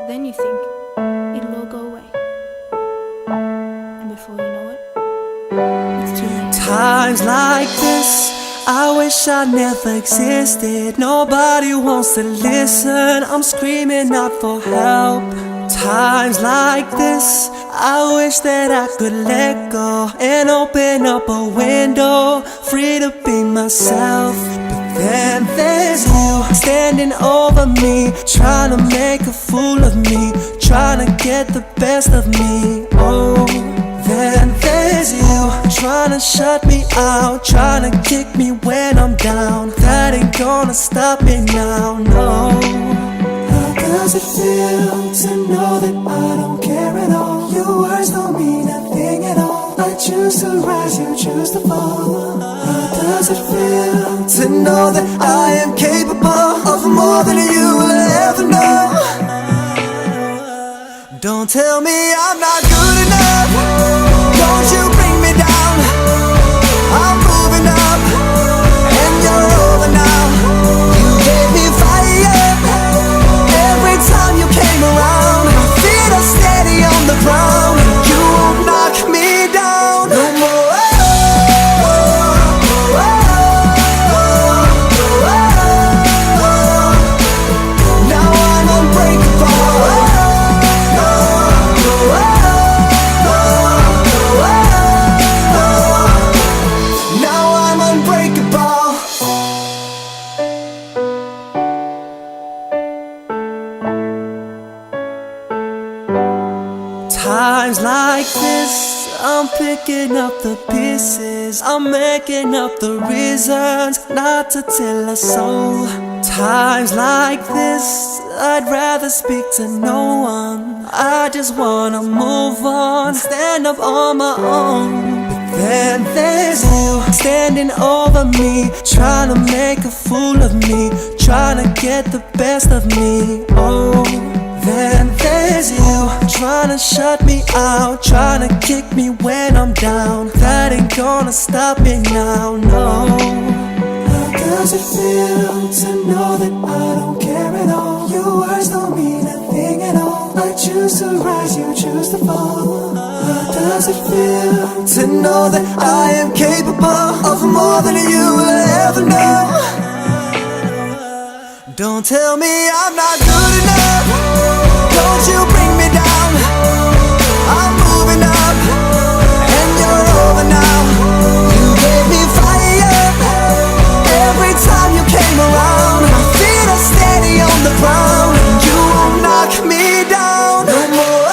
Then you think it'll all go away, and before you know it, it's too late. Times like this, I wish I never existed. Nobody wants to listen, I'm screaming out for help. Times like this, I wish that I could let go and open up a window, free to be myself. But then there's you standing over me, trying to make a fool of me, trying to get the best of me. Oh, then there's you trying to shut me out, trying to kick me when I'm down. That ain't gonna stop me now, no. How does it feel to know that I don't care at all? Your words don't mean a thing at all. I choose to rise, you choose to fall. How does it feel to know that I am capable of more than you will ever know? Don't tell me I'm not good enough. Don't you bring me down. I'm moving up, and you're over now. You gave me fire every time you came around. My feet are steady on the ground. You won't knock me down no more. Now I'm unbreakable. Times like this, I'm picking up the pieces, I'm making up the reasons not to tell a soul. Times like this, I'd rather speak to no one. I just wanna move on, stand up on my own. But then there's you standing over me, trying to make a fool of me, trying to get the best of me. Oh, then there's you trying to shut me out, trying to kick me when I'm down. That ain't gonna stop me now, no. How does it feel to know that I don't care at all? Your words don't mean a thing at all. I choose to rise, you choose to fall. How does it feel to know that I am capable of more than you will ever know? Don't tell me I'm not good enough. Don't you bring me down. I'm moving up, and you're over now. You gave me fire every time you came around. My feet are steady on the ground. You won't knock me down no more.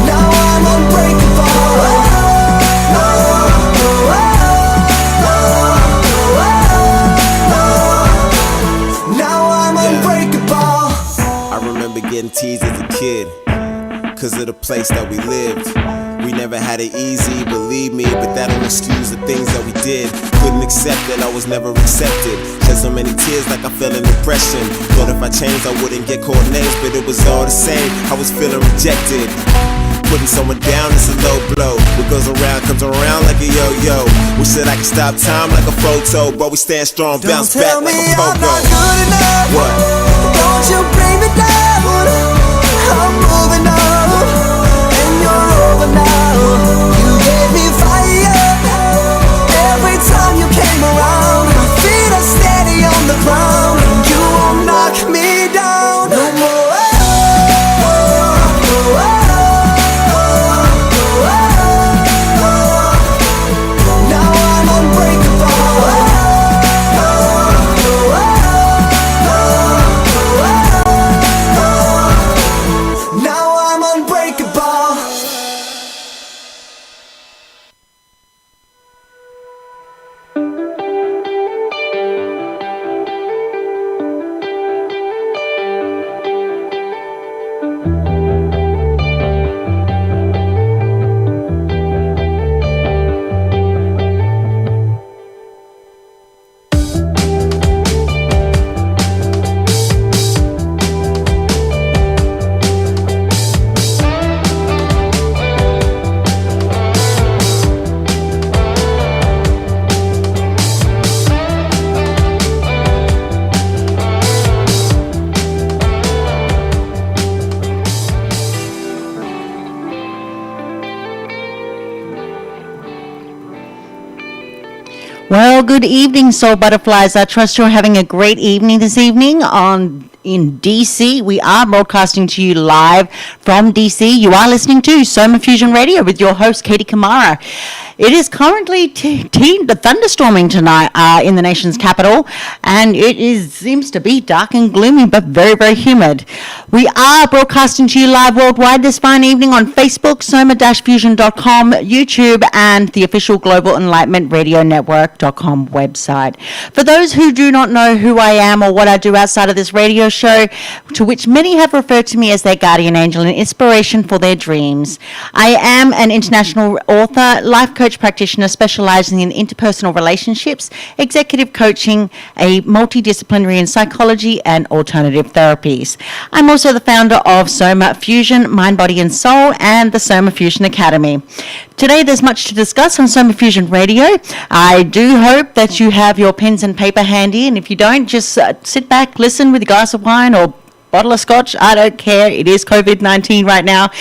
Now I'm unbreakable. Getting teased as a kid, cause of the place that we lived. We never had it easy, believe me, but that don't excuse the things that we did. Couldn't accept that I was never accepted. Shed so many tears like I felt an depression. Thought if I changed I wouldn't get called names, but it was all the same, I was feeling rejected. Putting someone down is a low blow. What goes around comes around like a yo-yo. Wish that I could stop time like a photo, but we stand strong, bounce back like a pogo. Don't tell me I'm not good enough. What? Don't you bring me down. I'm moving up, and you're over now. You gave me fire every time you came around. My feet are steady on the ground. You won't knock me down no more. Now I'm unbreakable. Now I'm unbreakable. Well, good evening, soul butterflies. I trust you're having a great evening this evening in DC. We are broadcasting to you live from DC. You are listening to Soma Fusion Radio with your host, Katie Kamara. It is currently thunderstorming tonight in the nation's capital, and seems to be dark and gloomy, but very, very humid. We are broadcasting to you live worldwide this fine evening on Facebook, soma-fusion.com, YouTube, and the official Global Enlightenment Radio Network.com website. For those who do not know who I am or what I do outside of this radio show, to which many have referred to me as their guardian angel and inspiration for their dreams, I am an international author, life coach practitioner specializing in interpersonal relationships, executive coaching, a multidisciplinary in psychology and alternative therapies. I'm also the founder of Soma Fusion, Mind, Body and Soul, and the Soma Fusion Academy. Today there's much to discuss on Soma Fusion Radio. I do hope that you have your pens and paper handy, and if you don't, just sit back, listen with a glass of wine or bottle of scotch. I don't care. It is COVID-19 right now.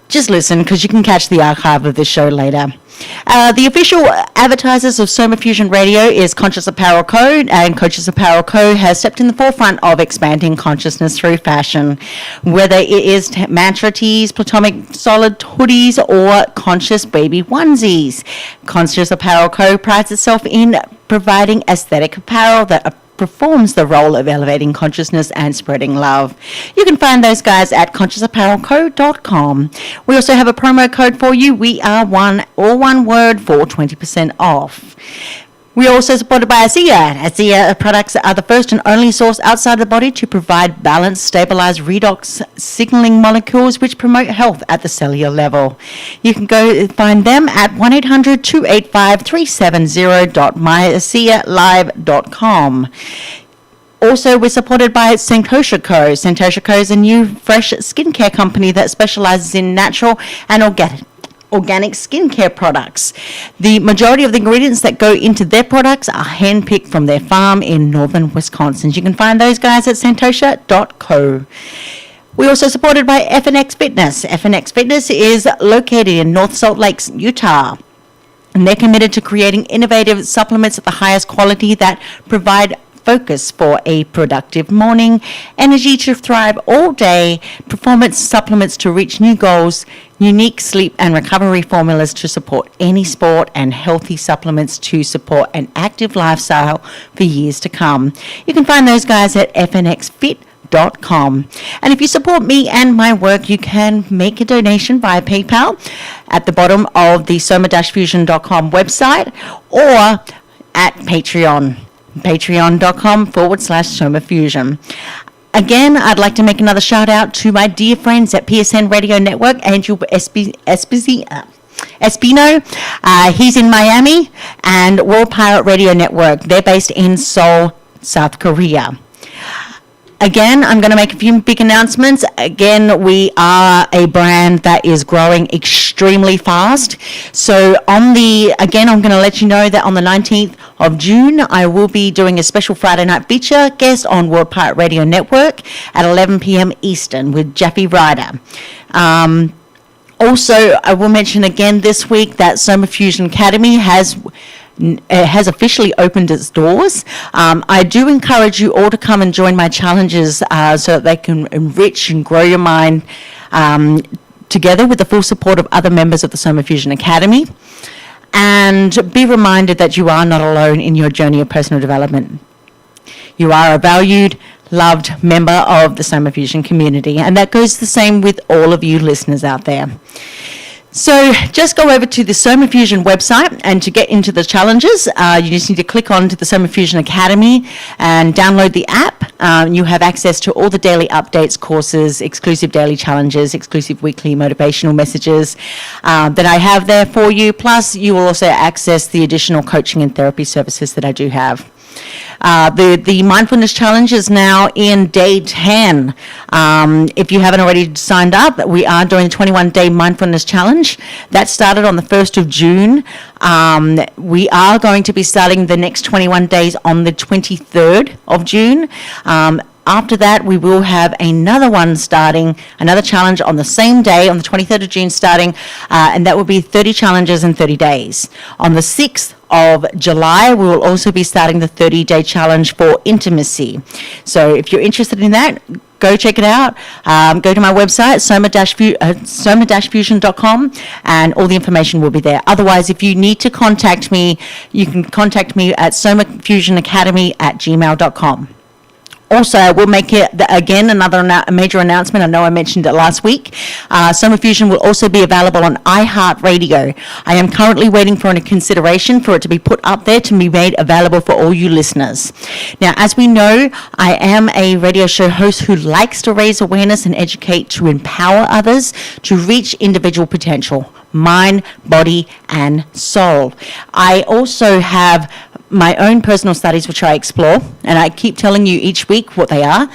Just listen, because you can catch the archive of this show later. The official advertisers of Soma Fusion Radio is Conscious Apparel Co., and Conscious Apparel Co. has stepped in the forefront of expanding consciousness through fashion. Whether it is mantra tees, platonic solid hoodies, or conscious baby onesies, Conscious Apparel Co. prides itself in providing aesthetic apparel that performs the role of elevating consciousness and spreading love. You can find those guys at consciousapparelco.com. We also have a promo code for you. We are all one word for 20% off. We are also supported by ASEA. ASEA products are the first and only source outside the body to provide balanced, stabilized redox signaling molecules which promote health at the cellular level. You can go find them at 1-800-285-370.myasea.live.com. Also, we're supported by Santosha Co. Santosha Co. is a new, fresh skincare company that specializes in natural and organic skincare products. The majority of the ingredients that go into their products are handpicked from their farm in northern Wisconsin. You can find those guys at santosha.co. We're also supported by FNX Fitness. FNX Fitness is located in North Salt Lake, Utah. And they're committed to creating innovative supplements at the highest quality that provide focus for a productive morning, energy to thrive all day, performance supplements to reach new goals, unique sleep and recovery formulas to support any sport, and healthy supplements to support an active lifestyle for years to come. You can find those guys at fnxfit.com. And if you support me and my work, you can make a donation via PayPal at the bottom of the soma-fusion.com website or at Patreon. patreon.com/Soma Fusion. Again, I'd like to make another shout out to my dear friends at PSN Radio Network, Andrew Espino. He's in Miami, and World Pirate Radio Network. They're based in Seoul, South Korea. Again, I'm going to make a few big announcements. Again, we are a brand that is growing extremely fast. So I'm going to let you know that on the 19th of June, I will be doing a special Friday night feature guest on World Pirate Radio Network at 11 p.m. Eastern with Jeffy Ryder. Also, I will mention again this week that Soma Fusion Academy has officially opened its doors. I do encourage you all to come and join my challenges so that they can enrich and grow your mind together with the full support of other members of the Soma Fusion Academy. And be reminded that you are not alone in your journey of personal development. You are a valued, loved member of the Soma Fusion community, and that goes the same with all of you listeners out there. So just go over to the Soma Fusion website, and to get into the challenges, you just need to click on to the Soma Fusion Academy and download the app. You have access to all the daily updates, courses, exclusive daily challenges, exclusive weekly motivational messages that I have there for you. Plus, you will also access the additional coaching and therapy services that I do have. The mindfulness challenge is now in day 10. If you haven't already signed up, we are doing the 21-day mindfulness challenge. That started on the 1st of June. We are going to be starting the next 21 days on the 23rd of June. After that, we will have another challenge on the same day, on the 23rd of June starting, and that will be 30 challenges in 30 days. On the 6th of July, we will also be starting the 30-day challenge for intimacy. So if you're interested in that, go check it out. Go to my website, soma-fusion.com, and all the information will be there. Otherwise, if you need to contact me, you can contact me at somafusionacademy@gmail.com. Also, I will make it, again, another major announcement. I know I mentioned it last week. Soma Fusion will also be available on iHeartRadio. I am currently waiting for a consideration for it to be put up there to be made available for all you listeners. Now, as we know, I am a radio show host who likes to raise awareness and educate to empower others to reach individual potential, mind, body, and soul. I also have my own personal studies which I explore, and I keep telling you each week what they are.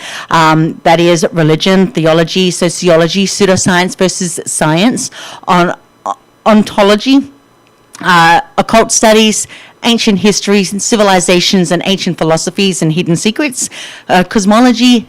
That is religion, theology, sociology, pseudoscience versus science, ontology, occult studies, ancient histories and civilizations and ancient philosophies and hidden secrets, cosmology,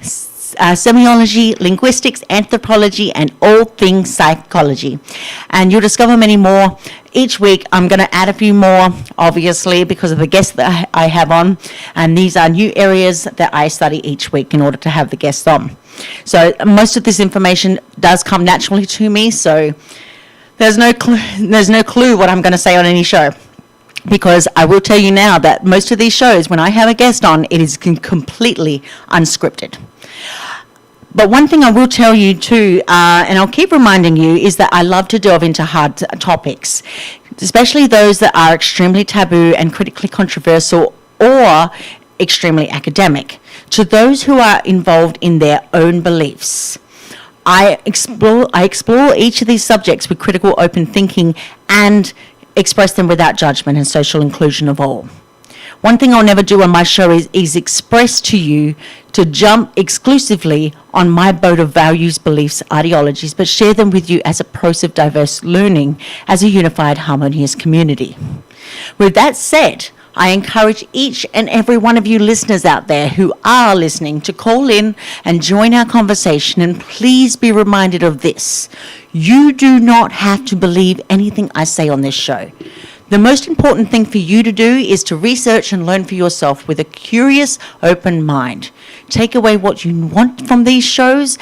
semiology, linguistics, anthropology, and all things psychology. And you'll discover many more. Each week, I'm going to add a few more, obviously, because of the guests that I have on. And these are new areas that I study each week in order to have the guests on. So most of this information does come naturally to me, so there's no clue what I'm going to say on any show. Because I will tell you now that most of these shows, when I have a guest on, it is completely unscripted. But one thing I will tell you too, and I'll keep reminding you, is that I love to delve into hard topics, especially those that are extremely taboo and critically controversial or extremely academic, to those who are involved in their own beliefs. I explore each of these subjects with critical, open thinking and express them without judgment and social inclusion of all. One thing I'll never do on my show is express to you to jump exclusively on my boat of values, beliefs, ideologies, but share them with you as a process of diverse learning as a unified, harmonious community. With that said, I encourage each and every one of you listeners out there who are listening to call in and join our conversation, and please be reminded of this. You do not have to believe anything I say on this show. The most important thing for you to do is to research and learn for yourself with a curious, open mind. Take away what you want from these shows,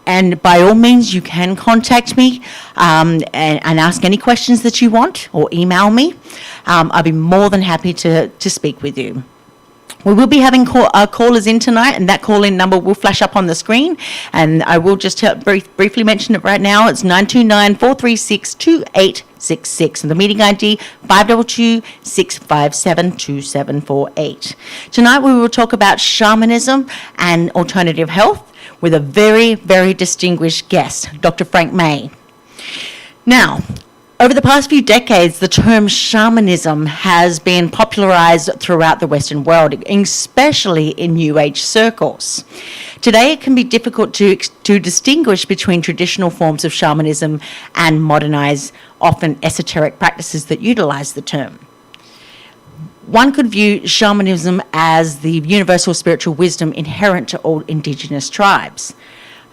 and by all means, you can contact me and ask any questions that you want, or email me. I'll be more than happy to speak with you. We will be having callers in tonight, and that call-in number will flash up on the screen. And I will just briefly mention it right now. It's 929-436-2866. And the meeting ID, 522-657-2748. Tonight we will talk about shamanism and alternative health with a very, very distinguished guest, Dr. Frank Maye. Now, over the past few decades, the term shamanism has been popularized throughout the Western world, especially in New Age circles. Today, it can be difficult to distinguish between traditional forms of shamanism and modernized, often esoteric practices that utilize the term. One could view shamanism as the universal spiritual wisdom inherent to all indigenous tribes.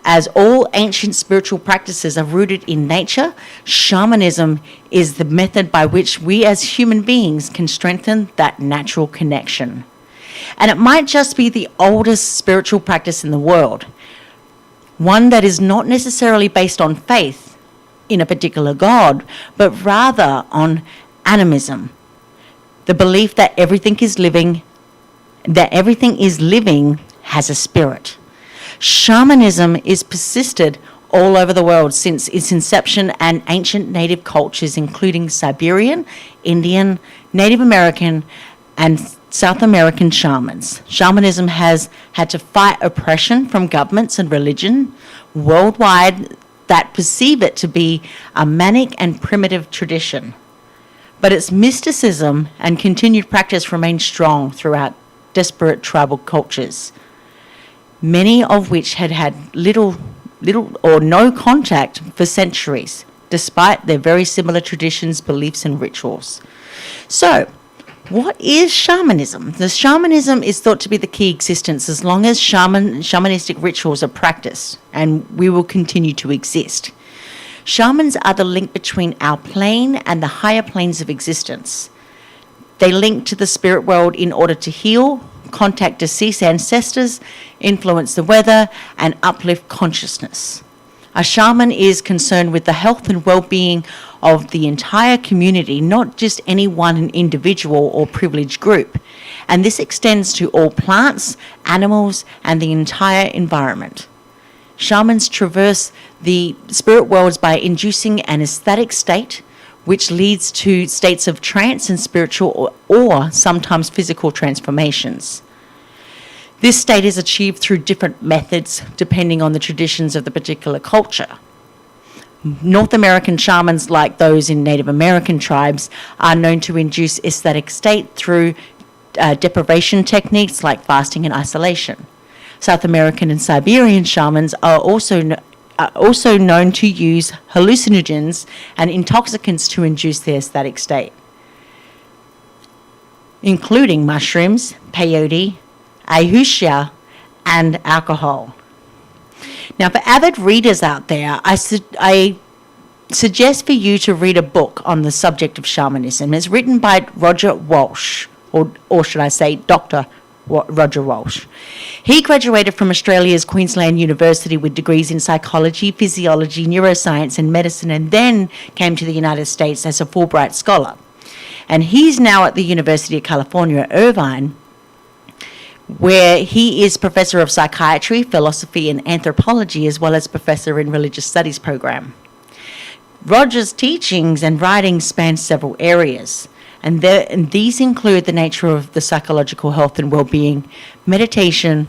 As all ancient spiritual practices are rooted in nature, shamanism is the method by which we as human beings can strengthen that natural connection. And it might just be the oldest spiritual practice in the world, one that is not necessarily based on faith in a particular god, but rather on animism, the belief that everything is living has a spirit. Shamanism is persisted all over the world since its inception, and ancient native cultures, including Siberian, Indian, Native American, and South American shamans. Shamanism has had to fight oppression from governments and religion worldwide that perceive it to be a manic and primitive tradition. But its mysticism and continued practice remain strong throughout disparate tribal cultures, many of which had little or no contact for centuries, despite their very similar traditions, beliefs, and rituals. So, what is shamanism? The shamanism is thought to be the key existence as long as shamanistic rituals are practiced, and we will continue to exist. Shamans are the link between our plane and the higher planes of existence. They link to the spirit world in order to heal, contact deceased ancestors, influence the weather, and uplift consciousness. A shaman is concerned with the health and well-being of the entire community, not just any one individual or privileged group. And this extends to all plants, animals, and the entire environment. Shamans traverse the spirit worlds by inducing an ecstatic state, which leads to states of trance and spiritual or sometimes physical transformations. This state is achieved through different methods depending on the traditions of the particular culture. North American shamans, like those in Native American tribes, are known to induce ecstatic state through deprivation techniques like fasting and isolation. South American and Siberian shamans are also known to use hallucinogens and intoxicants to induce the ecstatic state, including mushrooms, peyote, ayahuasca, and alcohol. Now, for avid readers out there, I suggest for you to read a book on the subject of shamanism. It's written by Roger Walsh, or should I say Dr. Roger Walsh. He graduated from Australia's Queensland University with degrees in psychology, physiology, neuroscience, and medicine, and then came to the United States as a Fulbright scholar. And he's now at the University of California, Irvine, where he is professor of psychiatry, philosophy, and anthropology, as well as professor in religious studies program. Roger's teachings and writings span several areas, and these include the nature of the psychological health and well-being, meditation,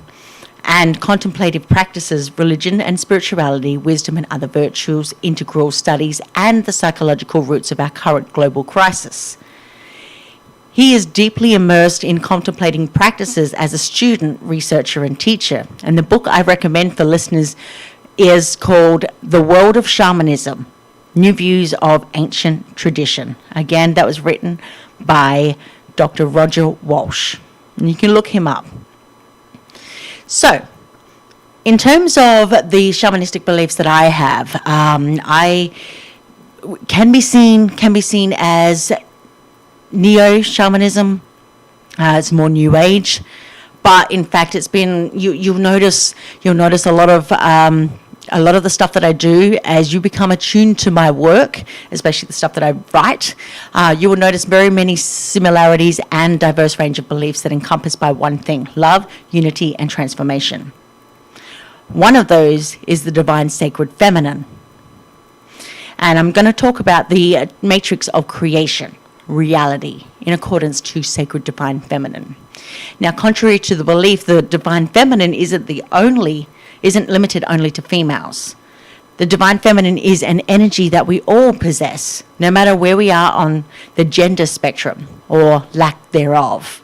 and contemplative practices, religion and spirituality, wisdom and other virtues, integral studies, and the psychological roots of our current global crisis. He is deeply immersed in contemplating practices as a student, researcher, and teacher. And the book I recommend for listeners is called The World of Shamanism, New Views of Ancient Tradition. Again, that was written by Dr. Roger Walsh. And you can look him up. So, in terms of the shamanistic beliefs that I have, I can be seen as neo-shamanism. It's more new age, but in fact, it's been you'll notice a lot of the stuff that I do as you become attuned to my work, especially the stuff that I write. You will notice very many similarities and diverse range of beliefs that encompass by one thing: love, unity, and transformation. One of those is the divine sacred feminine, and I'm going to talk about the matrix of creation, reality, in accordance to sacred divine feminine. Now, contrary to the belief, the divine feminine isn't limited only to females. The divine feminine is an energy that we all possess, no matter where we are on the gender spectrum or lack thereof.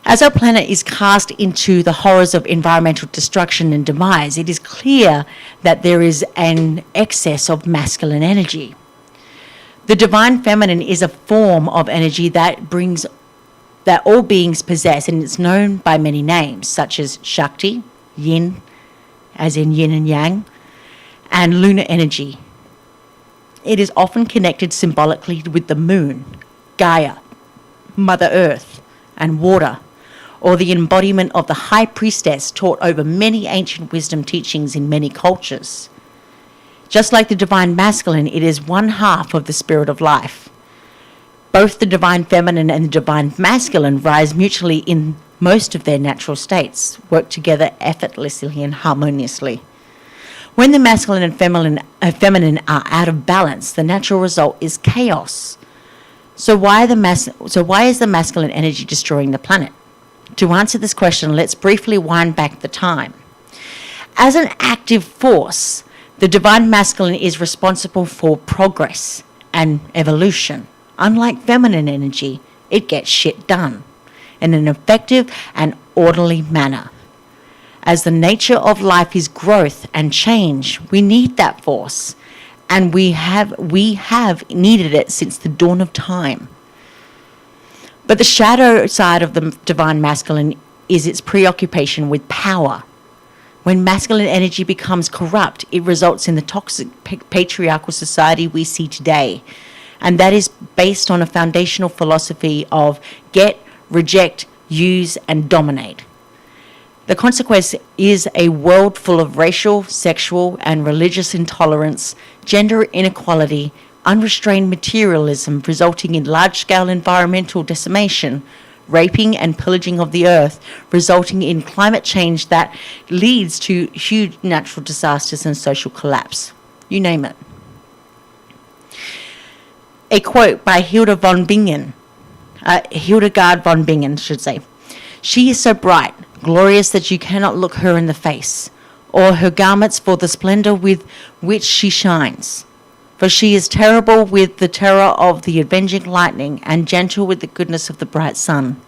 As our planet is cast into the horrors of environmental destruction and demise, it is clear that there is an excess of masculine energy. The divine feminine is a form of energy that all beings possess, and it's known by many names, such as Shakti, Yin, as in yin and yang, and lunar energy. It is often connected symbolically with the moon, Gaia, Mother Earth, and water, or the embodiment of the high priestess taught over many ancient wisdom teachings in many cultures. Just like the divine masculine, it is one half of the spirit of life. Both the divine feminine and the divine masculine rise mutually in most of their natural states, work together effortlessly and harmoniously. When the masculine and feminine are out of balance, the natural result is chaos. So why is the masculine energy destroying the planet? To answer this question, let's briefly wind back the time. As an active force, the divine masculine is responsible for progress and evolution. Unlike feminine energy, it gets shit done in an effective and orderly manner. As the nature of life is growth and change, we need that force, and we have needed it since the dawn of time. But the shadow side of the divine masculine is its preoccupation with power. When masculine energy becomes corrupt, it results in the toxic patriarchal society we see today, And that is based on a foundational philosophy of get, reject, use, and dominate. The consequence is a world full of racial, sexual, and religious intolerance, gender inequality, unrestrained materialism resulting in large-scale environmental decimation, raping and pillaging of the earth, resulting in climate change that leads to huge natural disasters and social collapse. You name it. A quote by Hildegard von Bingen, should say. She is so bright, glorious that you cannot look her in the face, or her garments for the splendor with which she shines. For she is terrible with the terror of the avenging lightning, and gentle with the goodness of the bright sun.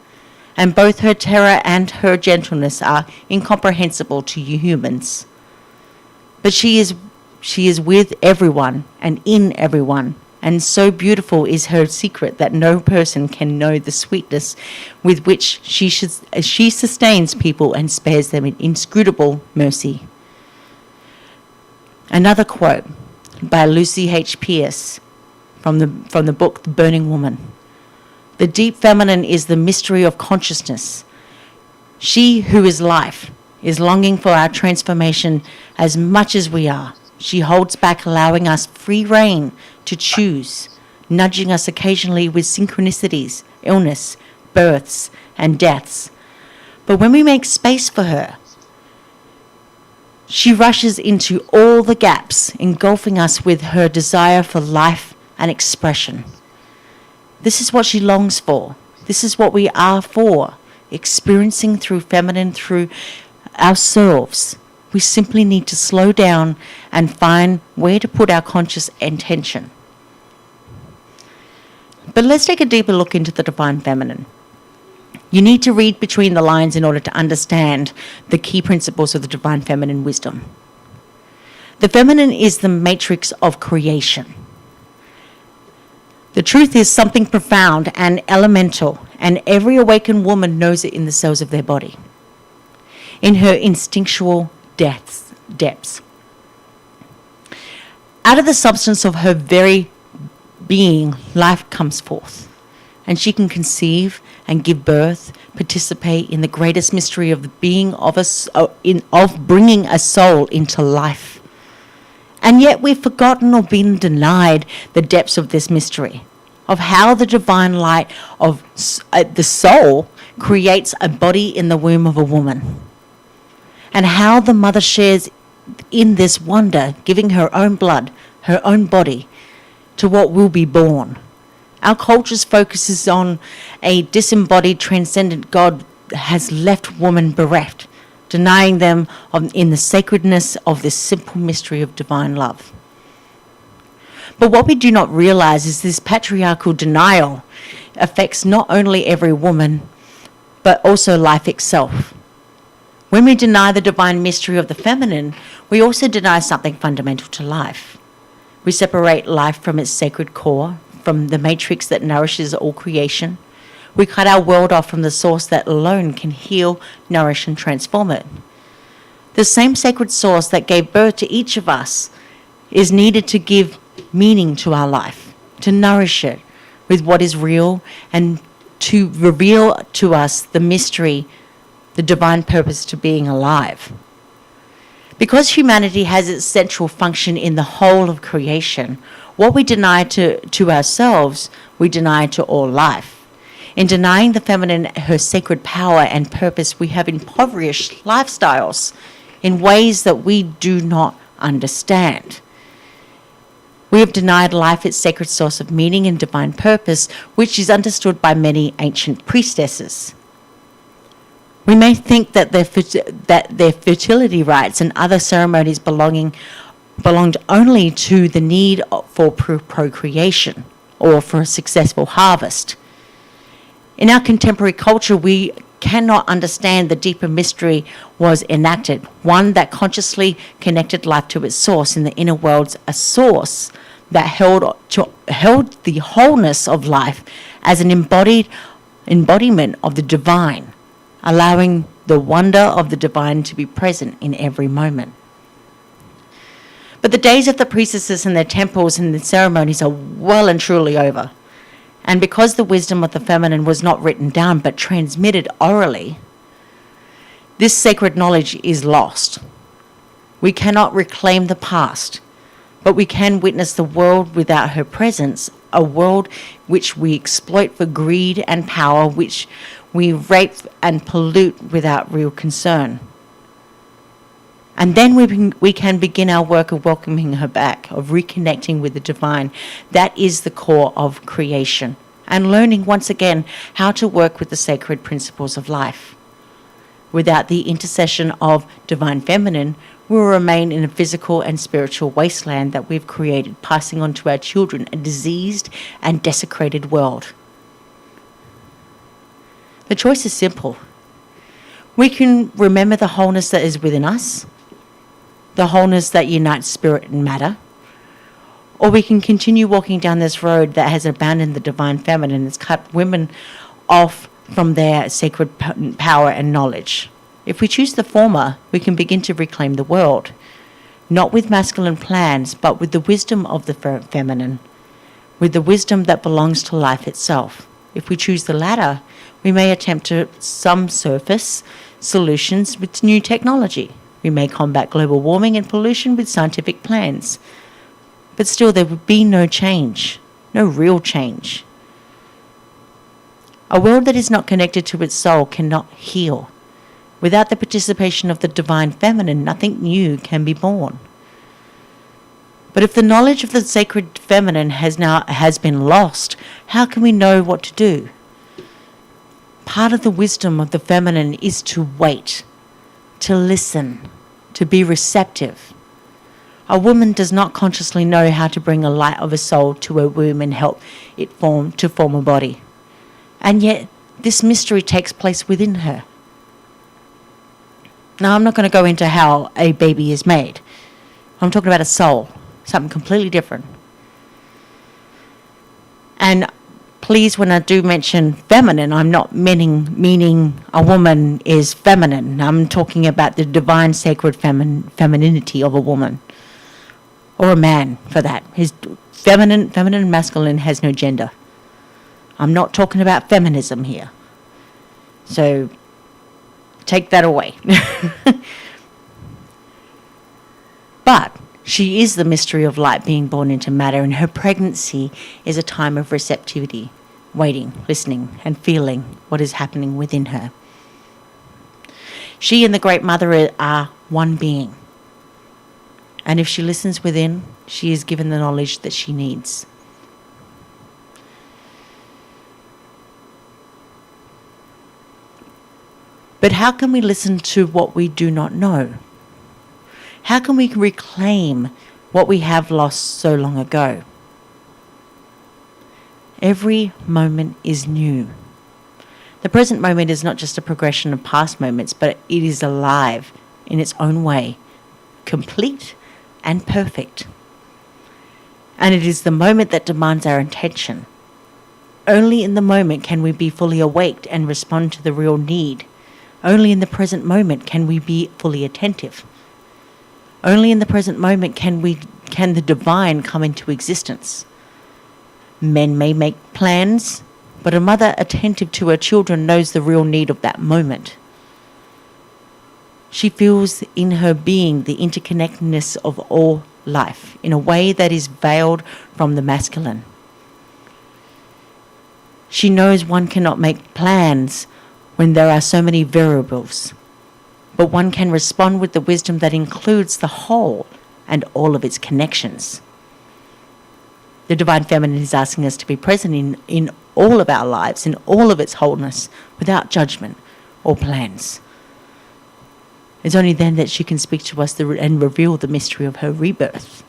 And both her terror and her gentleness are incomprehensible to you humans. But she is with everyone and in everyone, and so beautiful is her secret that no person can know the sweetness with which she sustains people and spares them in inscrutable mercy. Another quote by Lucy H. Pierce from the book The Burning Woman. The deep feminine is the mystery of consciousness. She who is life is longing for our transformation as much as we are. She holds back, allowing us free rein to choose, nudging us occasionally with synchronicities, illness, births, and deaths. But when we make space for her, she rushes into all the gaps, engulfing us with her desire for life and expression. This is what she longs for. This is what we are for, experiencing through feminine, through ourselves. We simply need to slow down and find where to put our conscious intention. But let's take a deeper look into the divine feminine. You need to read between the lines in order to understand the key principles of the divine feminine wisdom. The feminine is the matrix of creation. The truth is something profound and elemental, and every awakened woman knows it in the cells of their body, in her instinctual depths. Out of the substance of her very being, life comes forth, and she can conceive and give birth, participate in the greatest mystery of the being of bringing a soul into life. And yet we've forgotten or been denied the depths of this mystery, of how the divine light of the soul creates a body in the womb of a woman, and how the mother shares in this wonder, giving her own blood, her own body, to what will be born. Our culture's focuses on a disembodied, transcendent God has left woman bereft, denying them in the sacredness of this simple mystery of divine love. But what we do not realize is this patriarchal denial affects not only every woman, but also life itself. When we deny the divine mystery of the feminine, we also deny something fundamental to life. We separate life from its sacred core, from the matrix that nourishes all creation. We cut our world off from the source that alone can heal, nourish, and transform it. The same sacred source that gave birth to each of us is needed to give meaning to our life, to nourish it with what is real, and to reveal to us the mystery, the divine purpose to being alive. Because humanity has its central function in the whole of creation, what we deny to ourselves, we deny to all life. In denying the feminine her sacred power and purpose, we have impoverished lifestyles in ways that we do not understand. We have denied life its sacred source of meaning and divine purpose, which is understood by many ancient priestesses. We may think that their fertility rites and other ceremonies belonged only to the need for procreation or for a successful harvest. In our contemporary culture, we cannot understand the deeper mystery was enacted, one that consciously connected life to its source in the inner worlds, a source that held the wholeness of life as an embodiment of the divine, allowing the wonder of the divine to be present in every moment. But the days of the priestesses and their temples and their ceremonies are well and truly over. And because the wisdom of the feminine was not written down but transmitted orally, this sacred knowledge is lost. We cannot reclaim the past, but we can witness the world without her presence, a world which we exploit for greed and power, which we rape and pollute without real concern. And then we can begin our work of welcoming her back, of reconnecting with the divine. That is the core of creation, and learning once again how to work with the sacred principles of life. Without the intercession of divine feminine, we will remain in a physical and spiritual wasteland that we've created, passing on to our children a diseased and desecrated world. The choice is simple. We can remember the wholeness that is within us, the wholeness that unites spirit and matter, or we can continue walking down this road that has abandoned the divine feminine, that's cut women off from their sacred power and knowledge. If we choose the former, we can begin to reclaim the world, not with masculine plans, but with the wisdom of the feminine, with the wisdom that belongs to life itself. If we choose the latter, we may attempt to some surface solutions with new technology. We may combat global warming and pollution with scientific plans. But still, there would be no change, no real change. A world that is not connected to its soul cannot heal. Without the participation of the divine feminine, nothing new can be born. But if the knowledge of the sacred feminine has been lost, how can we know what to do? Part of the wisdom of the feminine is to wait, to listen, to be receptive. A woman does not consciously know how to bring a light of a soul to her womb and help it form a body. And yet, this mystery takes place within her. Now, I'm not going to go into how a baby is made. I'm talking about a soul, something completely different. And please, when I do mention feminine, I'm not meaning a woman is feminine. I'm talking about the divine sacred femininity of a woman, or a man for that. His feminine and masculine has no gender. I'm not talking about feminism here. So take that away. But she is the mystery of light being born into matter, and her pregnancy is a time of receptivity, waiting, listening, and feeling what is happening within her. She and the Great Mother are one being. And if she listens within, she is given the knowledge that she needs. But how can we listen to what we do not know? How can we reclaim what we have lost so long ago? Every moment is new. The present moment is not just a progression of past moments, but it is alive in its own way, complete and perfect. And it is the moment that demands our attention. Only in the moment can we be fully awake and respond to the real need. Only in the present moment can we be fully attentive. Only in the present moment can the divine come into existence. Men may make plans, but a mother attentive to her children knows the real need of that moment. She feels in her being the interconnectedness of all life in a way that is veiled from the masculine. She knows one cannot make plans when there are so many variables, but one can respond with the wisdom that includes the whole and all of its connections. The Divine Feminine is asking us to be present in all of our lives, in all of its wholeness, without judgment or plans. It's only then that she can speak to us and reveal the mystery of her rebirth.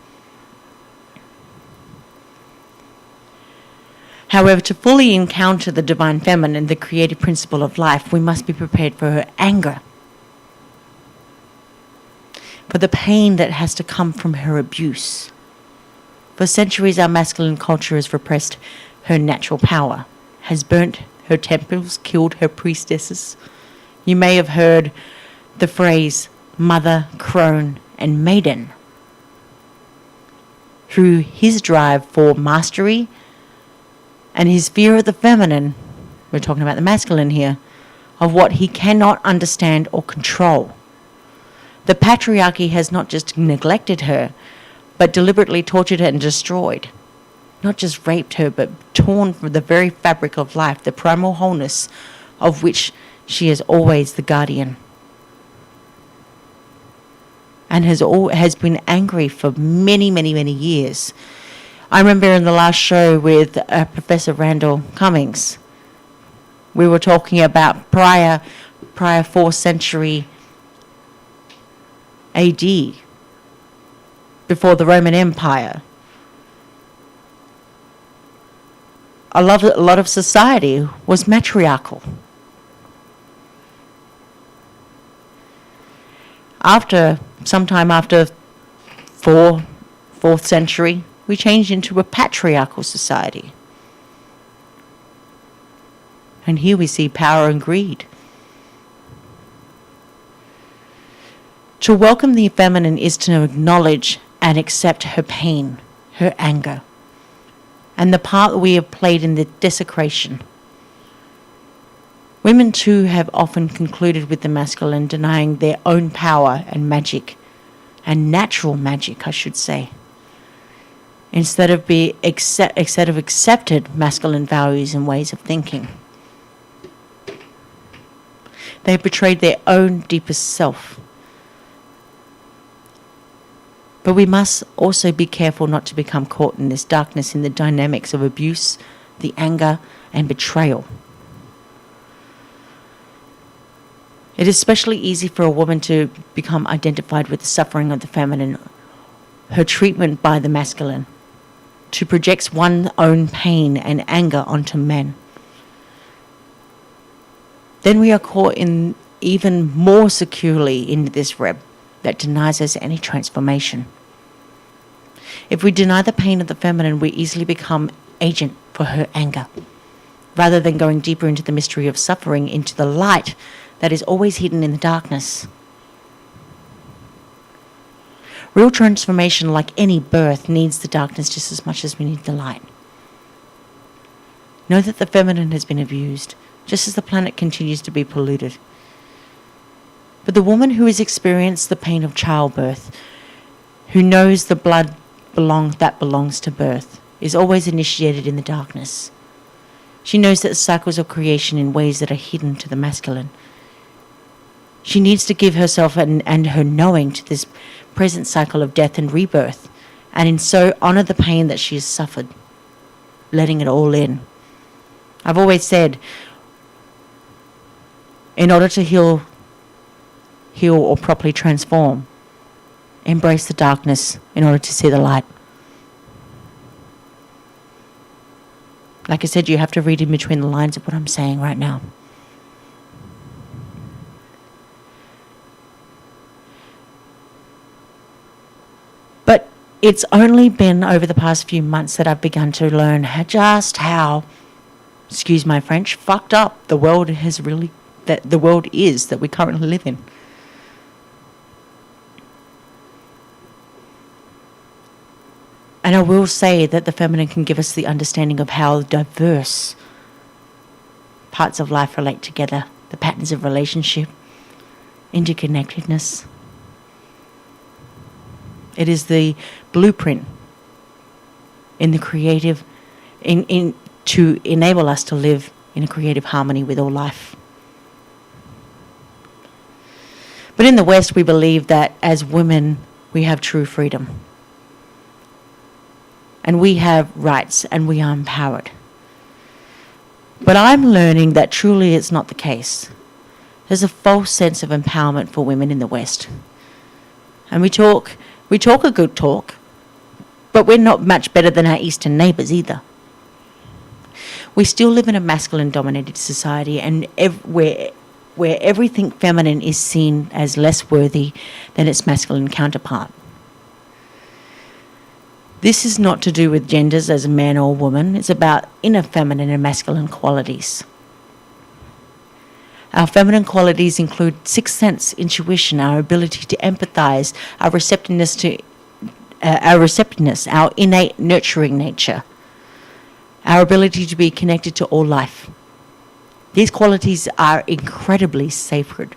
However, to fully encounter the Divine Feminine, the creative principle of life, we must be prepared for her anger, for the pain that has to come from her abuse. For centuries, our masculine culture has repressed her natural power, has burnt her temples, killed her priestesses. You may have heard the phrase mother, crone, and maiden. through his drive for mastery and his fear of the feminine, we're talking about the masculine here, of what he cannot understand or control. The patriarchy has not just neglected her, but deliberately tortured her and destroyed. Not just raped her, but torn from the very fabric of life, the primal wholeness of which she is always the guardian. And has been angry for many, many, many years. I remember in the last show with Professor Randall Cummings, we were talking about prior 4th century AD, before the Roman Empire. A lot of society was matriarchal. Sometime after 4th century, we changed into a patriarchal society. And here we see power and greed. To welcome the feminine is to acknowledge and accept her pain, her anger, and the part that we have played in the desecration. Women too have often concluded with the masculine, denying their own power and magic, and natural magic, I should say, instead of accepted masculine values and ways of thinking. They have betrayed their own deepest self. But we must also be careful not to become caught in this darkness, in the dynamics of abuse, the anger, and betrayal. It is especially easy for a woman to become identified with the suffering of the feminine, her treatment by the masculine, to project one's own pain and anger onto men. Then we are caught in even more securely into this web that denies us any transformation. If we deny the pain of the feminine, we easily become agent for her anger, rather than going deeper into the mystery of suffering, into the light that is always hidden in the darkness. Real transformation, like any birth, needs the darkness just as much as we need the light. Know that the feminine has been abused, just as the planet continues to be polluted. But the woman who has experienced the pain of childbirth, who knows the blood that belongs to birth, is always initiated in the darkness. She knows that the cycles of creation in ways that are hidden to the masculine. She needs to give herself and her knowing to this present cycle of death and rebirth, and in so honor the pain that she has suffered, letting it all in. I've always said, in order to heal or properly transform, embrace the darkness in order to see the light. Like I said, you have to read in between the lines of what I'm saying right now. But it's only been over the past few months that I've begun to learn just how, excuse my French, fucked up the world is that we currently live in. And I will say that the feminine can give us the understanding of how diverse parts of life relate together, the patterns of relationship, interconnectedness. It is the blueprint in the creative, to enable us to live in a creative harmony with all life. But in the West, we believe that as women, we have true freedom. And we have rights, and we are empowered. But I'm learning that truly it's not the case. There's a false sense of empowerment for women in the West. And we talk a good talk, but we're not much better than our Eastern neighbours either. We still live in a masculine-dominated society, and where everything feminine is seen as less worthy than its masculine counterpart. This is not to do with genders as a man or woman. It's about inner feminine and masculine qualities. Our feminine qualities include sixth sense, intuition, our ability to empathize, our receptiveness to our receptiveness, our innate nurturing nature, our ability to be connected to all life. These qualities are incredibly sacred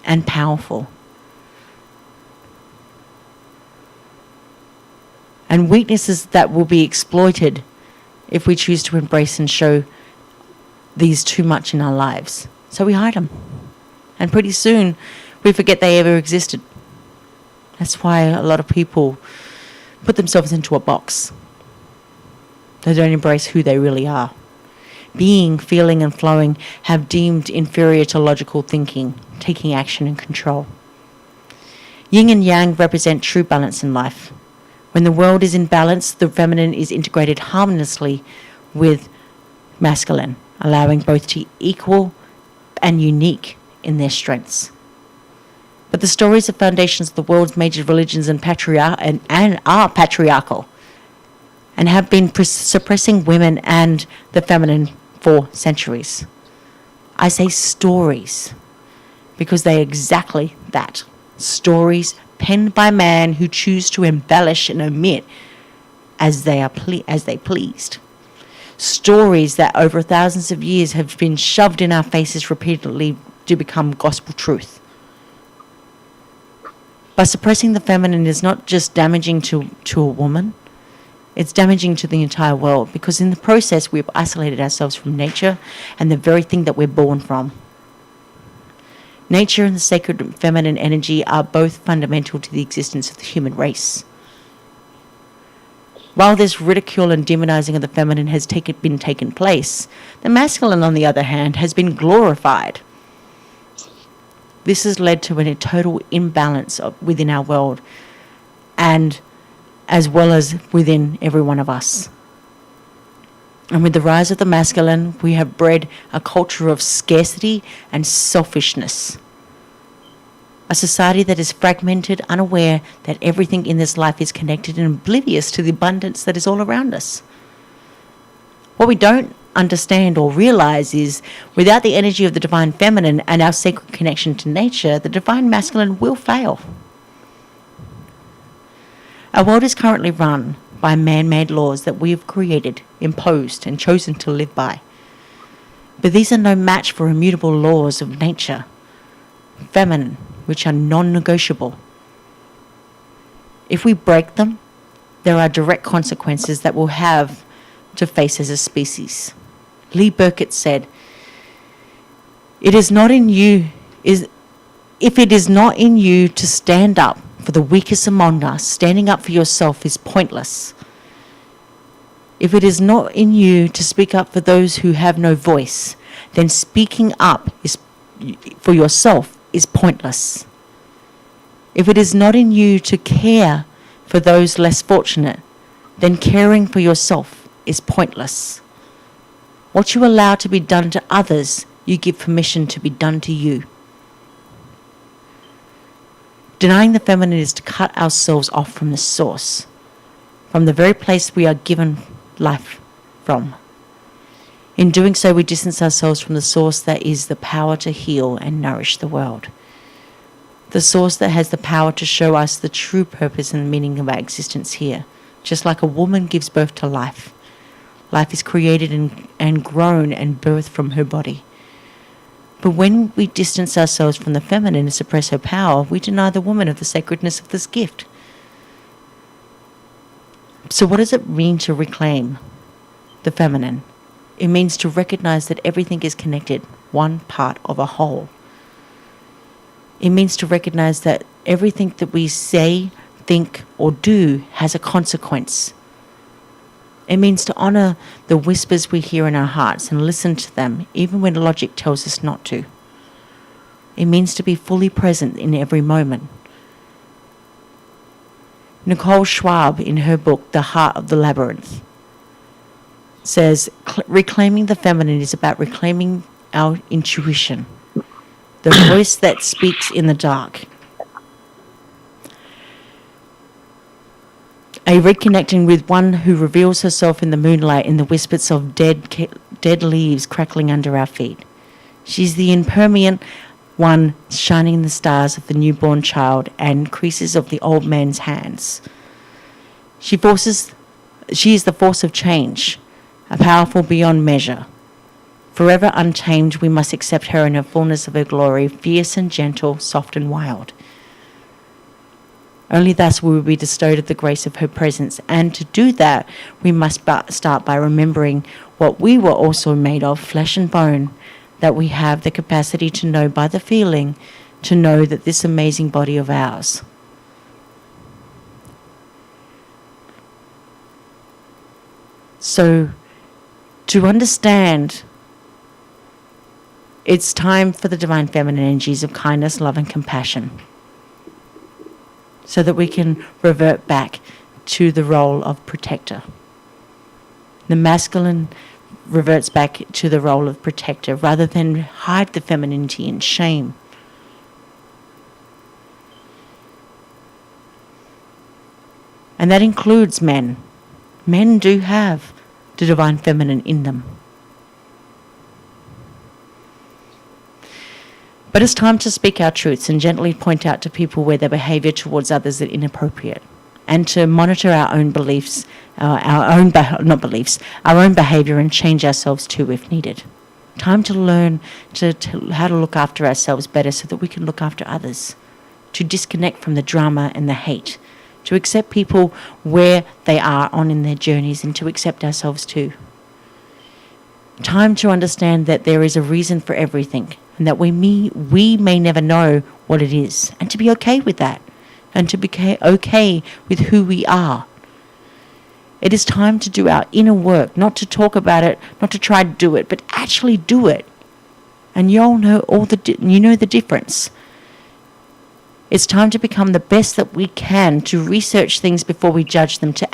and powerful. And weaknesses that will be exploited if we choose to embrace and show these too much in our lives. So we hide them. And pretty soon we forget they ever existed. That's why a lot of people put themselves into a box. They don't embrace who they really are. Being, feeling and flowing have deemed inferior to logical thinking, taking action and control. Yin and yang represent true balance in life. When the world is in balance, the feminine is integrated harmoniously with masculine, allowing both to equal and unique in their strengths. But the stories of foundations of the world's major religions and are patriarchal and have been suppressing women and the feminine for centuries. I say stories because they are exactly that. Stories penned by man who choose to embellish and omit as they pleased. Stories that over thousands of years have been shoved in our faces repeatedly to become gospel truth. By suppressing the feminine is not just damaging to a woman, it's damaging to the entire world, because in the process we've isolated ourselves from nature and the very thing that we're born from. Nature and the sacred feminine energy are both fundamental to the existence of the human race. While this ridicule and demonizing of the feminine has been taken place, the masculine, on the other hand, has been glorified. This has led to a total imbalance within our world, and as well as within every one of us. And with the rise of the masculine, we have bred a culture of scarcity and selfishness. A society that is fragmented, unaware that everything in this life is connected, and oblivious to the abundance that is all around us. What we don't understand or realize is, without the energy of the divine feminine and our sacred connection to nature, the divine masculine will fail. Our world is currently run by man-made laws that we have created, imposed, and chosen to live by. But these are no match for immutable laws of nature, feminine, which are non-negotiable. If we break them, there are direct consequences that we'll have to face as a species. Lee Burkett said, if it is not in you to stand up for the weakest among us, standing up for yourself is pointless. If it is not in you to speak up for those who have no voice, then speaking up for yourself is pointless. If it is not in you to care for those less fortunate, then caring for yourself is pointless. What you allow to be done to others, you give permission to be done to you. Denying the feminine is to cut ourselves off from the source, from the very place we are given life from. In doing so, we distance ourselves from the source that is the power to heal and nourish the world. The source that has the power to show us the true purpose and meaning of our existence here. Just like a woman gives birth to life. Life is created and grown and birthed from her body. But when we distance ourselves from the feminine and suppress her power, we deny the woman of the sacredness of this gift. So what does it mean to reclaim the feminine? It means to recognize that everything is connected, one part of a whole. It means to recognize that everything that we say, think, or do has a consequence. It means to honor the whispers we hear in our hearts and listen to them, even when logic tells us not to. It means to be fully present in every moment. Nicole Schwab, in her book, The Heart of the Labyrinth, says, reclaiming the feminine is about reclaiming our intuition, the voice that speaks in the dark. A reconnecting with one who reveals herself in the moonlight in the whispers of dead leaves crackling under our feet. She's the impermanent one shining in the stars of the newborn child and creases of the old man's hands. She is the force of change, a powerful beyond measure. Forever untamed, we must accept her in her fullness of her glory, fierce and gentle, soft and wild. Only thus will we be bestowed of the grace of her presence, and to do that, we must start by remembering what we were also made of, flesh and bone, that we have the capacity to know by the feeling, to know that this amazing body of ours. So, to understand, it's time for the divine feminine energies of kindness, love, and compassion, so that we can revert back to the role of protector. The masculine reverts back to the role of protector rather than hide the femininity in shame. And that includes men. Men do have the divine feminine in them. But it's time to speak our truths and gently point out to people where their behaviour towards others is inappropriate, and to monitor our own beliefs, our own behaviour, and change ourselves too if needed. Time to learn how to look after ourselves better so that we can look after others, to disconnect from the drama and the hate, to accept people where they are on in their journeys, and to accept ourselves too. Time to understand that there is a reason for everything, and that we may never know what it is, and to be okay with that, and to be okay with who we are. It is time to do our inner work, not to talk about it, not to try to do it, but actually do it. And you all know the difference. It's time to become the best that we can, to research things before we judge them, to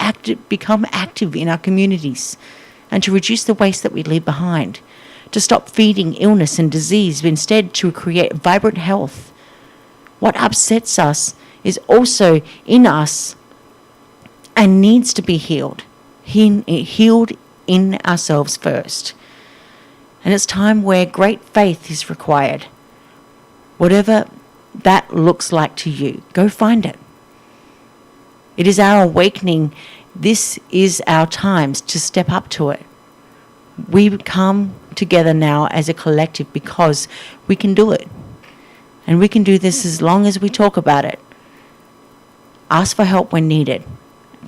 become active in our communities, and to reduce the waste that we leave behind, to stop feeding illness and disease, but instead to create vibrant health. What upsets us is also in us and needs to be healed in ourselves first. And it's time where great faith is required. Whatever that looks like to you, go find it. It is our awakening. This is our times to step up to it. We come together now as a collective because we can do it. And we can do this as long as we talk about it. Ask for help when needed,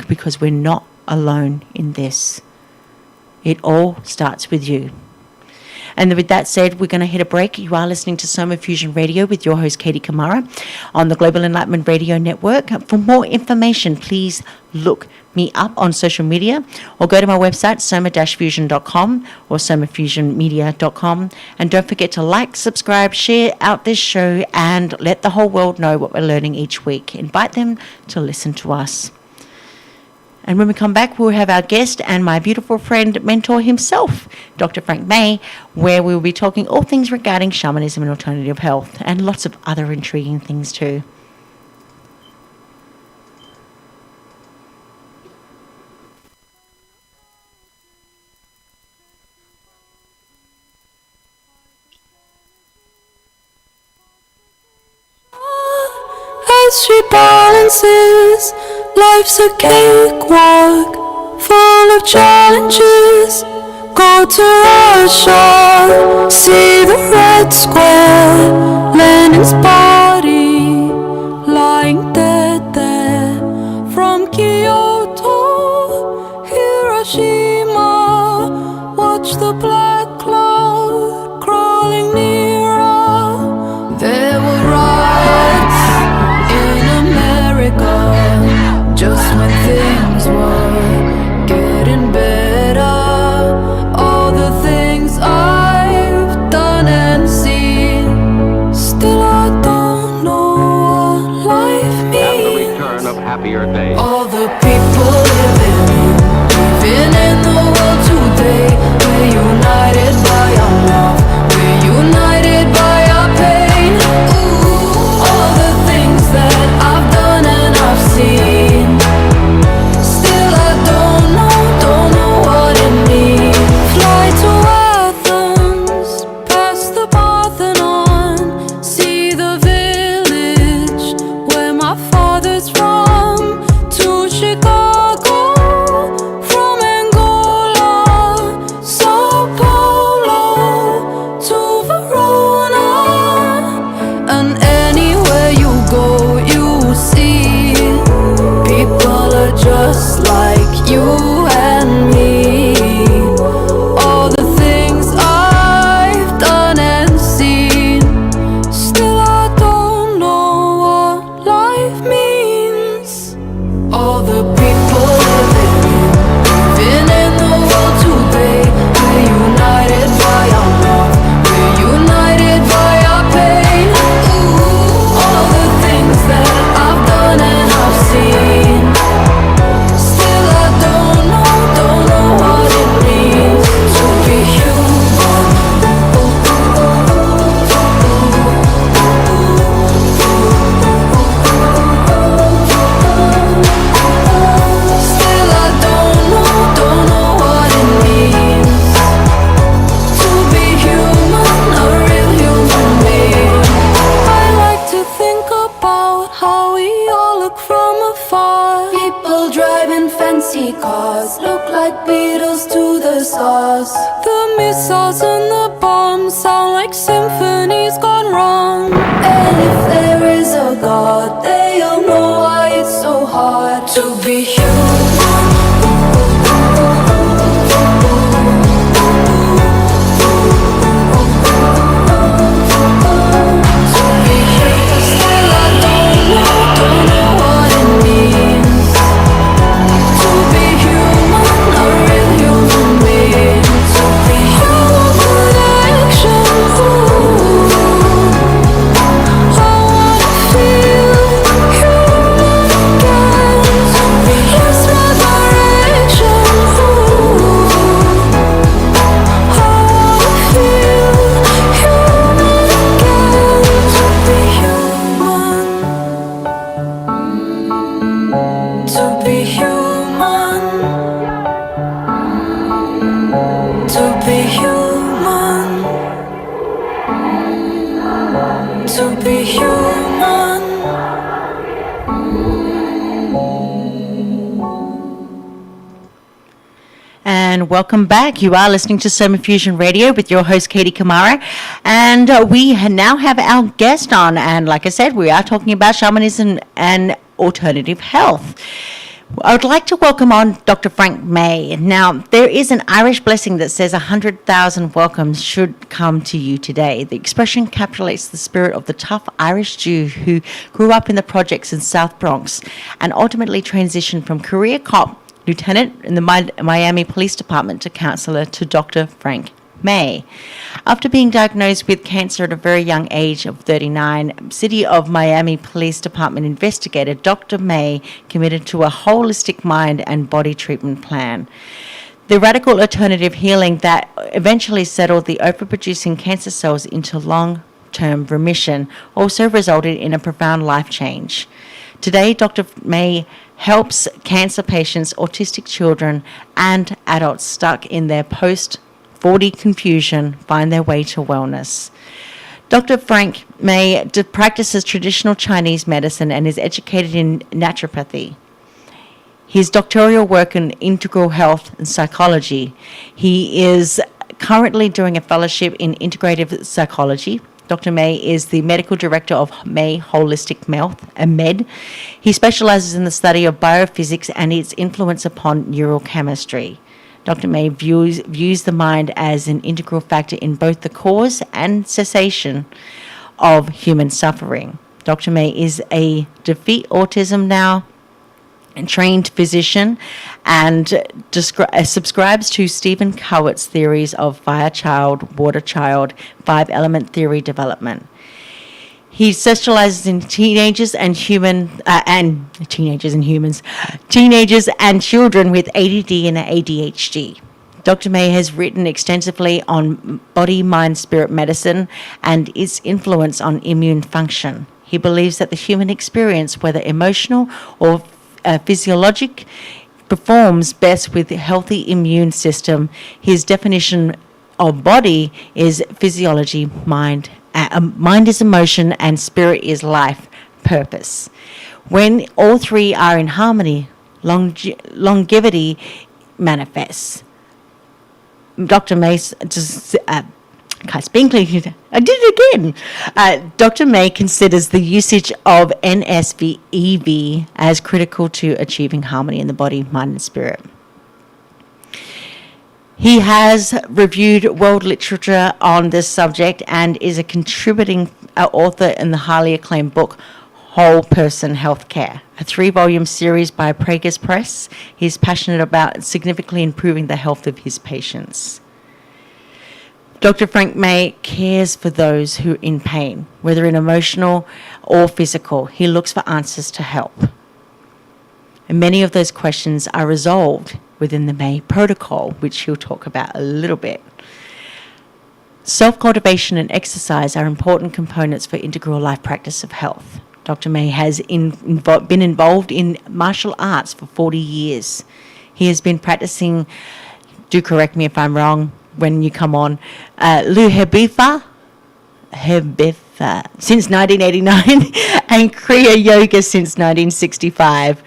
because we're not alone in this. It all starts with you. And with that said, we're going to hit a break. You are listening to Soma Fusion Radio with your host, Katie Kamara, on the Global Enlightenment Radio Network. For more information, please look me up on social media or go to my website, soma-fusion.com or somafusionmedia.com. And don't forget to like, subscribe, share out this show, and let the whole world know what we're learning each week. Invite them to listen to us. And when we come back, we'll have our guest and my beautiful friend, mentor himself, Dr. Frank Maye, where we'll be talking all things regarding shamanism and alternative health, and lots of other intriguing things too. As she balances, life's a cakewalk, full of challenges. Go to Russia, see the red square, Lenin's body lying dead there. From Kyoto, Hiroshima, watch the black cloud crawling nearer. There were riots in America just when things were getting better. All the things I've done and seen to be human. And welcome back. You are listening to Soma Fusion Radio with your host, Katie Kamara. And we now have our guest on. And like I said, we are talking about shamanism and alternative health. I would like to welcome on Dr. Frank Maye. Now, there is an Irish blessing that says 100,000 welcomes should come to you today. The expression encapsulates the spirit of the tough Irish Jew who grew up in the projects in South Bronx and ultimately transitioned from career cop lieutenant in the Miami Police Department to counselor to Dr. Frank Maye. After being diagnosed with cancer at a very young age of 39, City of Miami Police Department investigator Dr. Maye committed to a holistic mind and body treatment plan. The radical alternative healing that eventually settled the overproducing cancer cells into long-term remission also resulted in a profound life change. Today, Dr. Maye helps cancer patients, autistic children, and adults stuck in their post-40 confusion find their way to wellness. Dr. Frank Maye practices traditional Chinese medicine and is educated in naturopathy. His doctoral work in integral health and psychology. He is currently doing a fellowship in integrative psychology. Dr. Maye is the medical director of Maye Holistic Health, MED. He specializes in the study of biophysics and its influence upon neurochemistry. Dr. Maye views the mind as an integral factor in both the cause and cessation of human suffering. Dr. Maye is a Defeat Autism Now trained physician and subscribes to Stephen Cowett's theories of fire child, water child, 5-element theory development. He specializes in teenagers and children with ADD and ADHD. Dr. Maye has written extensively on body, mind, spirit medicine and its influence on immune function. He believes that the human experience, whether emotional or physiologic, performs best with a healthy immune system. His definition of body is physiology, mind is emotion, and spirit is life, purpose. When all three are in harmony, longevity manifests. Dr. Maye I did it again. Dr. Maye considers the usage of NSEV as critical to achieving harmony in the body, mind, and spirit. He has reviewed world literature on this subject and is a contributing author in the highly acclaimed book, Whole Person Healthcare, a 3-volume series by Prager's Press. He's passionate about significantly improving the health of his patients. Dr. Frank Maye cares for those who are in pain, whether in emotional or physical. He looks for answers to help. And many of those questions are resolved within the Maye protocol, which he'll talk about a little bit. Self-cultivation and exercise are important components for integral life practice of health. Dr. Maye has been involved in martial arts for 40 years. He has been practicing, do correct me if I'm wrong, when you come on, Hebifa since 1989 and Kriya Yoga since 1965.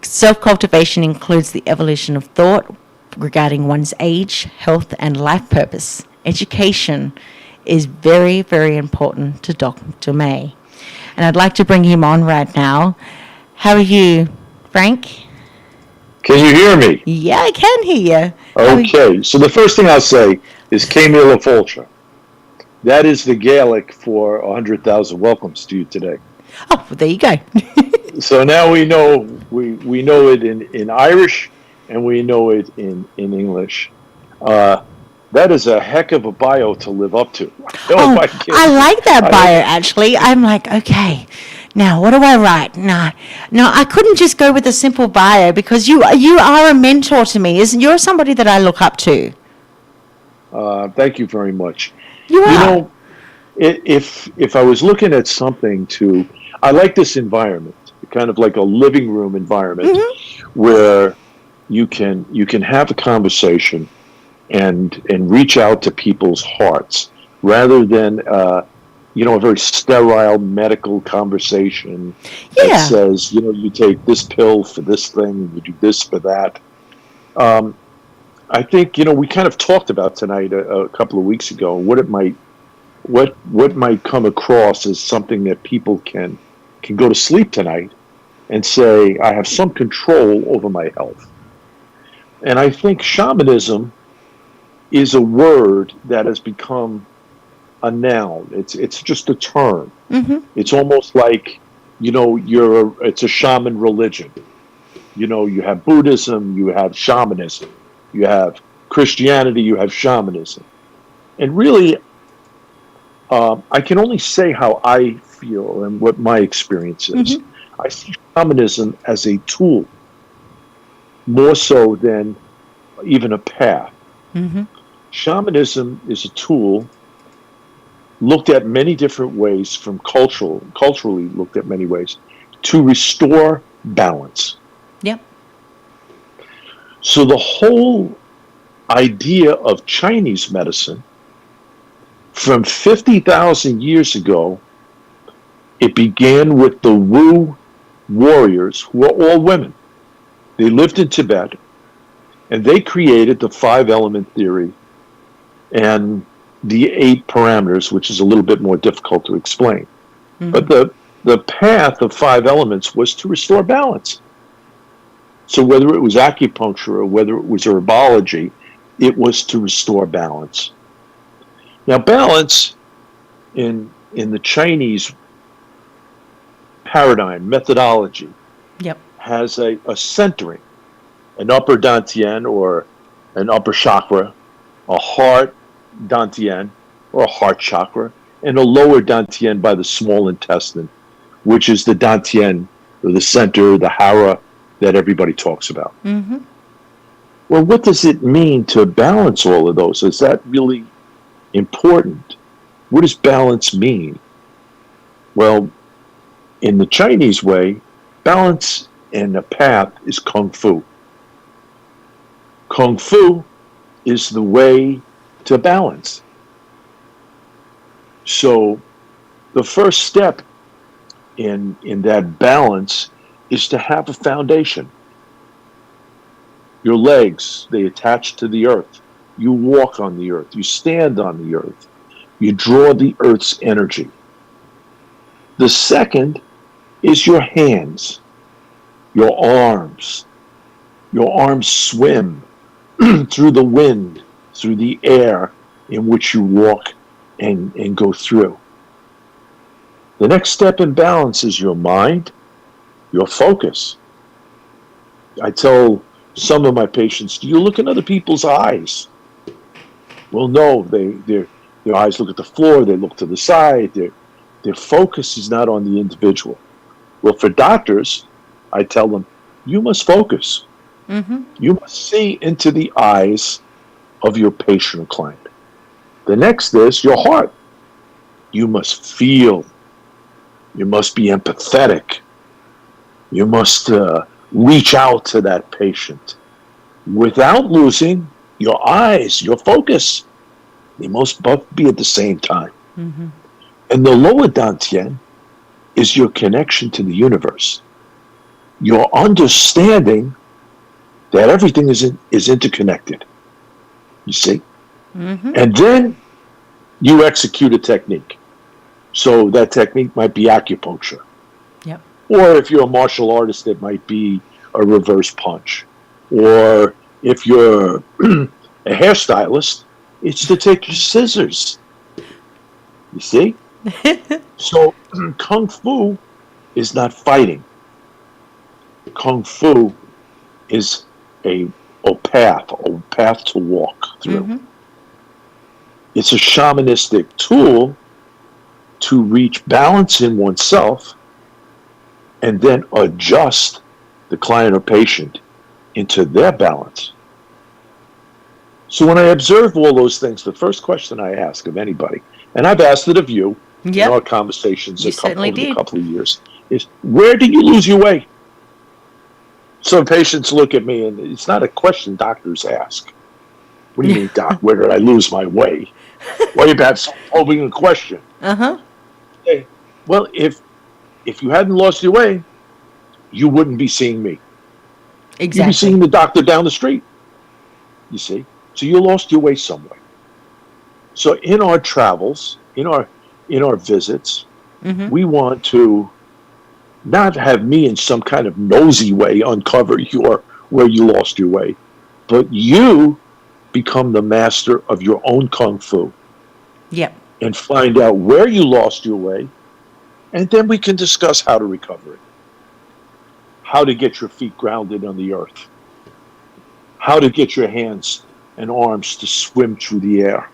Self-cultivation includes the evolution of thought regarding one's age, health, and life purpose. Education is very, very important to Dr. Maye. And I'd like to bring him on right now. How are you, Frank? Can you hear me? Yeah, I can hear you. Okay, so the first thing I'll say is Camila Fulcher. That is the Gaelic for 100,000 welcomes to you today. Oh, well, there you go. So now we know it in Irish and we know it in English. That is a heck of a bio to live up to. I like that bio, actually. I'm like, okay, now what do I write? No, I couldn't just go with a simple bio because you are a mentor to me. You're somebody that I look up to. Thank you very much. You are. You know, if I was looking at something I like this environment, kind of like a living room environment, where you can have a conversation and reach out to people's hearts rather than a very sterile medical conversation that Yeah. says, you take this pill for this thing, you do this for that. I think, we kind of talked about tonight a couple of weeks ago what might come across as something that people can go to sleep tonight and say, I have some control over my health. And I think shamanism is a word that has become a noun. It's just a term. It's almost like, it's a shaman religion. You have Buddhism, you have shamanism, you have Christianity, you have shamanism. And really, I can only say how I feel and what my experience is. I see shamanism as a tool, more so than even a path. Shamanism is a tool looked at many different ways, culturally looked at many ways, to restore balance. Yep. So the whole idea of Chinese medicine from 50,000 years ago, it began with the Wu warriors, who are all women. They lived in Tibet, and they created the 5-element theory and the 8 parameters, which is a little bit more difficult to explain. But the path of 5 elements was to restore balance. So whether it was acupuncture or whether it was herbology, it was to restore balance. Now, balance in the Chinese paradigm, methodology, has a centering, an upper dantian or an upper chakra, a heart dantian or a heart chakra, and a lower dantian by the small intestine, which is the dantian, or the center, the hara that everybody talks about. Well, what does it mean to balance all of those? Is that really important? What does balance mean? Well, in the Chinese way, balance in a path is Kung Fu. Kung Fu is the way to balance. So the first step in that balance is to have a foundation. Your legs, they attach to the earth. You walk on the earth. You stand on the earth. You draw the earth's energy. The second is your hands, your arms. Your arms swim through the wind, through the air in which you walk and go through. The next step in balance is your mind, your focus. I tell some of my patients, do you look in other people's eyes? Well, no, their eyes look at the floor, they look to the side, their focus is not on the individual. Well, for doctors, I tell them, you must focus. You must see into the eyes of your patient or client. The next is your heart. You must feel. You must be empathetic. You must reach out to that patient without losing your eyes, your focus. They must both be at the same time. And the lower dantian is your connection to the universe. Your understanding that everything is interconnected. You see? And then you execute a technique. So that technique might be acupuncture. Or if you're a martial artist, it might be a reverse punch. Or if you're a hairstylist, it's to take your scissors. You see? So Kung Fu is not fighting. Kung Fu is a path to walk through. It's a shamanistic tool to reach balance in oneself and then adjust the client or patient into their balance. So when I observe all those things, the first question I ask of anybody, and I've asked it of you in our conversations over a couple of years, is where did you lose your way? Some patients look at me, and it's not a question doctors ask. What do you mean, doc? Where did I lose my way? Well, you're perhaps posing a question. Well, if you hadn't lost your way, you wouldn't be seeing me. You'd be Exactly. seeing the doctor down the street. You see? So you lost your way somewhere. So in our travels, in our visits, Mm-hmm. we want to not have me in some kind of nosy way uncover where you lost your way, but you become the master of your own kung fu Yep. and find out where you lost your way, and then we can discuss how to recover it, how to get your feet grounded on the earth, how to get your hands and arms to swim through the air,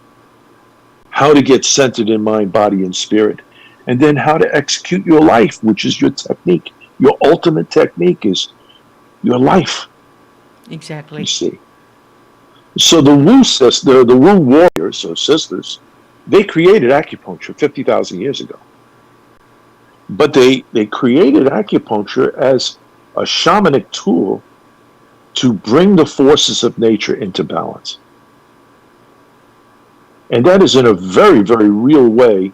how to get centered in mind, body, and spirit, and then how to execute your life, which is your technique. Your ultimate technique is your life, Exactly. you see. So the Wu warriors or sisters, they created acupuncture 50,000 years ago. But they created acupuncture as a shamanic tool to bring the forces of nature into balance. And that is in a very, very real way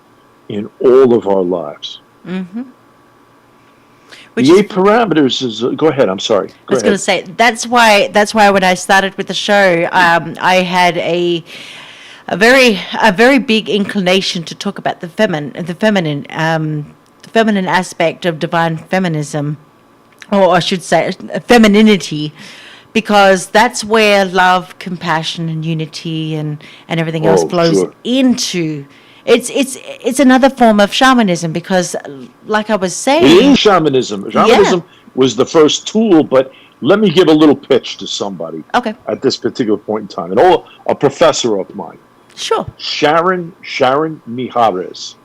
in all of our lives. Mm-hmm. Which The is, 8 parameters is, go ahead, I'm sorry. I Go was going to ahead. say that's why when I started with the show, I had a very big inclination to talk about the feminine aspect of divine feminism, or I should say femininity, because that's where love, compassion, and unity and everything else Oh, flows sure. into. It's another form of shamanism because, like I was It saying, is shamanism. yeah. Shamanism was the first tool, but let me give a little pitch to somebody Okay, at this particular point in time. And a professor of mine, sure. Sharon Mihares.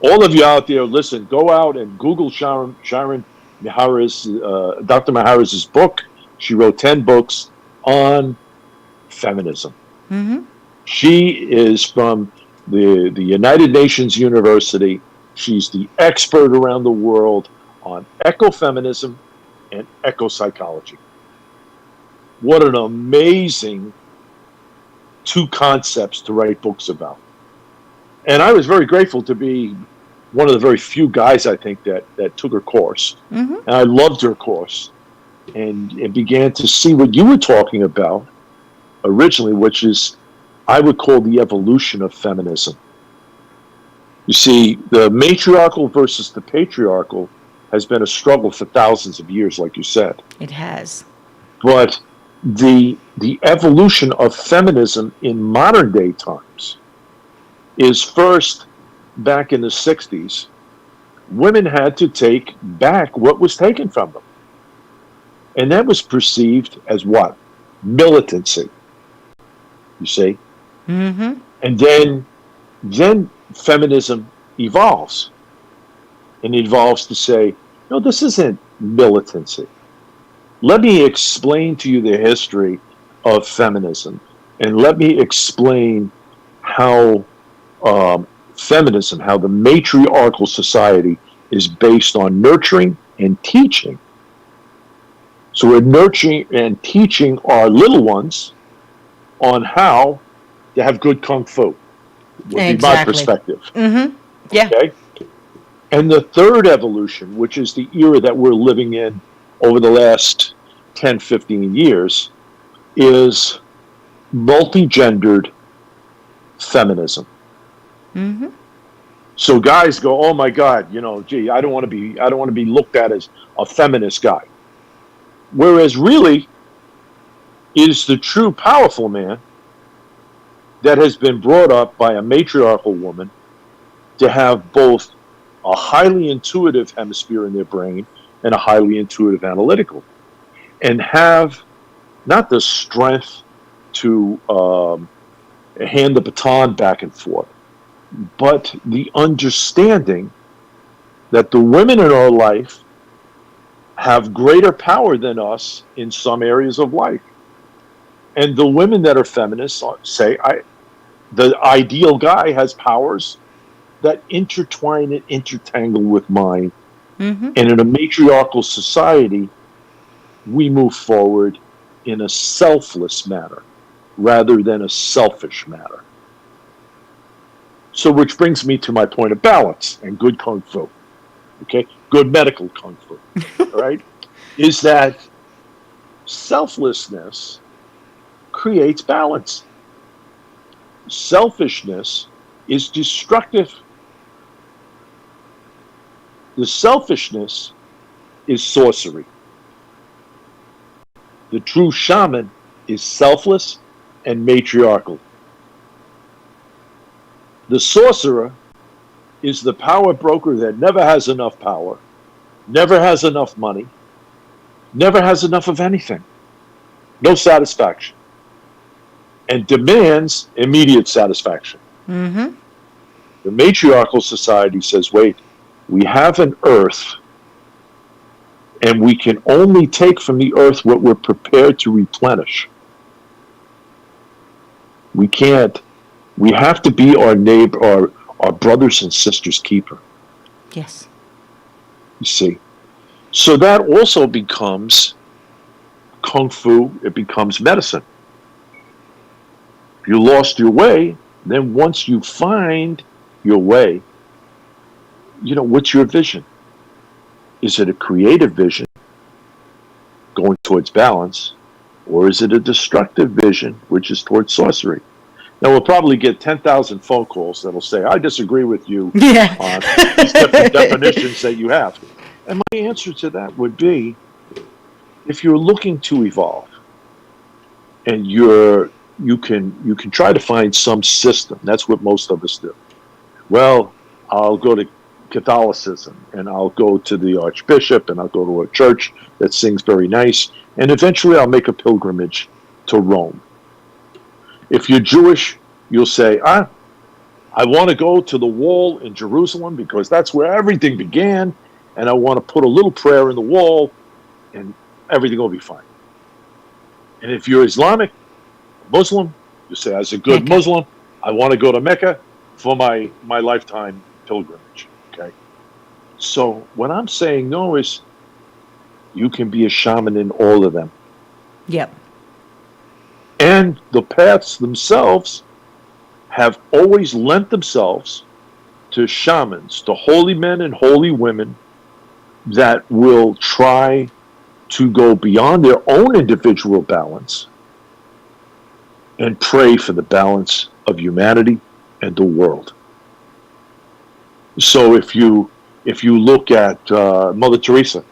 All of you out there, listen, go out and Google Sharon Mihares, Dr. Mihares' book. She wrote 10 books on feminism. Mm-hmm. She is from the United Nations University. She's the expert around the world on ecofeminism and eco-psychology. What an amazing two concepts to write books about. And I was very grateful to be one of the very few guys, I think, that took her course. Mm-hmm. And I loved her course and began to see what you were talking about originally, which is I would call the evolution of feminism. You see, the matriarchal versus the patriarchal has been a struggle for thousands of years, like you said. It has. But the evolution of feminism in modern day times is first back in the 60s. Women had to take back what was taken from them. And that was perceived as what? Militancy. You see? Mm-hmm. And then feminism evolves. And it evolves to say, no, this isn't militancy. Let me explain to you the history of feminism. And let me explain how feminism, how the matriarchal society is based on nurturing and teaching. So we're nurturing and teaching our little ones on how to have good kung fu, would be my perspective. Mm-hmm. Yeah. Okay? And the third evolution, which is the era that we're living in over the last 10, 15 years, is multi-gendered feminism. Mm-hmm. So guys go, oh my God, gee, I don't want to be looked at as a feminist guy. Whereas really, it is the true powerful man that has been brought up by a matriarchal woman to have both a highly intuitive hemisphere in their brain and a highly intuitive analytical, and have not the strength to hand the baton back and forth, but the understanding that the women in our life have greater power than us in some areas of life. And the women that are feminists say, the ideal guy has powers that intertwine and intertangle with mine. Mm-hmm. And in a matriarchal society, we move forward in a selfless manner rather than a selfish manner. So, which brings me to my point of balance and good kung fu, okay? Good medical kung fu, all right? Is that selflessness creates balance. Selfishness is destructive. The selfishness is sorcery. The true shaman is selfless and matriarchal. The sorcerer is the power broker that never has enough power, never has enough money, never has enough of anything, no satisfaction, and demands immediate satisfaction. Mm-hmm. The matriarchal society says, wait, we have an earth, and we can only take from the earth what we're prepared to replenish. We can't. We have to be our neighbor, our brothers and sisters' keeper. Yes. You see. So that also becomes kung fu, it becomes medicine. If you lost your way, then once you find your way, what's your vision? Is it a creative vision going towards balance, or is it a destructive vision which is towards sorcery? Now, we'll probably get 10,000 phone calls that'll say, I disagree with you on these different definitions that you have. And my answer to that would be, if you're looking to evolve and you can try to find some system, that's what most of us do. Well, I'll go to Catholicism and I'll go to the Archbishop and I'll go to a church that sings very nice, and eventually I'll make a pilgrimage to Rome. If you're Jewish, you'll say, I want to go to the wall in Jerusalem because that's where everything began, and I want to put a little prayer in the wall, and everything will be fine. And if you're Islamic, Muslim, you say, as a good Muslim, I want to go to Mecca for my lifetime pilgrimage. Okay? So what I'm saying no is you can be a shaman in all of them. Yep. And the paths themselves have always lent themselves to shamans, to holy men and holy women that will try to go beyond their own individual balance and pray for the balance of humanity and the world. So if you look at Mother Teresa,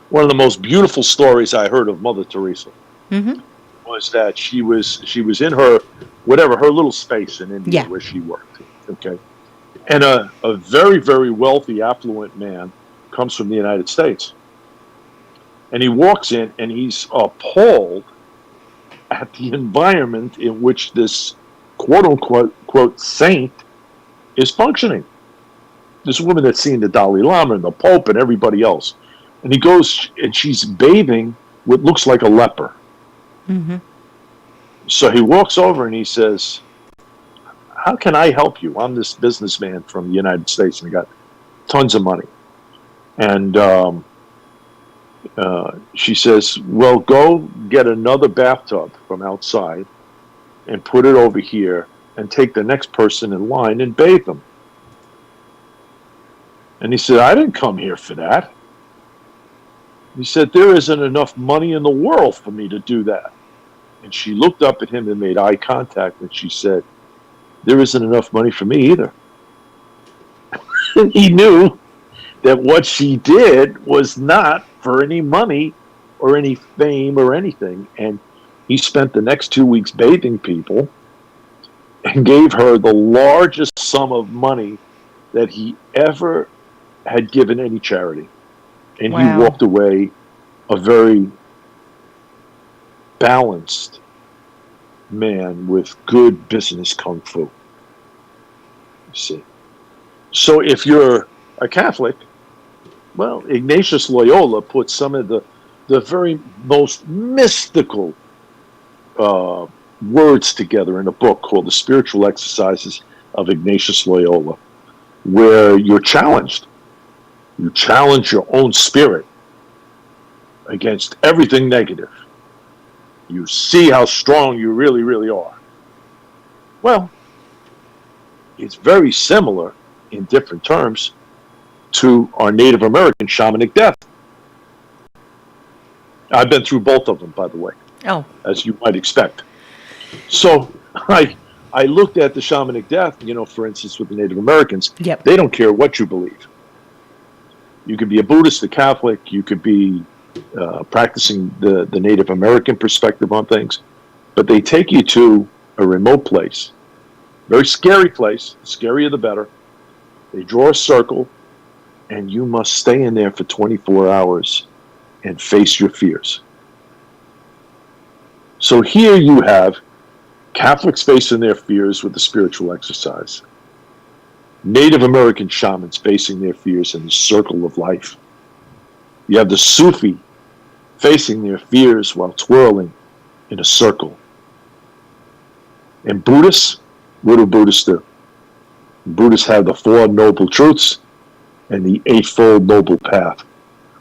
one of the most beautiful stories I heard of Mother Teresa was that she was in her little space in India where she worked. Okay, and a very, very wealthy, affluent man comes from the United States, and he walks in and he's appalled at the environment in which this quote saint is functioning. This woman that's seen the Dalai Lama and the Pope and everybody else, and he goes and she's bathing what looks like a leper. Mm-hmm. So he walks over and he says, how can I help you? I'm this businessman from the United States and I got tons of money. And she says, well, go get another bathtub from outside and put it over here and take the next person in line and bathe them. And he said, I didn't come here for that. He said, there isn't enough money in the world for me to do that. And she looked up at him and made eye contact, and she said, there isn't enough money for me either. He knew that what she did was not for any money or any fame or anything. And he spent the next 2 weeks bathing people and gave her the largest sum of money that he ever had given any charity. And he walked away a very balanced man with good business kung fu. You see. So if you're a Catholic, well, Ignatius Loyola put some of the very most mystical words together in a book called The Spiritual Exercises of Ignatius Loyola, where you're challenged. You challenge your own spirit against everything negative. You see how strong you really, really are. Well, it's very similar in different terms to our Native American shamanic death. I've been through both of them, by the way, as you might expect. So I looked at the shamanic death, for instance, with the Native Americans. Yep. They don't care what you believe. You could be a Buddhist, a Catholic, you could be practicing the Native American perspective on things, but they take you to a remote place, very scary place, the scarier the better. They draw a circle, and you must stay in there for 24 hours and face your fears. So here you have Catholics facing their fears with the spiritual exercise. Native American shamans facing their fears in the circle of life. You have the Sufi facing their fears while twirling in a circle. And Buddhists, what do Buddhists do? Buddhists have the Four Noble Truths and the Eightfold Noble Path,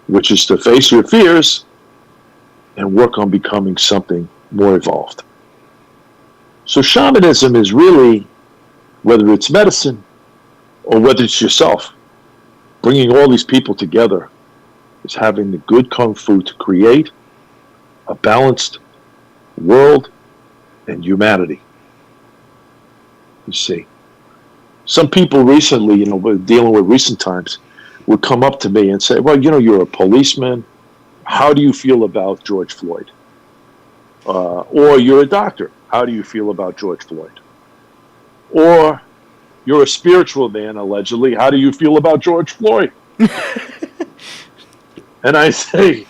which is to face your fears and work on becoming something more evolved. So shamanism is really, whether it's medicine or whether it's yourself, bringing all these people together is having the good kung fu to create a balanced world and humanity. You see, some people recently, dealing with recent times, would come up to me and say, well, you're a policeman. How do you feel about George Floyd? Or you're a doctor. How do you feel about George Floyd? Or you're a spiritual man, allegedly. How do you feel about George Floyd? And I say,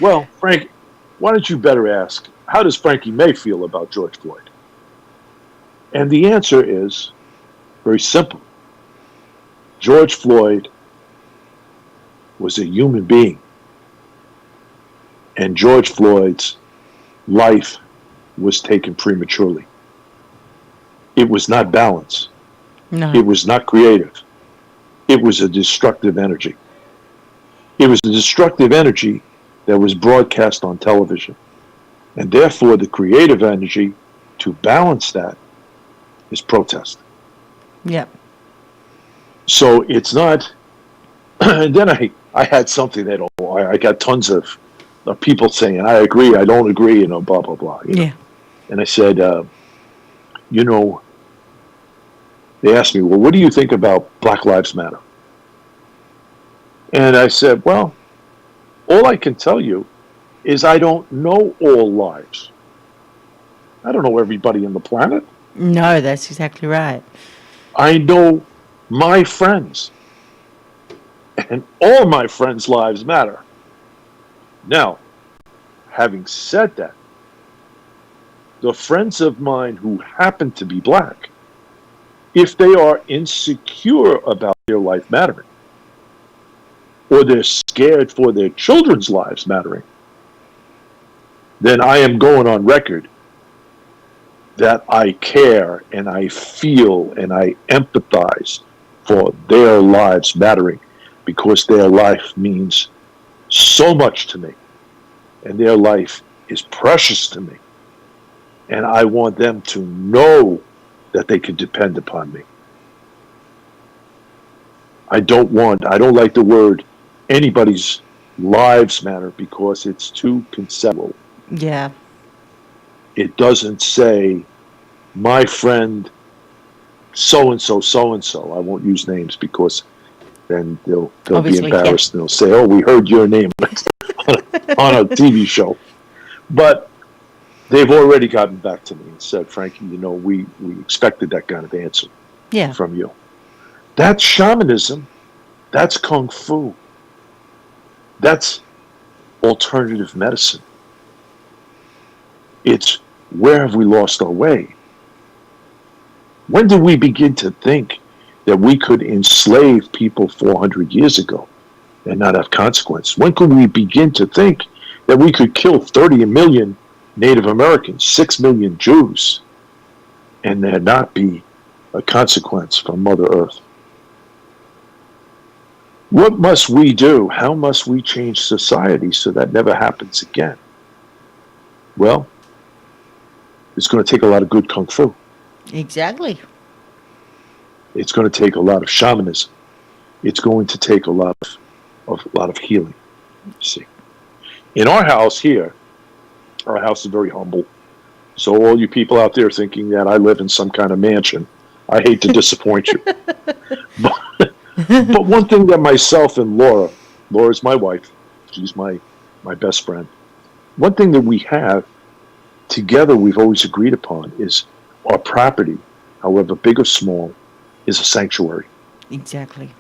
well, Frank, why don't you better ask, how does Frankie May feel about George Floyd? And the answer is very simple. George Floyd was a human being. And George Floyd's life was taken prematurely. It was not balanced. No. It was not creative. It was a destructive energy. It was a destructive energy that was broadcast on television. And therefore, the creative energy to balance that is protest. Yep. So it's not, and then I had something that I got tons of people saying, I agree, I don't agree, blah, blah, blah. Yeah. And I said, they asked me, well, what do you think about Black Lives Matter? And I said, well, all I can tell you is I don't know all lives. I don't know everybody on the planet. No, that's exactly right. I know my friends. And all my friends' lives matter. Now, having said that, the friends of mine who happen to be black, if they are insecure about their life mattering, or they're scared for their children's lives mattering, then I am going on record that I care and I feel and I empathize for their lives mattering, because their life means so much to me and their life is precious to me, and I want them to know that they can depend upon me. I don't like the word anybody's lives matter, because it's too conceptual. Yeah. It doesn't say my friend so-and-so, so-and-so. I won't use names because then they'll be Obviously, embarrassed. Yeah. And they'll say, oh, we heard your name on a TV show. But they've already gotten back to me and said, Frankie, we expected that kind of answer from you. That's shamanism. That's kung fu. That's alternative medicine. It's where have we lost our way? When did we begin to think that we could enslave people 400 years ago and not have consequence? When could we begin to think that we could kill 30 million Native Americans, 6 million Jews, and there not be a consequence from Mother Earth? What must we do? How must we change society so that never happens again? Well, it's going to take a lot of good kung fu. Exactly. It's going to take a lot of shamanism. It's going to take a lot of healing. You see, in our house here, our house is very humble. So all you people out there thinking that I live in some kind of mansion, I hate to disappoint you. But one thing that myself and Laura's my wife, she's my best friend. One thing that we have together, we've always agreed upon, is our property, however big or small, is a sanctuary. Exactly.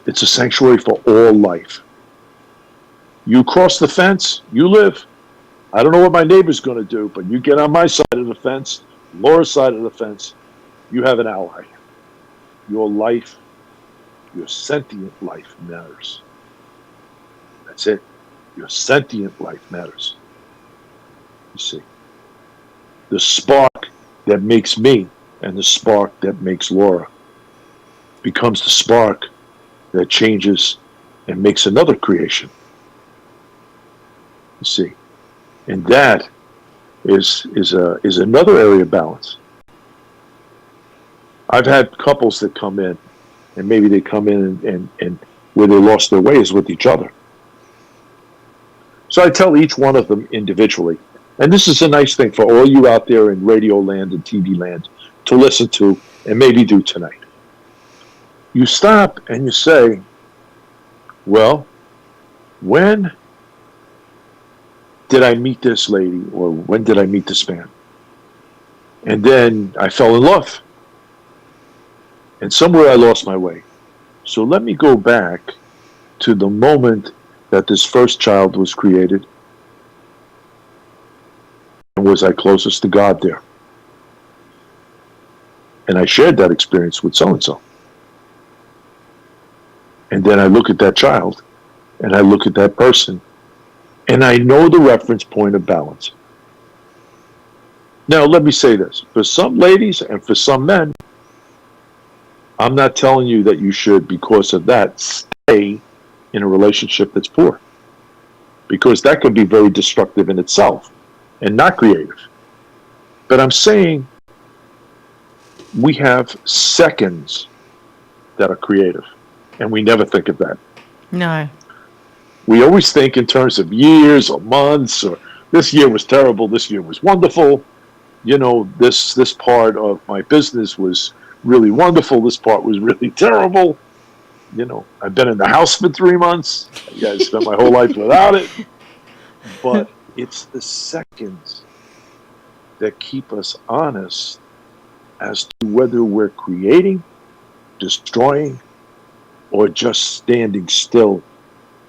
It's a sanctuary for all life. You cross the fence, you live. I don't know what my neighbor's going to do, but you get on my side of the fence, Laura's side of the fence, you have an ally. Your life, your sentient life matters. That's it. Your sentient life matters. You see, the spark that makes me and the spark that makes Laura becomes the spark that changes and makes another creation. You see, and that is another area of balance. I've had couples that come in, and maybe they come in and where they lost their way is with each other. So I tell each one of them individually, and this is a nice thing for all you out there in radio land and TV land to listen to and maybe do tonight. You stop and you say, well, when did I meet this lady, or when did I meet this man? And then I fell in love. And somewhere I lost my way. So let me go back to the moment that this first child was created. And was I closest to God there? And I shared that experience with so-and-so. And then I look at that child, and I look at that person, and I know the reference point of balance. Now, let me say this. For some ladies and for some men, I'm not telling you that you should, because of that, stay in a relationship that's poor. Because that could be very destructive in itself and not creative. But I'm saying we have seconds that are creative, and we never think of that. No. We always think in terms of years or months, or this year was terrible, this year was wonderful. You know, this part of my business was really wonderful, this part was really terrible. You know, I've been in the house for 3 months. I spent my whole life without it. But it's the seconds that keep us honest as to whether we're creating, destroying, or just standing still,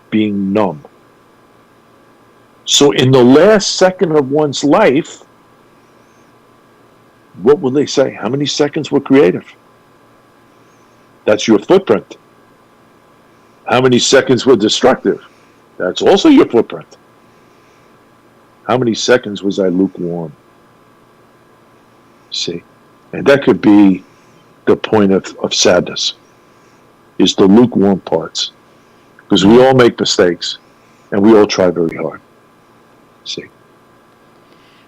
being numb. So in the last second of one's life, what will they say? How many seconds were creative? That's your footprint. How many seconds were destructive? That's also your footprint. How many seconds was I lukewarm? See? And that could be the point of sadness, is the lukewarm parts. Because we all make mistakes, and we all try very hard. See?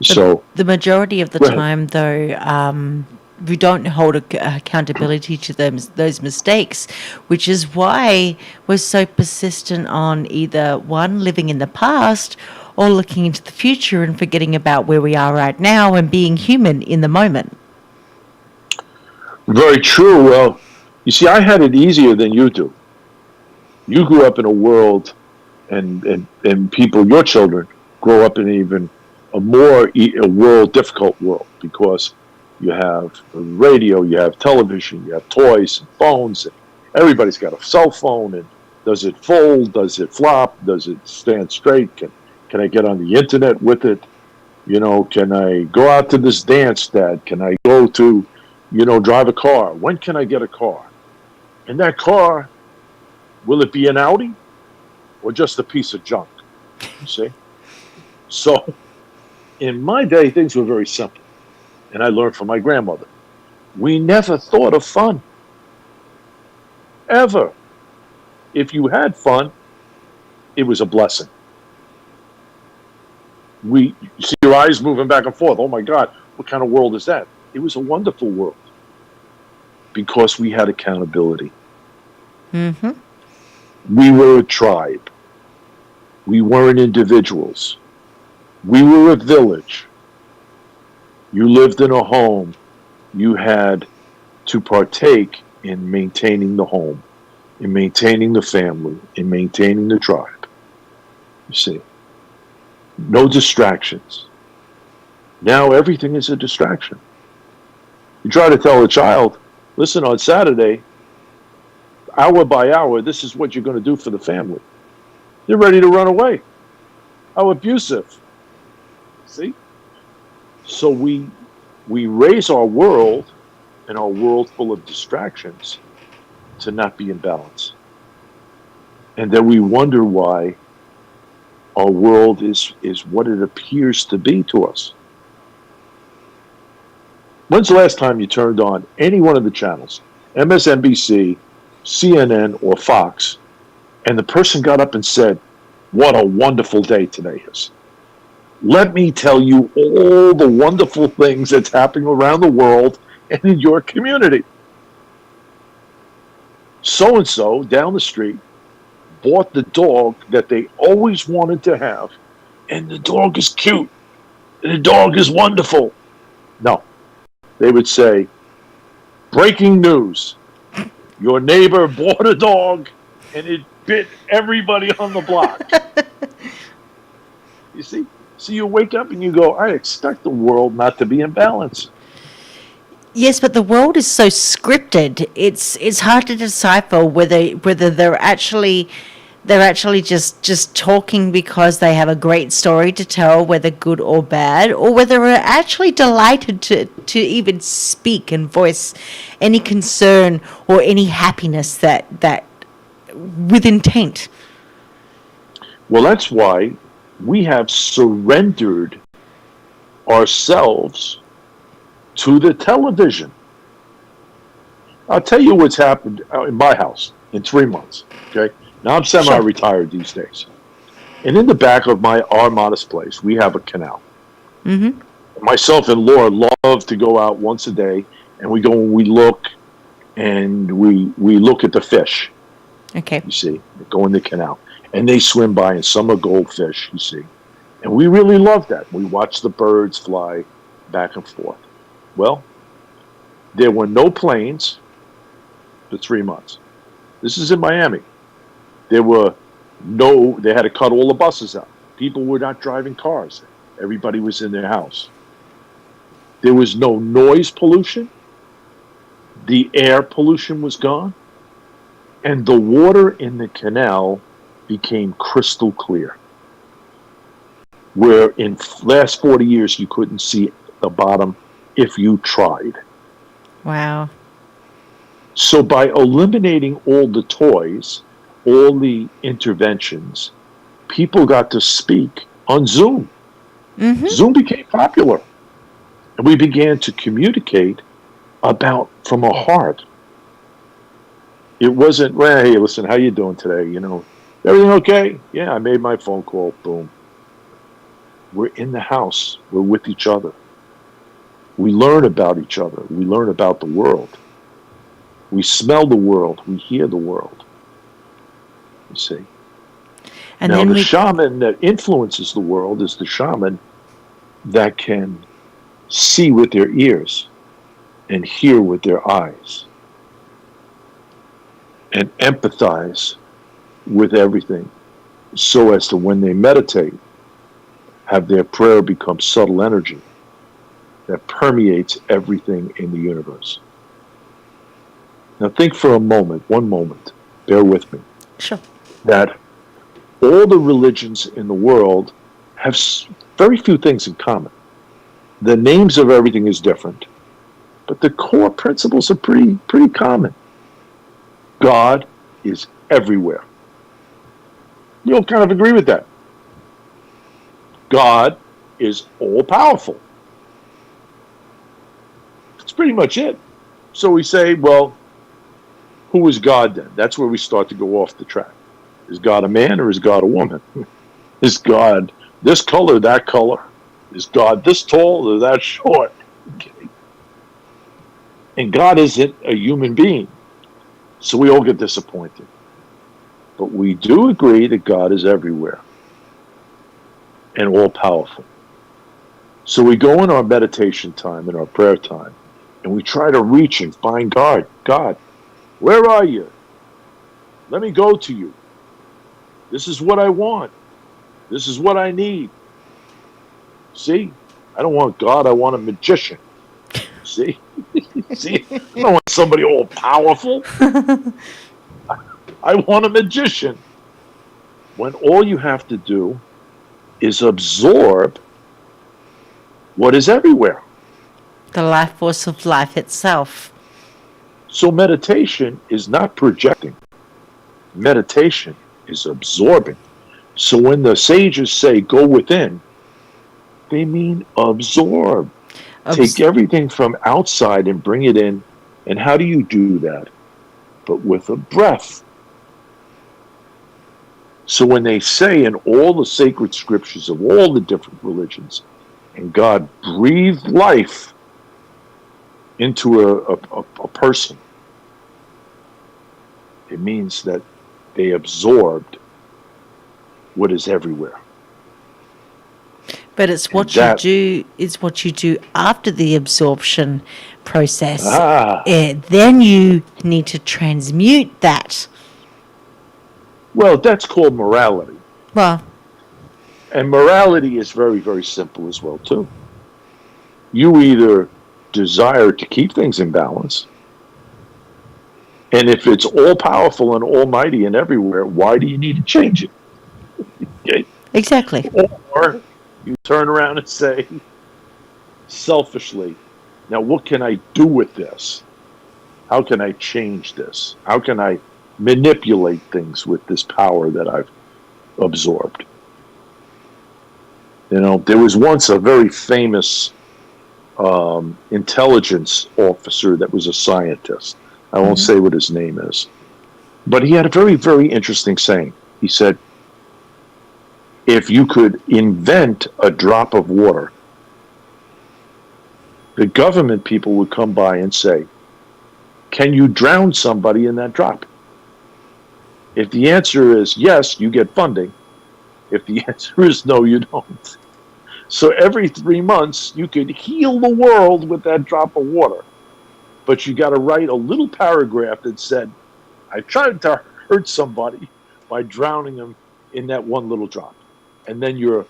So the majority of the time, though, we don't hold accountability to those mistakes, which is why we're so persistent on either one, living in the past, or looking into the future and forgetting about where we are right now and being human in the moment. Very true. Well, you see, I had it easier than you do. You grew up in a world, and people, your children, grow up in even a difficult world, because you have radio, you have television, you have toys and phones, and everybody's got a cell phone. And does it fold? Does it flop? Does it stand straight? Can I get on the internet with it? You know, can I go out to this dance, Dad? Can I go to, drive a car? When can I get a car? And that car, will it be an Audi or just a piece of junk? You see? So in my day, things were very simple. And I learned from my grandmother. We never thought of fun. Ever. If you had fun, it was a blessing. You see your eyes moving back and forth. Oh my God, what kind of world is that? It was a wonderful world. because we had accountability. Mm-hmm. We were a tribe. We weren't individuals. We were a village. You lived in a home. You had to partake in maintaining the home, in maintaining the family, in maintaining the tribe. You see, no distractions. Now everything is a distraction. You try to tell a child, listen, on Saturday, hour by hour, this is what you're going to do for the family. They're ready to run away. How abusive. See? So we raise our world, and our world full of distractions, to not be in balance. And then we wonder why our world is what it appears to be to us. When's the last time you turned on any one of the channels, MSNBC, CNN, or Fox, and the person got up and said, what a wonderful day today is. Let me tell you all the wonderful things that's happening around the world and in your community. So-and-so down the street bought the dog that they always wanted to have, and the dog is cute, and the dog is wonderful. No. They would say, breaking news. Your neighbor bought a dog, and it bit everybody on the block. You see? So you wake up and you go, I expect the world not to be in balance. Yes, but the world is so scripted. It's hard to decipher whether they're actually just talking because they have a great story to tell, whether good or bad, or whether they're actually delighted to even speak and voice any concern or any happiness that with intent. Well, that's why we have surrendered ourselves to the television. I'll tell you what's happened in my house in 3 months. Okay, now I'm semi-retired these days, and in the back of our modest place, we have a canal. Mm-hmm. Myself and Laura love to go out once a day, and we go and we look at the fish. Okay. You see, they go in the canal, and they swim by, and some are goldfish. You see, and we really love that. We watch the birds fly back and forth. Well, there were no planes for 3 months. This is in Miami. They had to cut all the buses out. People were not driving cars. Everybody was in their house. There was no noise pollution. The air pollution was gone. And the water in the canal became crystal clear. Where in last 40 years you couldn't see the bottom if you tried. Wow. So by eliminating all the toys, all the interventions, people got to speak on Zoom. Mm-hmm. Zoom became popular. And we began to communicate from our heart. It wasn't, well, hey, listen, how you doing today? You know, everything okay? Yeah, I made my phone call. Boom. We're in the house. We're with each other. We learn about each other. We learn about the world. We smell the world. We hear the world. You see. And now, then the shaman that influences the world is the shaman that can see with their ears and hear with their eyes and empathize with everything, so as to, when they meditate, have their prayer become subtle energy that permeates everything in the universe. Now think for a moment, one moment, bear with me. Sure. That all the religions in the world have very few things in common. The names of everything is different, but the core principles are pretty common. God is everywhere. You'll kind of agree with that. God is all-powerful. That's pretty much it. So we say, well, who is God then? That's where we start to go off the track. Is God a man or is God a woman? Is God this color, that color? Is God this tall or that short? Okay. And God isn't a human being. So we all get disappointed. But we do agree that God is everywhere and all powerful. So we go in our meditation time, in our prayer time, and we try to reach and find God. God, where are you? Let me go to you. This is what I want. This is what I need. See? I don't want God, I want a magician. See? See? I don't want somebody all powerful. I want a magician. When all you have to do is absorb what is everywhere. The life force of life itself. So meditation is not projecting. Meditation is absorbing. So when the sages say go within, they mean absorb. Take everything from outside and bring it in. And how do you do that? But with a breath. So when they say in all the sacred scriptures of all the different religions, and God breathed life into a person, it means that they absorbed what is everywhere. But it's what you do. It's what you do after the absorption process. Then you need to transmute that. Well, that's called morality. Well, and morality is very, very simple as well too. You either desire to keep things in balance, and if it's all powerful and almighty and everywhere, why do you need to change it? Okay? Exactly. Or you turn around and say, selfishly, now what can I do with this? How can I change this? How can I manipulate things with this power that I've absorbed? You know, there was once a very famous intelligence officer that was a scientist. I won't say what his name is. But he had a very, very interesting saying. He said, if you could invent a drop of water, the government people would come by and say, can you drown somebody in that drop? If the answer is yes, you get funding. If the answer is no, you don't. So every 3 months, you could heal the world with that drop of water. But you got to write a little paragraph that said, I tried to hurt somebody by drowning them in that one little drop. And then your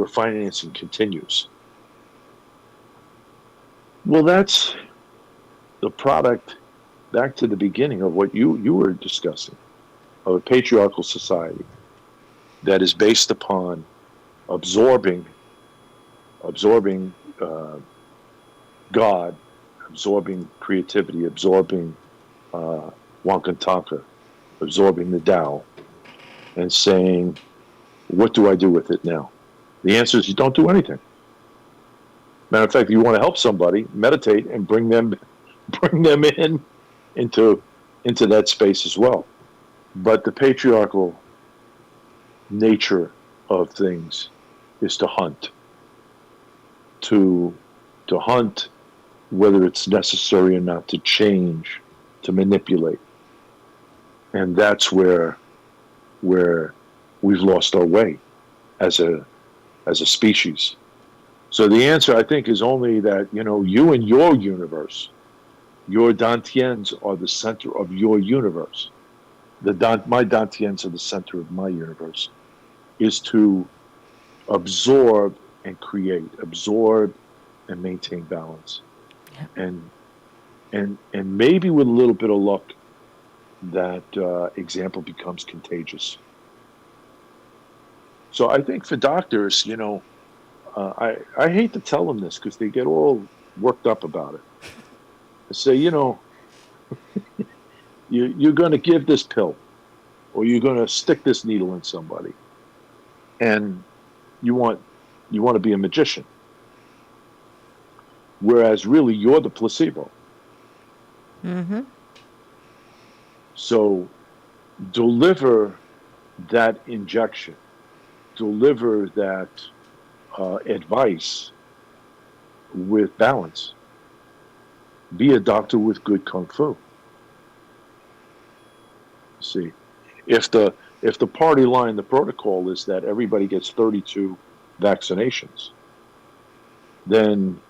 financing continues. Well, that's the product, back to the beginning of what you were discussing, of a patriarchal society that is based upon absorbing God, absorbing creativity, absorbing Wankantanka, absorbing the Tao, and saying, what do I do with it now? The answer is you don't do anything. Matter of fact, if you want to help somebody, meditate and bring them into that space as well. But the patriarchal nature of things is to hunt. To hunt, whether it's necessary or not, to change, to manipulate. And that's where we've lost our way as a species. So the answer, I think, is only that, you and your universe, your dantians are the center of your universe. My dantians are the center of my universe, is to absorb and create, absorb and maintain balance. Yeah. And maybe with a little bit of luck, that example becomes contagious. So I think for doctors, I hate to tell them this because they get all worked up about it. I say, you're going to give this pill, or you're going to stick this needle in somebody, and you want to be a magician, whereas really you're the placebo. Mm-hmm. So deliver that injection, deliver that advice with balance. Be a doctor with good kung fu. See, if the party line, the protocol is that everybody gets 32 vaccinations, then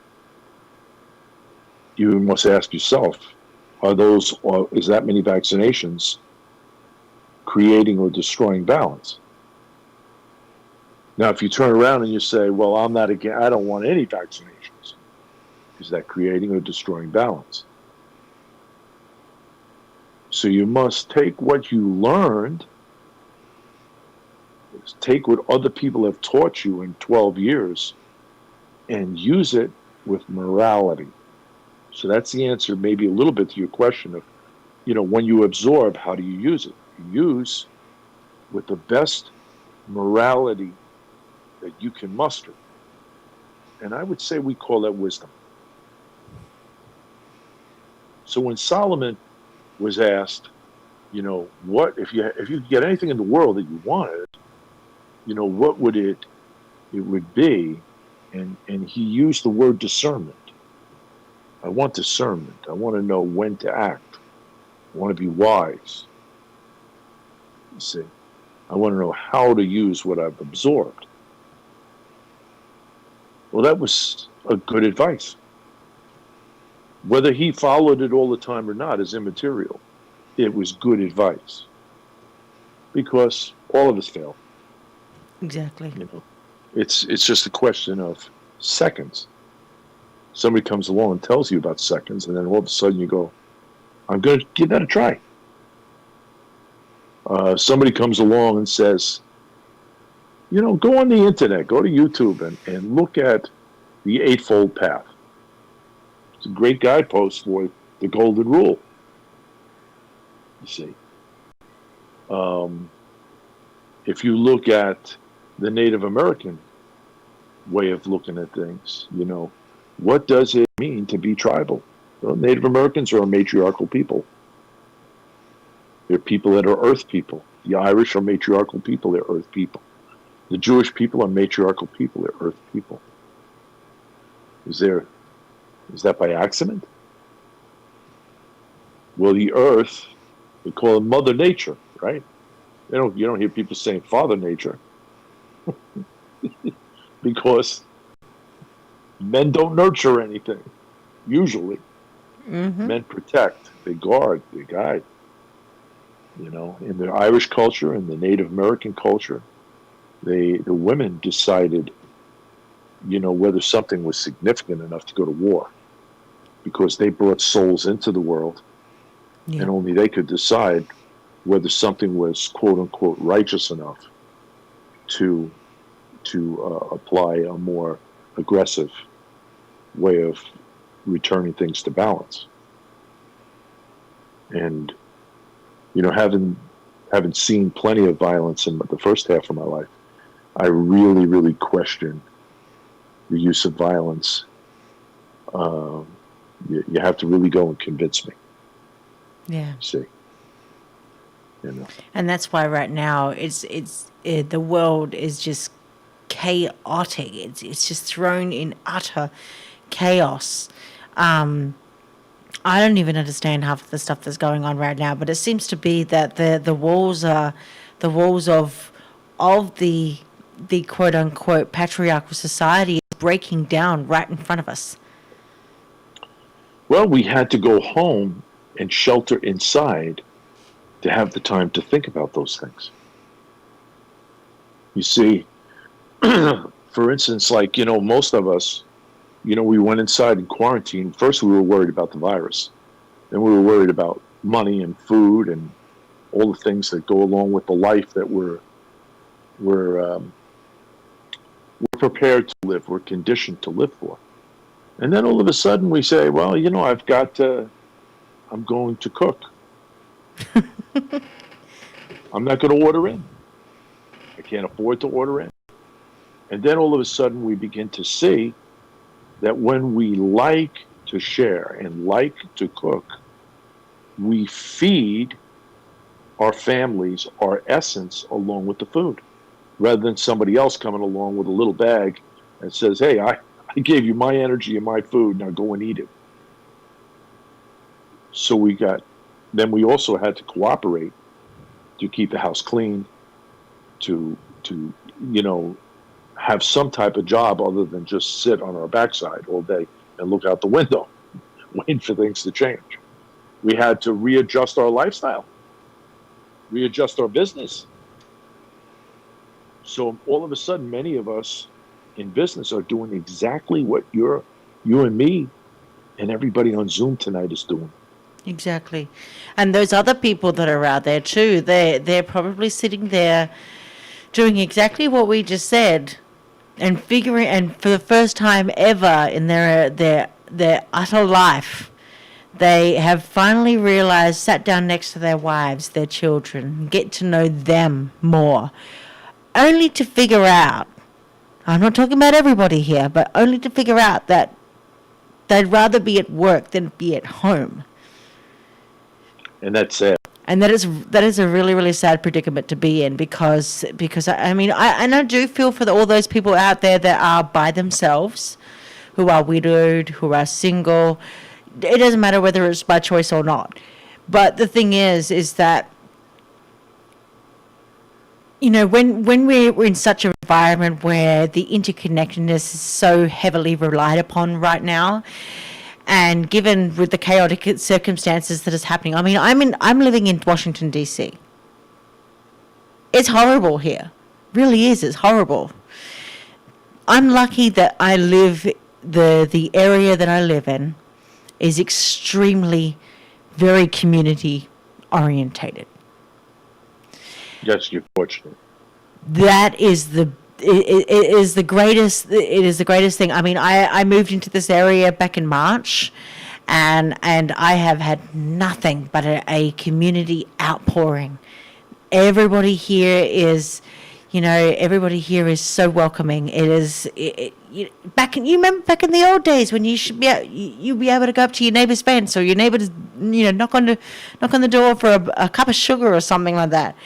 you must ask yourself, is that many vaccinations creating or destroying balance? Now, if you turn around and you say, well, I don't want any vaccinations, is that creating or destroying balance? So you must take what you learned, take what other people have taught you in 12 years, and use it with morality. So that's the answer, maybe a little bit to your question of, when you absorb, how do you use it? You use with the best morality that you can muster. And I would say we call that wisdom. So when Solomon was asked, what if you could get anything in the world that you wanted, what would it would be? And he used the word discernment. I want discernment. I want to know when to act. I want to be wise. You see, I want to know how to use what I've absorbed. Well, that was a good advice. Whether he followed it all the time or not is immaterial. It was good advice. Because all of us fail. Exactly. It's just a question of seconds. Somebody comes along and tells you about seconds, and then all of a sudden you go, I'm going to give that a try. Somebody comes along and says, go on the internet, go to YouTube and look at the Eightfold Path. It's a great guidepost for the Golden Rule. You see. If you look at the Native American way of looking at things, what does it mean to be tribal? Well, Native Americans are a matriarchal people. They're people that are earth people. The Irish are matriarchal people, they're earth people. The Jewish people are matriarchal people, they're earth people. Is that by accident? Well, the earth, we call it Mother Nature, right? You don't hear people saying Father Nature. Because men don't nurture anything, usually. Mm-hmm. Men protect, they guard, they guide. In the Irish culture and the Native American culture, the women decided, whether something was significant enough to go to war, because they brought souls into the world, and only they could decide whether something was quote unquote righteous enough to apply a more aggressive way of returning things to balance. And having seen plenty of violence in the first half of my life, I really, really question the use of violence. You have to really go and convince me. Yeah. See. And that's why right now the world is just chaotic. It's just thrown in utter chaos. I don't even understand half of the stuff that's going on right now, but it seems to be that the walls of the quote unquote patriarchal society is breaking down right in front of us. Well, we had to go home and shelter inside to have the time to think about those things. You see, for instance, like, most of us, we went inside in quarantine. First, we were worried about the virus. Then we were worried about money and food and all the things that go along with the life that we're prepared to live, we're conditioned to live for. And then all of a sudden we say, well, I'm going to cook. I'm not going to order in. I can't afford to order in. And then all of a sudden we begin to see that when we like to share and like to cook, we feed our families our essence along with the food, rather than somebody else coming along with a little bag and says, hey, I gave you my energy and my food, now go and eat it. So then we also had to cooperate to keep the house clean, to have some type of job other than just sit on our backside all day and look out the window, waiting for things to change. We had to readjust our lifestyle, readjust our business. So all of a sudden, many of us in business are doing exactly what you and me and everybody on Zoom tonight is doing. Exactly. And those other people that are out there too, they're probably sitting there doing exactly what we just said, and figuring, and for the first time ever in their utter life, they have finally realized, sat down next to their wives, their children, get to know them more, only to figure out, I'm not talking about everybody here, but only to figure out that they'd rather be at work than be at home. And that's sad. And that is a really, really sad predicament to be in, because I mean, I do feel for all those people out there that are by themselves, who are widowed, who are single. It doesn't matter whether it's by choice or not. But the thing is that, when we're in such an environment where the interconnectedness is so heavily relied upon right now, and given with the chaotic circumstances that is happening, I mean, I'm living in Washington, D.C. It's horrible here. Really is. It's horrible. I'm lucky that I live, the area that I live in is extremely, very community orientated. Yes, you're fortunate. That is it is the greatest thing. I mean, I moved into this area back in March, and I have had nothing but a community outpouring. Everybody here is, everybody here is so welcoming. It is, you remember back in the old days when you'd be able to go up to your neighbor's fence, or your neighbor to, knock on the door for a cup of sugar or something like that.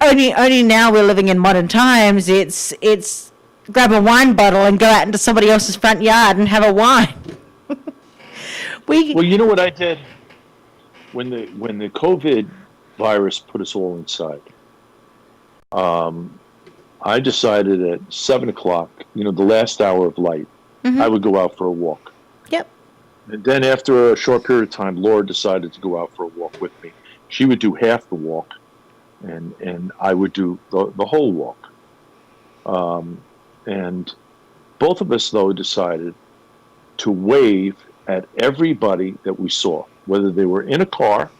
Only now we're living in modern times. It's grab a wine bottle and go out into somebody else's front yard and have a wine. Well, you know what I did when the COVID virus put us all inside. I decided at 7:00, the last hour of light, I would go out for a walk. Yep. And then after a short period of time, Laura decided to go out for a walk with me. She would do half the walk, and I would do the whole walk. And both of us, though, decided to wave at everybody that we saw, whether they were in a car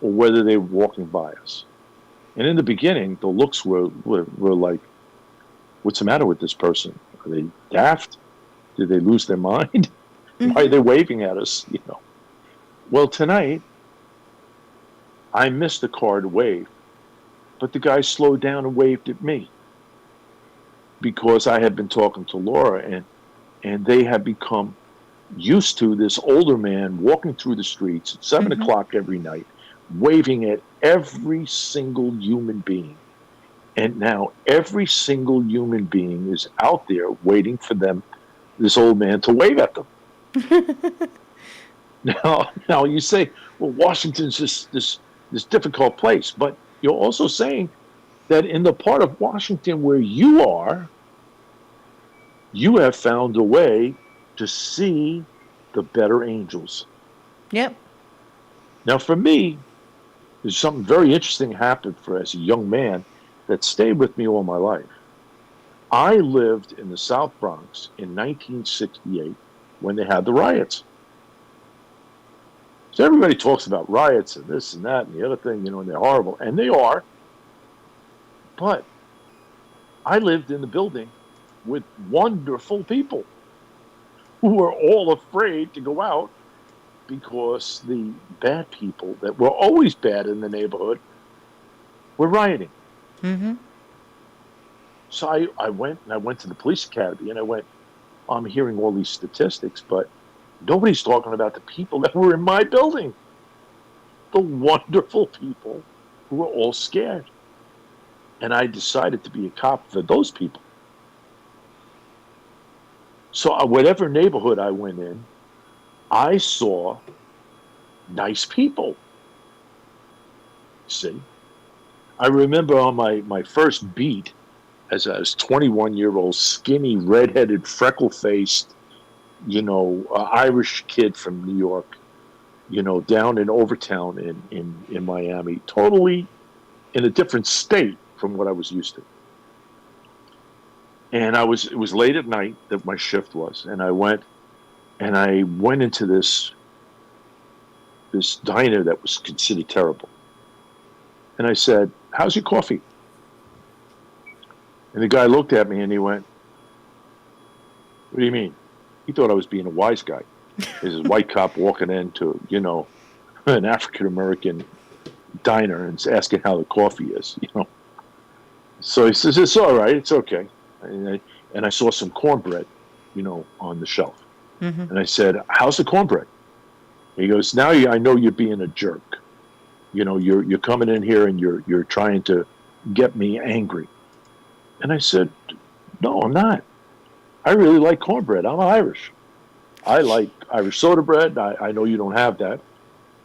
or whether they were walking by us. And in the beginning, the looks were like, what's the matter with this person? Are they daft? Did they lose their mind? Why are they waving at us? Well, tonight, I missed the car to wave, but the guy slowed down and waved at me, because I had been talking to Laura, and they had become used to this older man walking through the streets at 7:00 every night, waving at every single human being. And now every single human being is out there waiting for this old man to wave at them. Now you say, well, Washington's this difficult place, but you're also saying that in the part of Washington where you are, you have found a way to see the better angels. Yep. Now, for me, there's something very interesting happened as a young man that stayed with me all my life. I lived in the South Bronx in 1968 when they had the riots. So everybody talks about riots and this and that and the other thing, and they're horrible. And they are. But I lived in the building with wonderful people who were all afraid to go out because the bad people that were always bad in the neighborhood were rioting. So I went to the police academy, and I went, I'm hearing all these statistics, but nobody's talking about the people that were in my building. The wonderful people who were all scared. And I decided to be a cop for those people. So whatever neighborhood I went in, I saw nice people. See, I remember on my first beat as a 21-year-old, skinny, redheaded, freckle-faced, Irish kid from New York, down in Overtown in Miami, totally in a different state from what I was used to. And it was late at night that my shift was, and I went into this diner that was considered terrible. And I said, "How's your coffee?" And the guy looked at me and he went, "What do you mean?" He thought I was being a wise guy. There's a white cop walking into, an African-American diner and asking how the coffee is, So he says, "It's all right. It's okay." And I saw some cornbread, on the shelf. Mm-hmm. And I said, "How's the cornbread?" He goes, "Now I know you're being a jerk. You're coming in here and you're trying to get me angry." And I said, "No, I'm not. I really like cornbread. I'm Irish. I like Irish soda bread. I know you don't have that,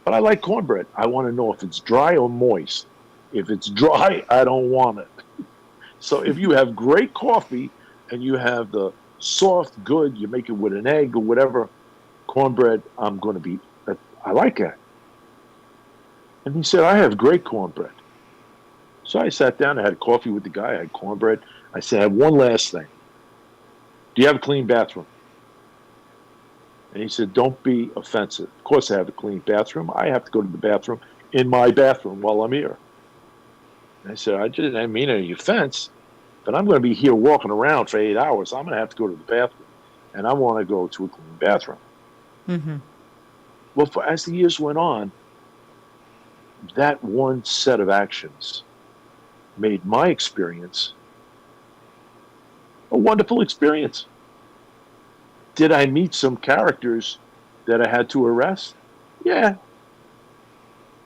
but I like cornbread. I want to know if it's dry or moist. If it's dry, I don't want it. So if you have great coffee and you have the soft, good, you make it with an egg or whatever, cornbread, I like that." And he said, "I have great cornbread." So I sat down, I had coffee with the guy, I had cornbread. I said, "I have one last thing. Do you have a clean bathroom?" And he said, "Don't be offensive. Of course I have a clean bathroom. I have to go to the bathroom in my bathroom while I'm here." And I said, "I didn't mean any offense, but I'm going to be here walking around for 8 hours. I'm going to have to go to the bathroom, and I want to go to a clean bathroom." Mm-hmm. Well, as the years went on, that one set of actions made my experience a wonderful experience. Did I meet some characters that I had to arrest? Yeah.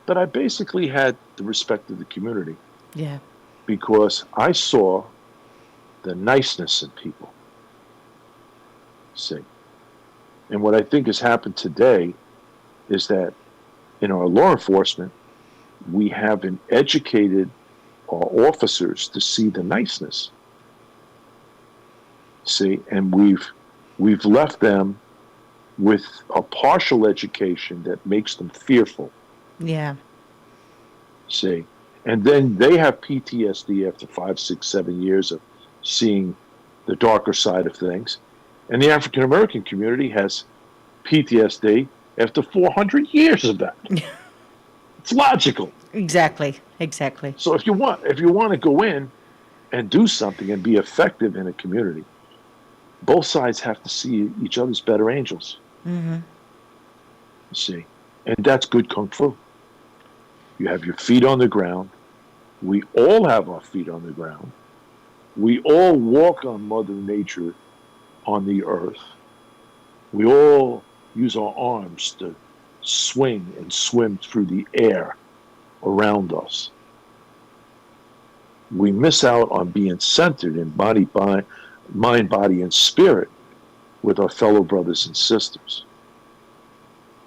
But I basically had the respect of the community. Yeah. Because I saw the niceness in people. See. And what I think has happened today is that in our law enforcement, we haven't educated our officers to see the niceness. See, and we've left them with a partial education that makes them fearful. Yeah. See, and then they have PTSD after 5, 6, 7 years of seeing the darker side of things, and the African American community has PTSD after 400 years of that. It's logical. Exactly. So if you want to go in and do something and be effective in a community, both sides have to see each other's better angels. Mm-hmm. See, and that's good kung fu. You have your feet on the ground. We all have our feet on the ground. We all walk on Mother Nature on the earth. We all use our arms to swing and swim through the air around us. We miss out on being centered in mind, body, and spirit with our fellow brothers and sisters.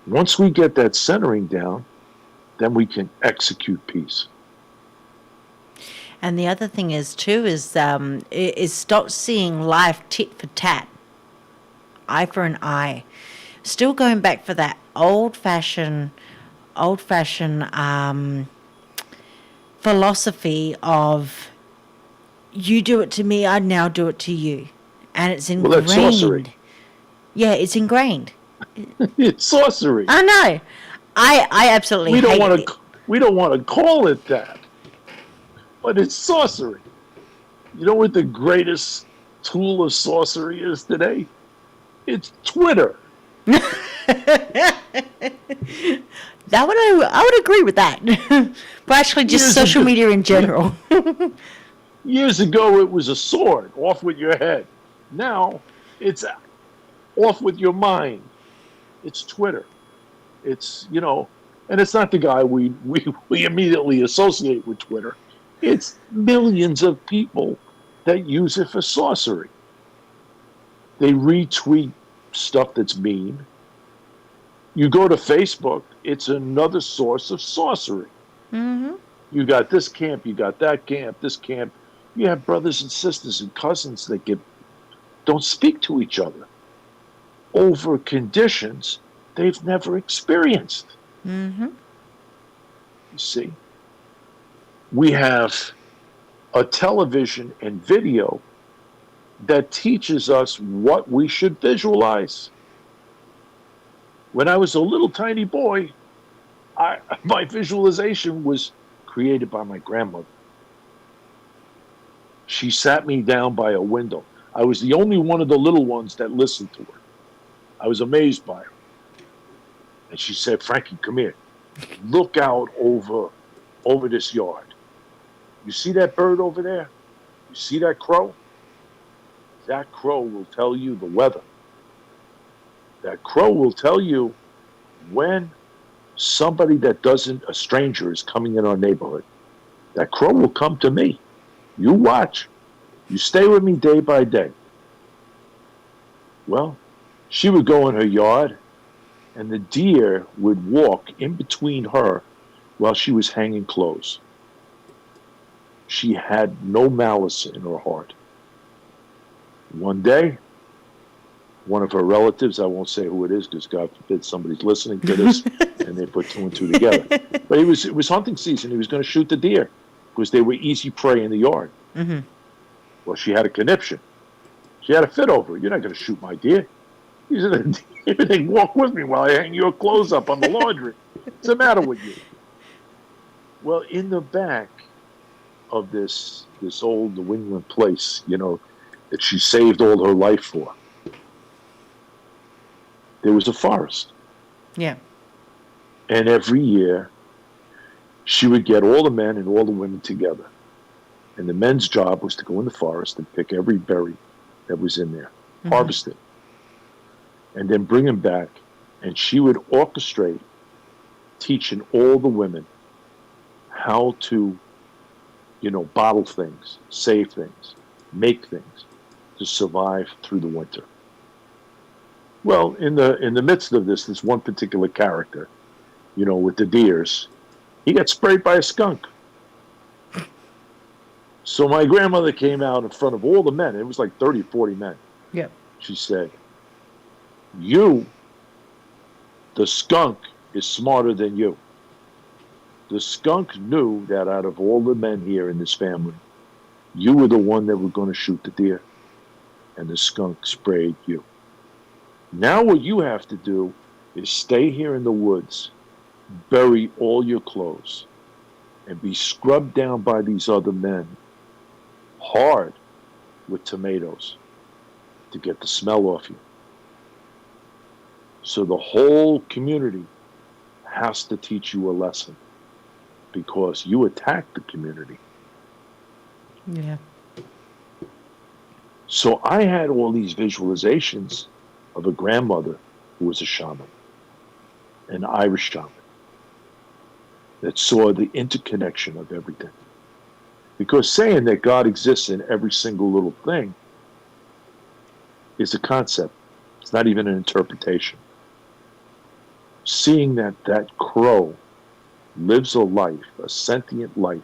Once we get that centering down, then we can execute peace. And the other thing is stop seeing life tit for tat, eye for an eye. Still going back for that old-fashioned philosophy of you do it to me, I now do it to you, and it's ingrained. Well, that's sorcery. Yeah, it's ingrained. It's sorcery. I know. I absolutely We hate it. We don't want to call it that, but it's sorcery. You know what the greatest tool of sorcery is today? It's Twitter. I would agree with that. But actually, just social media in general. Years ago, it was a sword, off with your head. Now, it's off with your mind. It's Twitter. It's, and it's not the guy we immediately associate with Twitter. It's millions of people that use it for sorcery. They retweet stuff that's mean. You go to Facebook, it's another source of sorcery. You got this camp, you got that camp, this camp. You have brothers and sisters and cousins that don't speak to each other over conditions they've never experienced. You see, we have a television and video that teaches us what we should visualize. When I was a little tiny boy, my visualization was created by my grandmother. She sat me down by a window. I was the only one of the little ones that listened to her. I was amazed by her. And she said, Frankie, come here. Look out over this yard. You see that bird over there? You see that crow? That crow will tell you the weather. That crow will tell you when somebody a stranger is coming in our neighborhood. That crow will come to me. You watch. You stay with me day by day. Well, she would go in her yard, and the deer would walk in between her while she was hanging clothes. She had no malice in her heart. One day, one of her relatives, I won't say who it is because God forbid somebody's listening to this and they put two and two together. But it was hunting season. He was going to shoot the deer because they were easy prey in the yard. Well, she had a conniption. She had a fit over it. You're not going to shoot my deer. He said, they walk with me while I hang your clothes up on the laundry. What's the matter with you? Well, in the back of this old New England place, that she saved all her life for, there was a forest. Yeah. And every year, she would get all the men and all the women together. And the men's job was to go in the forest and pick every berry that was in there, harvest it, and then bring them back. And she would orchestrate teaching all the women how to, bottle things, save things, make things to survive through the winter. Well, in the midst of this one particular character, with the deers, he got sprayed by a skunk. So my grandmother came out in front of all the men. It was like 30 or 40 men. Yep. She said, the skunk is smarter than you. The skunk knew that out of all the men here in this family, you were the one that were going to shoot the deer. And the skunk sprayed you. Now what you have to do is stay here in the woods, bury all your clothes, and be scrubbed down by these other men hard with tomatoes to get the smell off you. So the whole community has to teach you a lesson because you attacked the community. Yeah. So I had all these visualizations of a grandmother who was a shaman, an Irish shaman, that saw the interconnection of everything. Because saying that God exists in every single little thing is a concept. It's not even an interpretation. Seeing that crow lives a life, a sentient life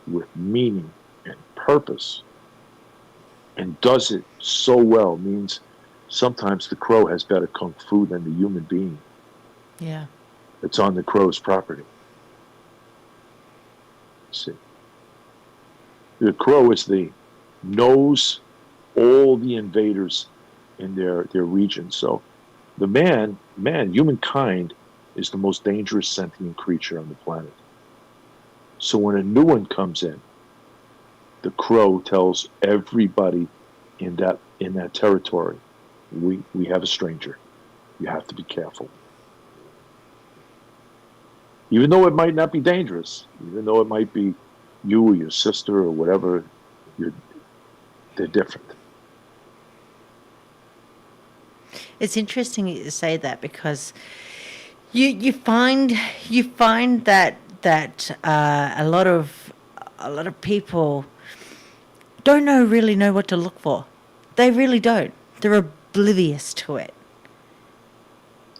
with meaning and purpose, and does it so well means sometimes the crow has better kung fu than the human being. Yeah. It's on the crow's property. See, the crow knows all the invaders in their region. So the humankind is the most dangerous sentient creature on the planet. So when a new one comes in, the crow tells everybody in that territory, we have a stranger. You have to be careful. Even though it might not be dangerous, even though it might be you or your sister or whatever, they're different. It's interesting you say that because you find that a lot of people don't really know what to look for. They really don't. They're oblivious to it.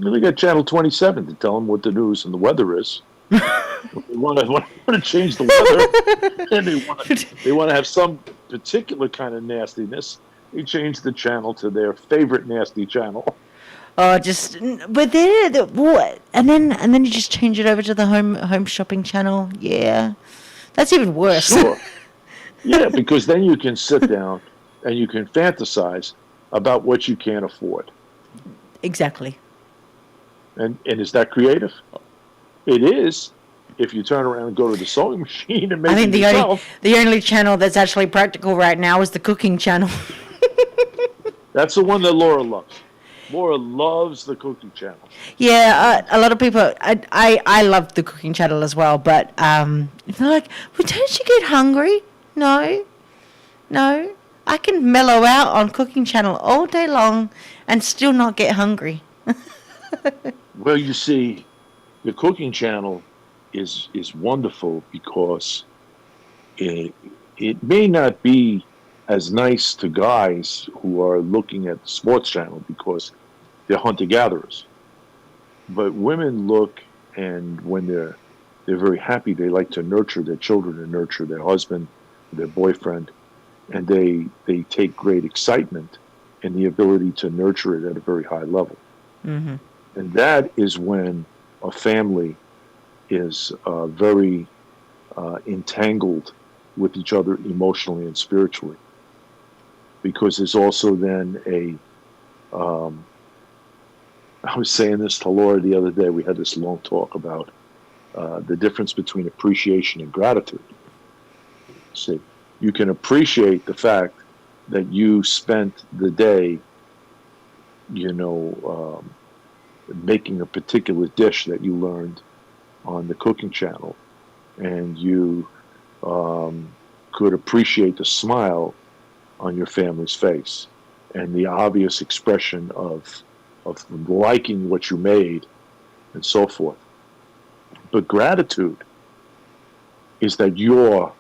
They got Channel 27 to tell them what the news and the weather is. They want to change the weather, and they want to have some particular kind of nastiness. They change the channel to their favorite nasty channel. Oh, but then what? And then you just change it over to the home shopping channel. Yeah, that's even worse. Sure. Yeah, because then you can sit down and you can fantasize about what you can't afford. Exactly. And is that creative? It is. If you turn around and go to the sewing machine and make it yourself. the only channel that's actually practical right now is the cooking channel. That's the one that Laura loves. Laura loves the cooking channel. Yeah, a lot of people. I love the cooking channel as well, but they're like, "Well, don't you get hungry?" No. I can mellow out on cooking channel all day long and still not get hungry. Well, you see, the cooking channel is wonderful because it may not be as nice to guys who are looking at the sports channel because they're hunter-gatherers. But women look, and when they're very happy, they like to nurture their children and nurture their husband, their boyfriend, and they take great excitement in the ability to nurture it at a very high level. Mm-hmm. And that is when a family is very entangled with each other emotionally and spiritually. Because there's also then I was saying this to Laura the other day, we had this long talk about the difference between appreciation and gratitude. See, you can appreciate the fact that you spent the day, making a particular dish that you learned on the cooking channel, and you could appreciate the smile on your family's face and the obvious expression of liking what you made and so forth. But gratitude is that you're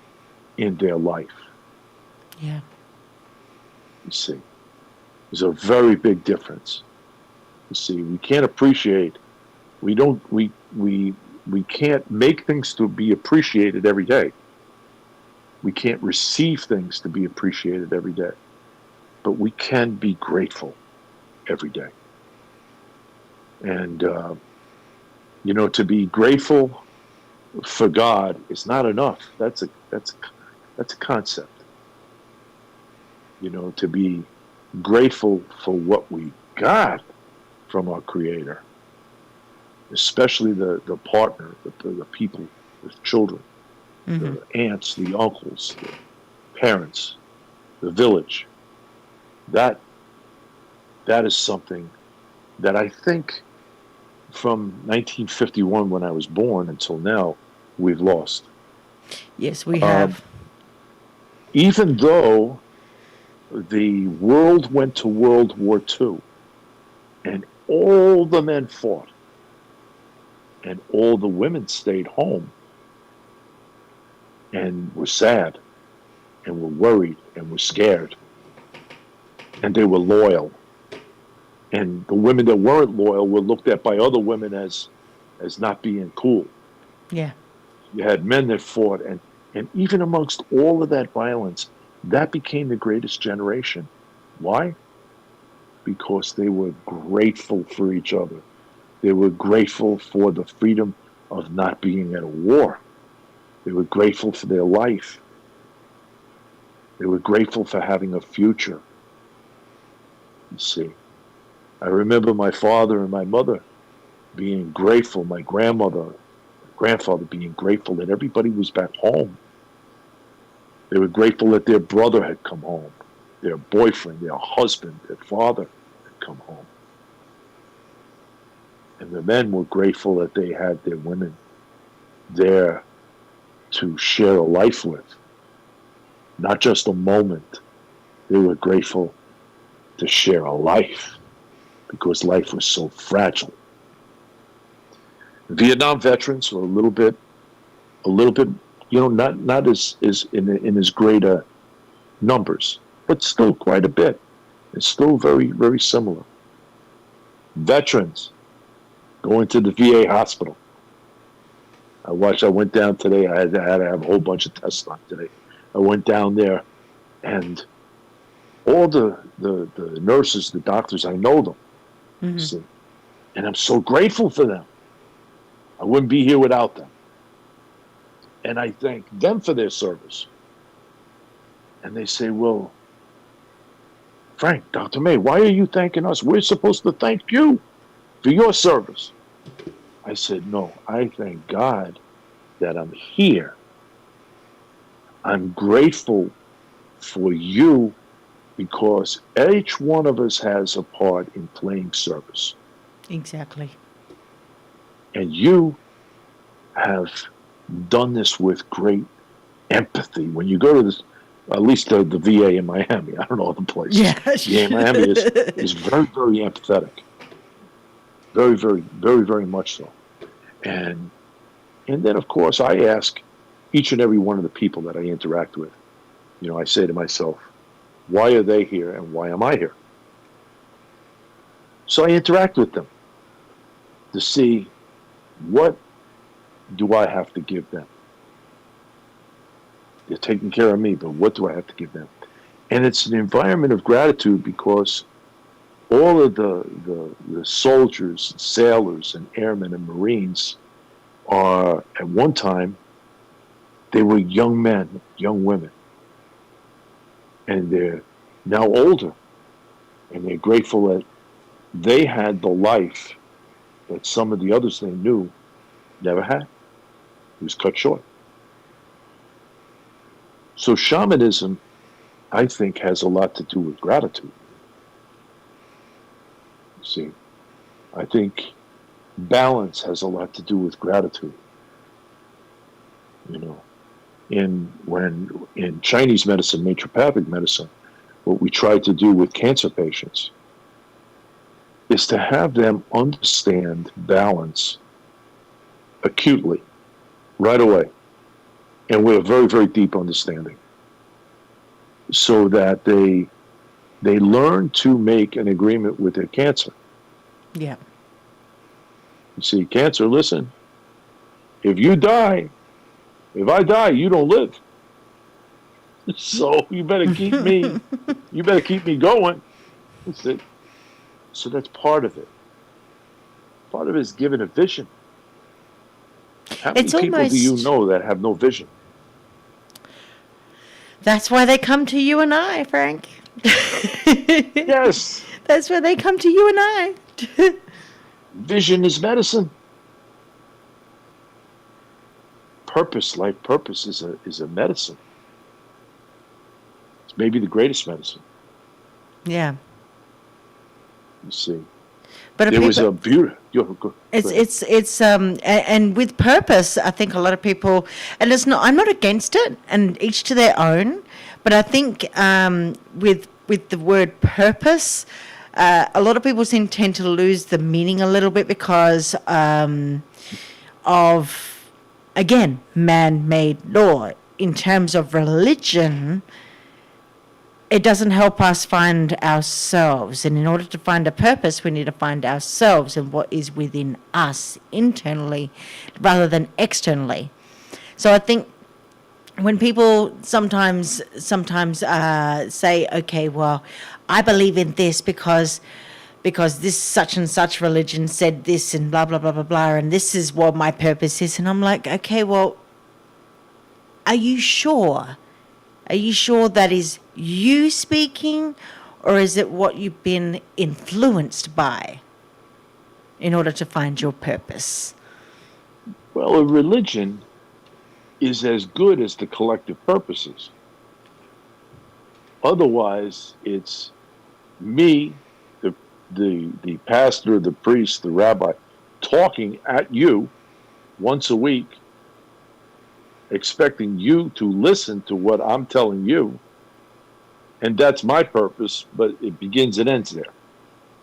in their life. Yeah. You see, there's a very big difference. You see, we can't appreciate, we can't make things to be appreciated every day. We can't receive things to be appreciated every day. But we can be grateful every day. And, to be grateful for God is not enough. That's a concept. To be grateful for what we got from our Creator, especially the partner, the people, the children, Mm-hmm. the aunts, the uncles, the parents, the village. That is something that I think from 1951 when I was born until now, we've lost. Yes, we have. Even though the world went to World War II and all the men fought and all the women stayed home and were sad and were worried and were scared, and they were loyal. And the women that weren't loyal were looked at by other women as not being cool. Yeah. You had men that fought, and even amongst all of that violence, that became the greatest generation. Why? Because they were grateful for each other. They were grateful for the freedom of not being at a war. They were grateful for their life. They were grateful for having a future. You see, I remember my father and my mother being grateful, my grandmother, grandfather being grateful that everybody was back home. They were grateful that their brother had come home, their boyfriend, their husband, their father had come home. And the men were grateful that they had their women there to share a life with. Not just a moment. They were grateful to share a life because life was so fragile. Vietnam veterans were a little bit, not as in as great numbers, but still quite a bit. It's still very, very similar. Veterans going to the VA hospital. I went down today. I had to have a whole bunch of tests done today. I went down there, and all the nurses, the doctors, I know them. Mm-hmm. See? And I'm so grateful for them. I wouldn't be here without them. And I thank them for their service. And they say, well, Frank, Dr. Maye, why are you thanking us? We're supposed to thank you for your service. I said, no, I thank God that I'm here. I'm grateful for you because each one of us has a part in playing service. Exactly. And you have done this with great empathy. When you go to this, at least the VA in Miami, I don't know other places. Yeah. VA in Miami is very, very empathetic. Very, very, very, very much so. And then, of course, I ask each and every one of the people that I interact with, I say to myself, why are they here and why am I here? So I interact with them to see what do I have to give them. They're taking care of me, but what do I have to give them? And it's an environment of gratitude because all of the soldiers, sailors, and airmen and Marines are, at one time, they were young men, young women. And they're now older. And they're grateful that they had the life that some of the others they knew never had. It was cut short. So shamanism, I think, has a lot to do with gratitude. See, I think balance has a lot to do with gratitude. In Chinese medicine, naturopathic medicine, what we try to do with cancer patients is to have them understand balance acutely, right away, and with a very, very deep understanding, so that they learn to make an agreement with their cancer. Yeah. You see, cancer, listen, if I die, you don't live. So you better keep me going. That's it. So that's part of it. Part of it is giving a vision. How many people do you know that have no vision? That's why they come to you and I, Frank. Yes. That's why they come to you and I. Vision is medicine. Purpose, life purpose is a medicine. It's maybe the greatest medicine. Yeah. You see. But there was a beauty. And with purpose, I think a lot of people, and I'm not against it, and each to their own, but I think with the word purpose, a lot of people tend to lose the meaning a little bit because of, again, man-made law. In terms of religion, it doesn't help us find ourselves. And in order to find a purpose, we need to find ourselves and what is within us internally rather than externally. So I think when people sometimes say, okay, well, I believe in this because this such and such religion said this and blah, blah, blah, blah, blah, and this is what my purpose is. And I'm like, okay, well, are you sure? Are you sure that is you speaking, or is it what you've been influenced by in order to find your purpose? Well, a religion is as good as the collective purposes. Otherwise, it's me, the pastor, the priest, the rabbi, talking at you once a week, expecting you to listen to what I'm telling you, and that's my purpose, but it begins and ends there.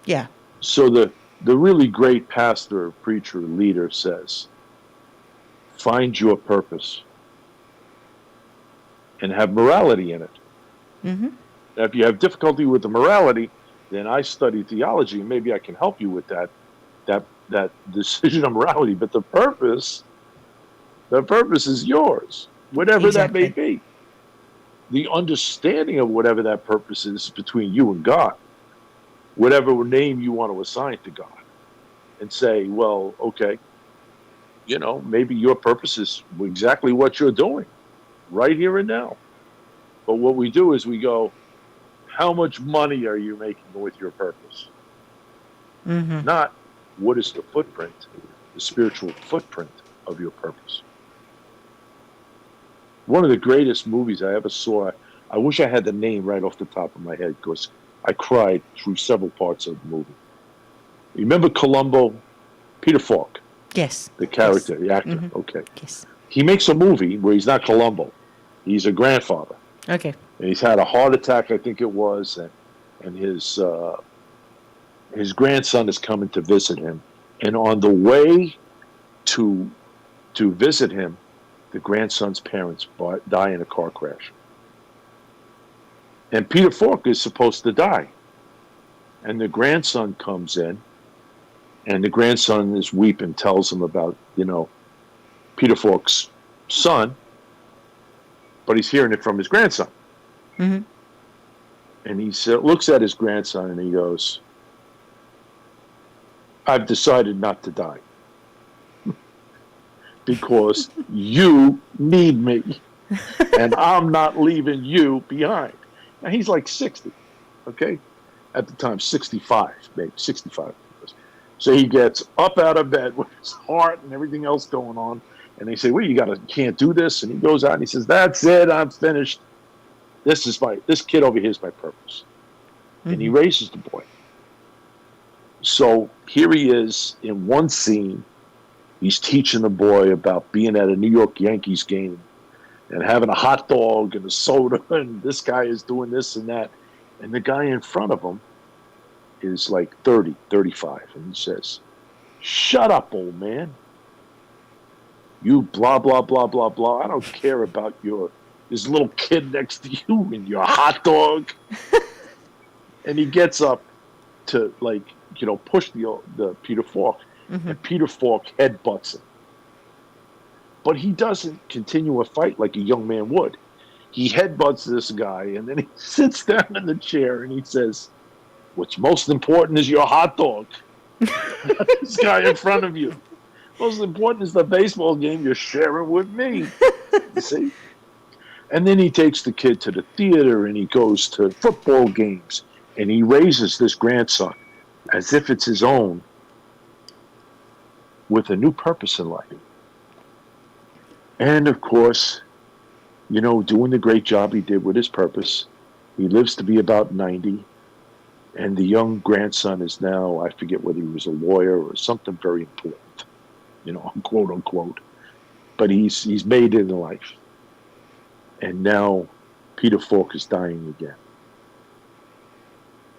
Yeah. So the really great pastor, preacher, leader says, find your purpose and have morality in it. Mm-hmm. Now, if you have difficulty with the morality, then I study theology, and maybe I can help you with that that decision of morality, but the purpose is yours, whatever that may Exactly. be. The understanding of whatever that purpose is between you and God, whatever name you want to assign to God, and say, well, okay, maybe your purpose is exactly what you're doing right here and now. But what we do is we go, how much money are you making with your purpose? Not what is the footprint, the spiritual footprint of your purpose. One of the greatest movies I ever saw, I wish I had the name right off the top of my head because I cried through several parts of the movie. Remember Columbo? Peter Falk, Yes. the character, the actor. Okay. Yes. He makes a movie where he's not Columbo. He's a grandfather. Okay. And he's had a heart attack, I think it was, and his grandson is coming to visit him. And on the way to visit him, the grandson's parents die in a car crash. And Peter Falk is supposed to die. And the grandson comes in, and the grandson is weeping, tells him about, Peter Falk's son, but he's hearing it from his grandson. And he looks at his grandson and he goes, I've decided not to die because you need me and I'm not leaving you behind. Now he's like 60, okay? At the time, 65, maybe 65. So he gets up out of bed with his heart and everything else going on. And they say, well, you can't do this. And he goes out and he says, that's it, I'm finished. This kid over here is my purpose. And he raises the boy. So here he is in one scene. He's teaching the boy about being at a New York Yankees game and having a hot dog and a soda, and this guy is doing this and that. And the guy in front of him is like 30, 35. And he says, shut up, old man. You blah, blah, blah, blah, blah. I don't care about this little kid next to you and your hot dog. And he gets up to push the Peter Falk. And Peter Falk headbutts him. But he doesn't continue a fight like a young man would. He headbutts this guy, and then he sits down in the chair and he says, what's most important is your hot dog. This guy in front of you. Most important is the baseball game you're sharing with me. You see? And then he takes the kid to the theater and he goes to football games and he raises this grandson as if it's his own with a new purpose in life. And of course, doing the great job he did with his purpose, he lives to be about 90. And the young grandson is now, I forget whether he was a lawyer or something very important, quote unquote. But he's made it in life. And now Peter Falk is dying again.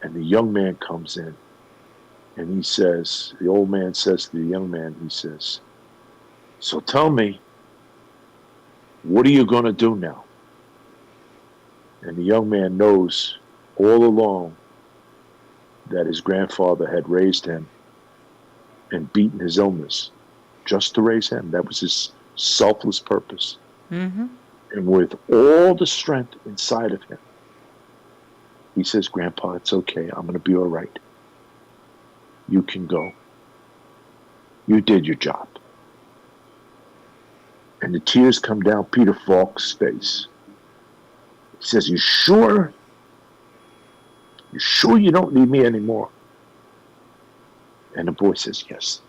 And the young man comes in and he says, the old man says to the young man, he says, so tell me, what are you going to do now? And the young man knows all along that his grandfather had raised him and beaten his illness just to raise him. That was his selfless purpose. And with all the strength inside of him, he says, Grandpa, it's okay. I'm going to be all right. You can go. You did your job. And the tears come down Peter Falk's face. He says, you sure? You sure you don't need me anymore? And the boy says, yes.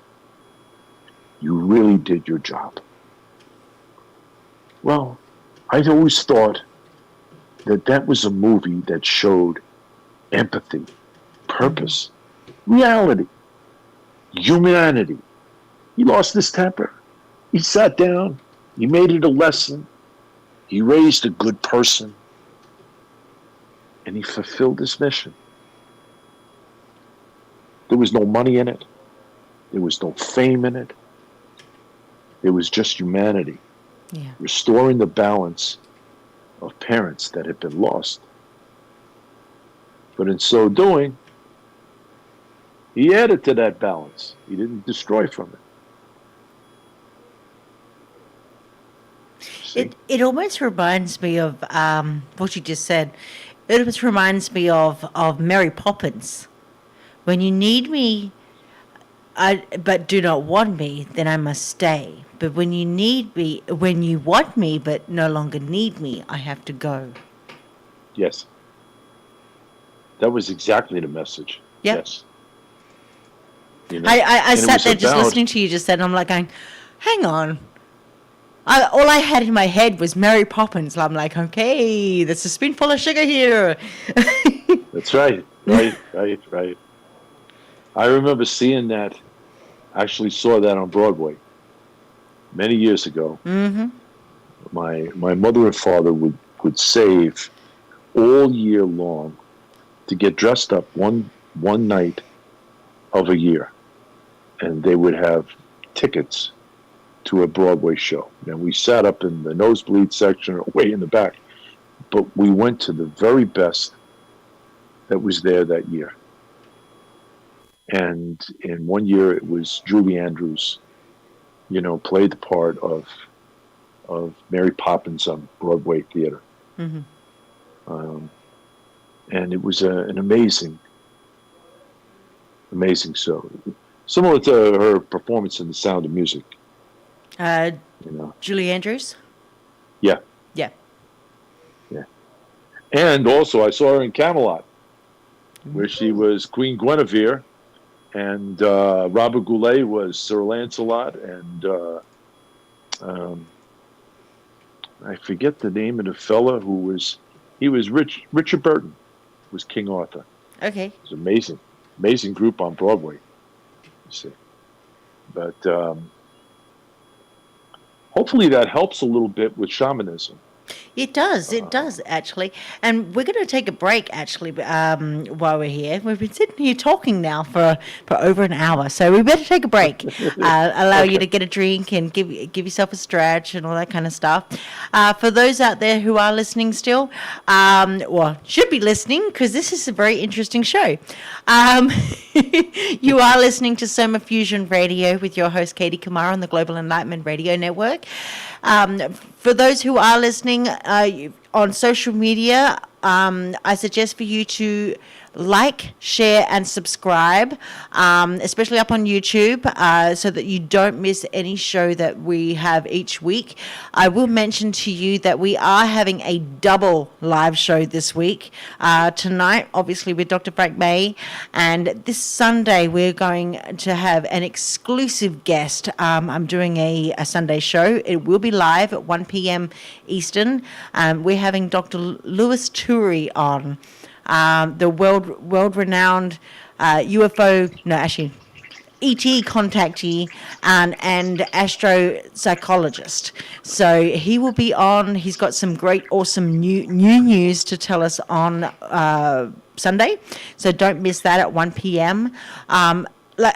You really did your job. Well, I'd always thought that was a movie that showed empathy, purpose, reality, humanity. He lost his temper. He sat down. He made it a lesson. He raised a good person. And he fulfilled his mission. There was no money in it. There was no fame in it. It was just humanity. Yeah. Restoring the balance of parents that had been lost. But in so doing, He added to that balance. He didn't destroy from it. See? It almost reminds me of what you just said. It almost reminds me of Mary Poppins. When you need me, but do not want me, then I must stay. But when you want me, but no longer need me, I have to go. Yes. That was exactly the message. Yep. Yes. You know? I And it sat was there just about- listening to you just then. I'm like going, hang on. All I had in my head was Mary Poppins. I'm like, okay, there's a spoonful of sugar here. That's right. Right. I remember seeing that. Actually saw that on Broadway many years ago. Mm-hmm. My mother and father would save all year long to get dressed up one night of a year, and they would have tickets to a Broadway show. And we sat up in the nosebleed section or way in the back, but we went to the very best that was there that year. And in one year, it was Julie Andrews, played the part of Mary Poppins on Broadway theater. Mm-hmm. And it was an amazing show. Similar to her performance in The Sound of Music. Julie Andrews? Yeah. Yeah. And also, I saw her in Camelot, where she was Queen Guinevere, and Robert Goulet was Sir Lancelot, and I forget the name of the fella he was Richard Burton was King Arthur. Okay. It was amazing group on Broadway, you see. But hopefully that helps a little bit with shamanism. It does actually. And we're going to take a break actually while we're here. We've been sitting here talking now for over an hour, so we better take a break. Allow you to get a drink and give yourself a stretch and all that kind of stuff. For those out there who are listening still, should be listening because this is a very interesting show. You are listening to Soma Fusion Radio with your host Katie Kamara on the Global Enlightenment Radio Network. For those who are listening on social media, I suggest for you to like, share, and subscribe, especially up on YouTube, so that you don't miss any show that we have each week. I will mention to you that we are having a double live show this week. Tonight, obviously, with Dr. Maye, and this Sunday, we're going to have an exclusive guest. I'm doing a Sunday show. It will be live at 1 p.m. Eastern. We're having Dr. Louis Turi on. The world-renowned ET contactee and astropsychologist. So he will be on. He's got some great, awesome new news to tell us on Sunday. So don't miss that at 1 p.m.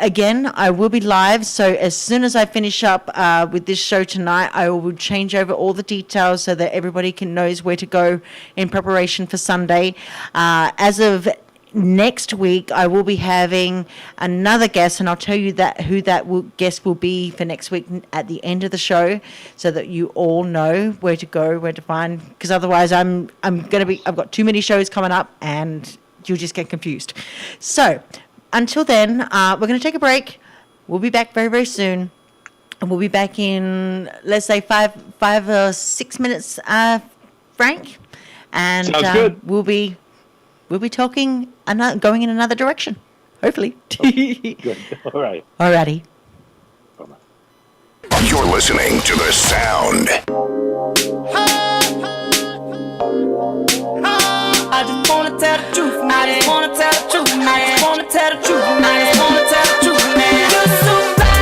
Again, I will be live, so as soon as I finish up with this show tonight, I will change over all the details so that everybody knows where to go in preparation for Sunday. As of next week, I will be having another guest, and I'll tell you who that guest will be for next week at the end of the show, so that you all know where to go, where to find. Because otherwise, I've got too many shows coming up, and you'll just get confused. So. Until then, we're going to take a break. We'll be back very, very soon. And we'll be back in, let's say, 5 or 6 minutes, Frank. And sounds good. We'll be talking, going in another direction, hopefully. Good. All right. Alrighty. Bye-bye. You're listening to The Sound. I just wanna tell the truth, man. I just wanna tell the truth, man. I just wanna tell the truth, man. I just wanna tell the truth, man. You're so fly,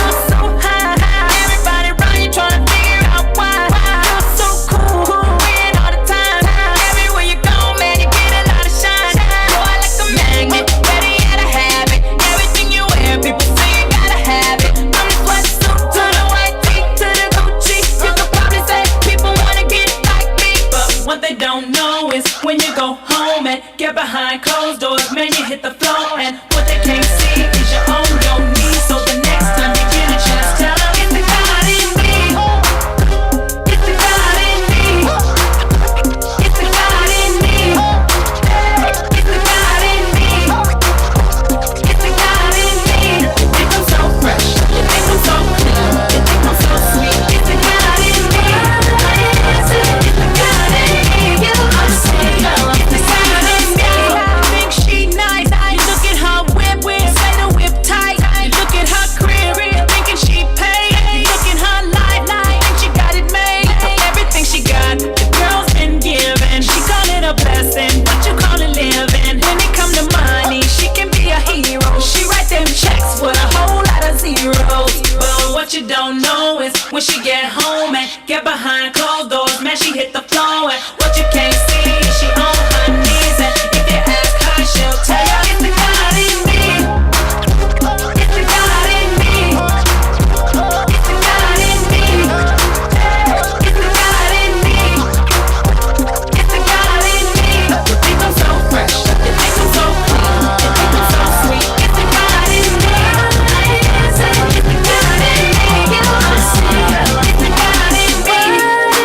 you're so high. Everybody around you tryna figure out why. You're so cool, win all the time. Everywhere you go, man, you get a lot of shine. You're like a magnet, ready at a habit. Everything you wear, people say you gotta have it. From the sweatsuit to the white tee to the Gucci. You could probably say people wanna get like me, but What they don't know is when you go home and get behind closed doors, man, you hit the floor. And what they can't see is you're on your knees. So the next time you get a chance, tell them it's the God in me. It's the God in me. It's the God in me. It's the God in me. It's the God in me. You think I'm so fresh. You think I'm so clean. You think I'm so sweet. It's the God in me. It's the God in me. I'm saying, it's the God in me. Think she nice. Look at her whip. Say the whip tight. Look at her crib. Thinking she paid. Look at her life. Think she got it made. Everything she got, the girl's been given. She call it a blessing. What you call it living? When it come to money, she can be a hero. She write them checks with a whole lot of zeros. But what you don't know is when she get home and get behind closed doors, man, she hit the floor. And what you can't see is she on her knees. And if you ask her, she'll tell you it's the God in me. It's the God in me. It's the God in me. It's the God in me. It's the God in me. You think I'm so fresh. You think I'm so clean. You think I'm so sweet. It's the God in me. It's the God in me. I'm saying, it's the God in me.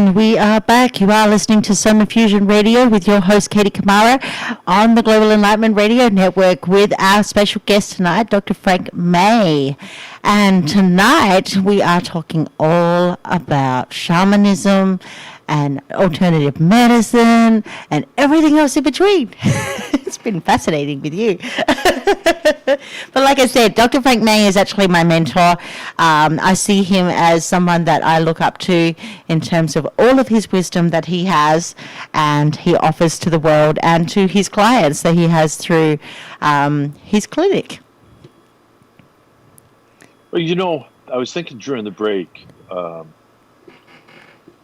And we are back. You are listening to Soma Fusion Radio with your host, Katie Kamara, on the Global Enlightenment Radio Network with our special guest tonight, Dr. Frank Maye. And tonight we are talking all about shamanism and alternative medicine and everything else in between. It's been fascinating with you. But like I said, Dr. Frank Maye is actually my mentor. I see him as someone that I look up to in terms of all of his wisdom that he has and he offers to the world and to his clients that he has through his clinic. Well, I was thinking during the break,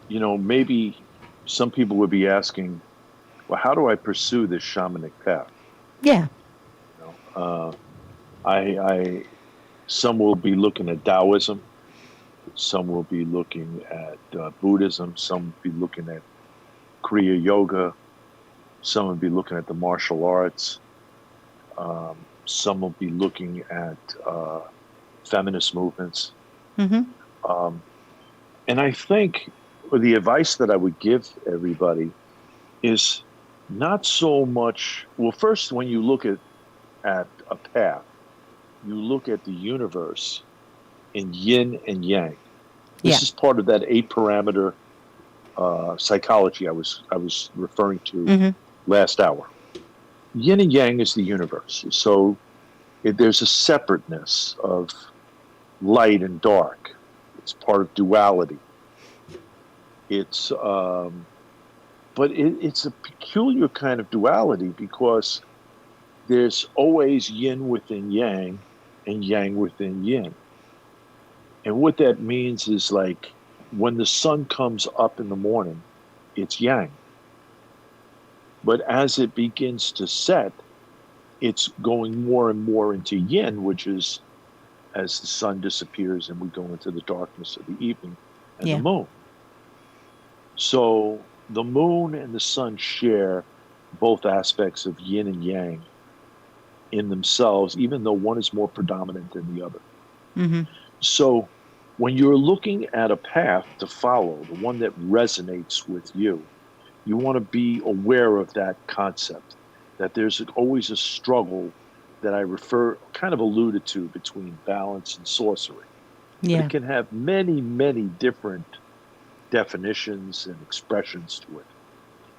maybe some people would be asking, well, how do I pursue this shamanic path? Yeah. Some will be looking at Taoism, some will be looking at Buddhism, some will be looking at Kriya Yoga, some will be looking at the martial arts, some will be looking at feminist movements. Mm-hmm. And I think the advice that I would give everybody is not so much, well, first, when you look at a path, you look at the universe in yin and yang. This is part of that 8-parameter psychology I was referring to last hour. Yin and yang is the universe. So there's a separateness of light and dark. It's part of duality. It's but it's a peculiar kind of duality because there's always yin within yang and yang within yin. And what that means is, like, when the sun comes up in the morning, it's yang. But as it begins to set, it's going more and more into yin, which is as the sun disappears and we go into the darkness of the evening and the moon. So the moon and the sun share both aspects of yin and yang in themselves, even though one is more predominant than the other. Mm-hmm. So when you're looking at a path to follow, the one that resonates with you, you want to be aware of that concept, that there's always a struggle that I kind of alluded to between balance and sorcery. Yeah. It can have many, many different definitions and expressions to it.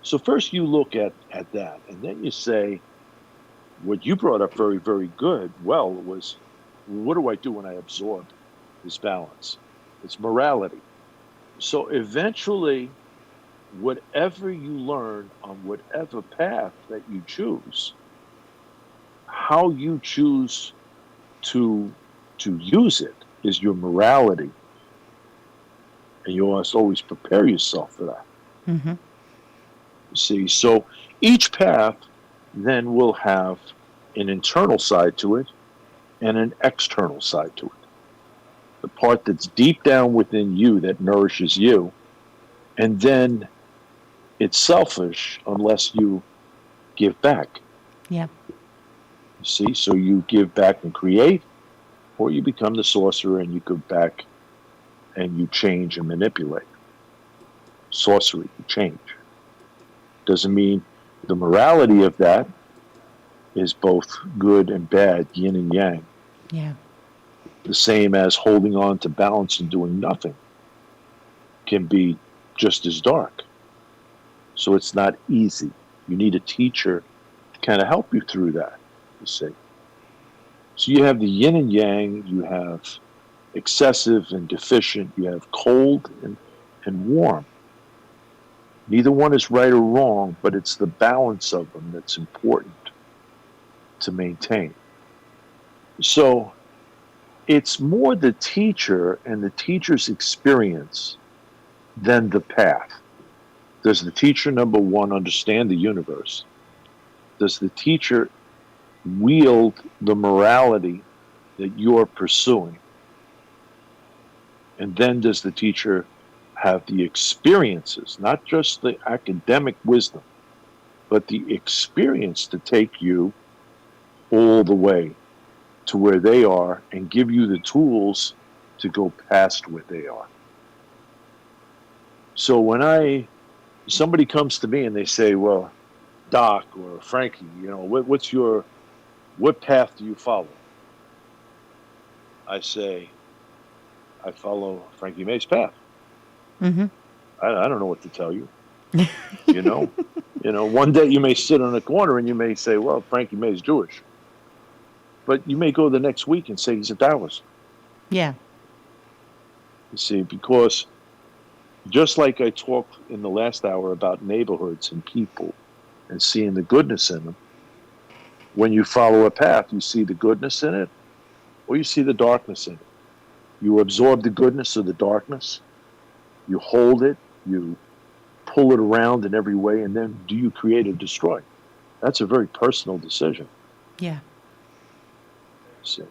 So first you look at that, and then you say, what you brought up very, very good, was, what do I do when I absorb this balance? It's morality. So eventually, whatever you learn on whatever path that you choose, how you choose to use it is your morality. And you must always prepare yourself for that. Mm-hmm. See, so each path then will have an internal side to it and an external side to it. The part that's deep down within you that nourishes you, and then it's selfish unless you give back. Yeah. See, so you give back and create, or you become the sorcerer and you give back and you change and manipulate. Sorcery, you change. Doesn't mean the morality of that is both good and bad, yin and yang. Yeah. The same as holding on to balance and doing nothing can be just as dark. So it's not easy. You need a teacher to kind of help you through that, you see. So you have the yin and yang, you have excessive and deficient, you have cold and warm. Neither one is right or wrong, but it's the balance of them that's important to maintain. So it's more the teacher and the teacher's experience than the path. Does the teacher, number one, understand the universe? Does the teacher wield the morality that you're pursuing? And then does the teacher have the experiences, not just the academic wisdom, but the experience to take you all the way to where they are and give you the tools to go past where they are? So when somebody comes to me and they say, well, Doc or Frankie, what path do you follow? I say, I follow Frankie Maye's path. Mm-hmm. I don't know what to tell you. You know, one day you may sit on a corner and you may say, well, Frankie Maye's Jewish. But you may go the next week and say he's a Taoist. Yeah. You see, because just like I talked in the last hour about neighborhoods and people and seeing the goodness in them, when you follow a path, you see the goodness in it or you see the darkness in it. You absorb the goodness or the darkness, you hold it, you pull it around in every way, and then do you create or destroy? That's a very personal decision. Yeah. See?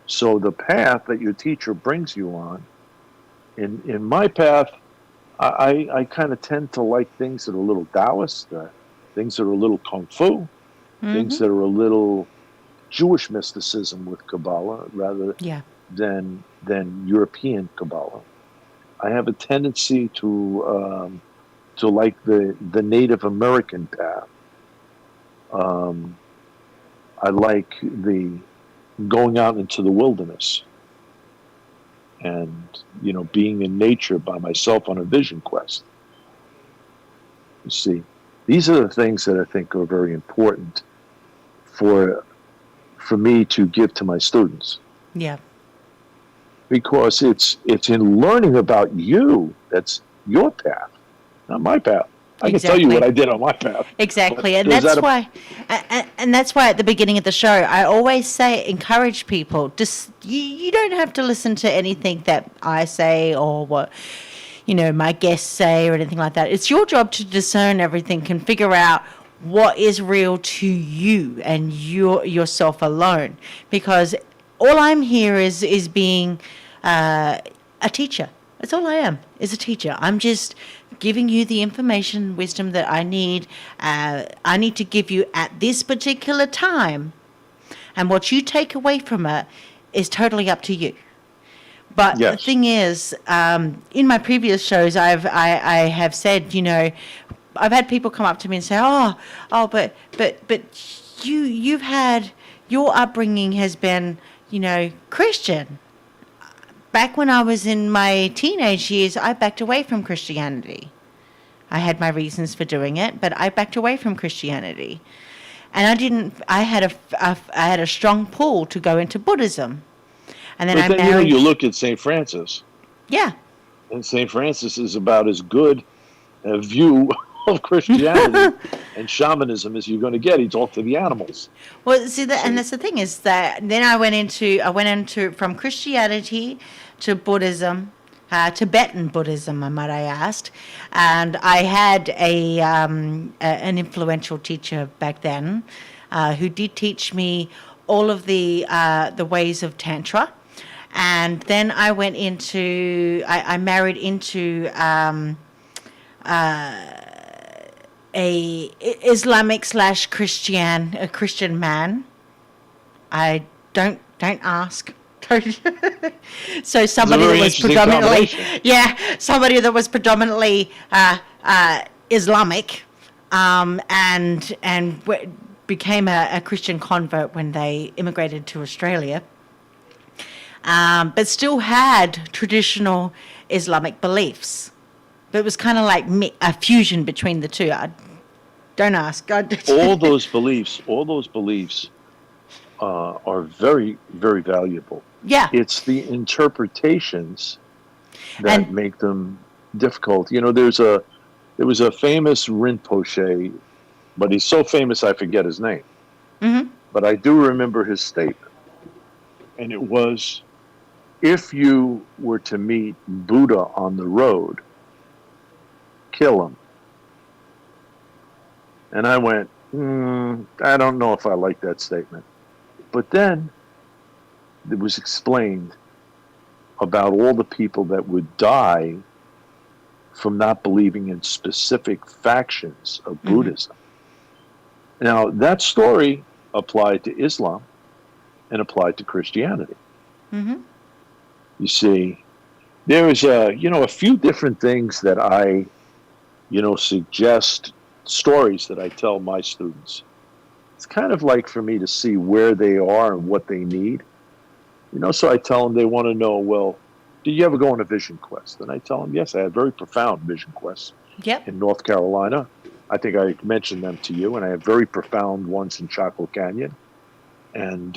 So the path that your teacher brings you on, in my path, I kind of tend to like things that are a little Taoist, things that are a little Kung Fu, things that are a little Jewish mysticism with Kabbalah rather than European Kabbalah. I have a tendency to like the Native American path. I like the going out into the wilderness and being in nature by myself on a vision quest. You see, these are the things that I think are very important for me to give to my students. Yeah. Because it's in learning about you that's your path, not my path. I can tell you what I did on my path. Exactly, and that's why at the beginning of the show, I always encourage people, just you don't have to listen to anything that I say or what my guests say or anything like that. It's your job to discern everything and figure out what is real to you and yourself alone. Because all I'm here is being a teacher. That's all I am, is a teacher. I'm just giving you the information, wisdom that I need. I need to give you at this particular time. And what you take away from it is totally up to you. But the thing is, in my previous shows, I have said, I've had people come up to me and say, but you've had, your upbringing has been, Christian. Back when I was in my teenage years, I backed away from Christianity. I had my reasons for doing it, but I backed away from Christianity. And I had a strong pull to go into Buddhism. And then but then, you look at St. Francis. Yeah. And St. Francis is about as good a view of Christianity and shamanism as you're going to get. He talked to the animals. Well, and that's the thing is that then I went into from Christianity to Buddhism, Tibetan Buddhism, I asked, and I had an influential teacher back then who did teach me all of the ways of Tantra, and then I went into I married into a Islamic / Christian man. I don't ask. So somebody that was predominantly Islamic, and became a Christian convert when they immigrated to Australia, but still had traditional Islamic beliefs. But it was kind of like a fusion between the two. Don't ask. all those beliefs are very, very valuable. Yeah. It's the interpretations that make them difficult. There was a famous Rinpoche, but he's so famous I forget his name. Mm-hmm. But I do remember his statement. And it was, if you were to meet Buddha on the road, kill him. And I went, I don't know if I like that statement. But then it was explained about all the people that would die from not believing in specific factions of Buddhism. Now, that story applied to Islam and applied to Christianity. Mm-hmm. You see, There is a few different things that I, suggest, stories that I tell my students. It's kind of like for me to see where they are and what they need. So I tell them they want to know, well, did you ever go on a vision quest? And I tell them, yes, I had very profound vision quests Yep. in North Carolina. I think I mentioned them to you, and I had very profound ones in Chaco Canyon, and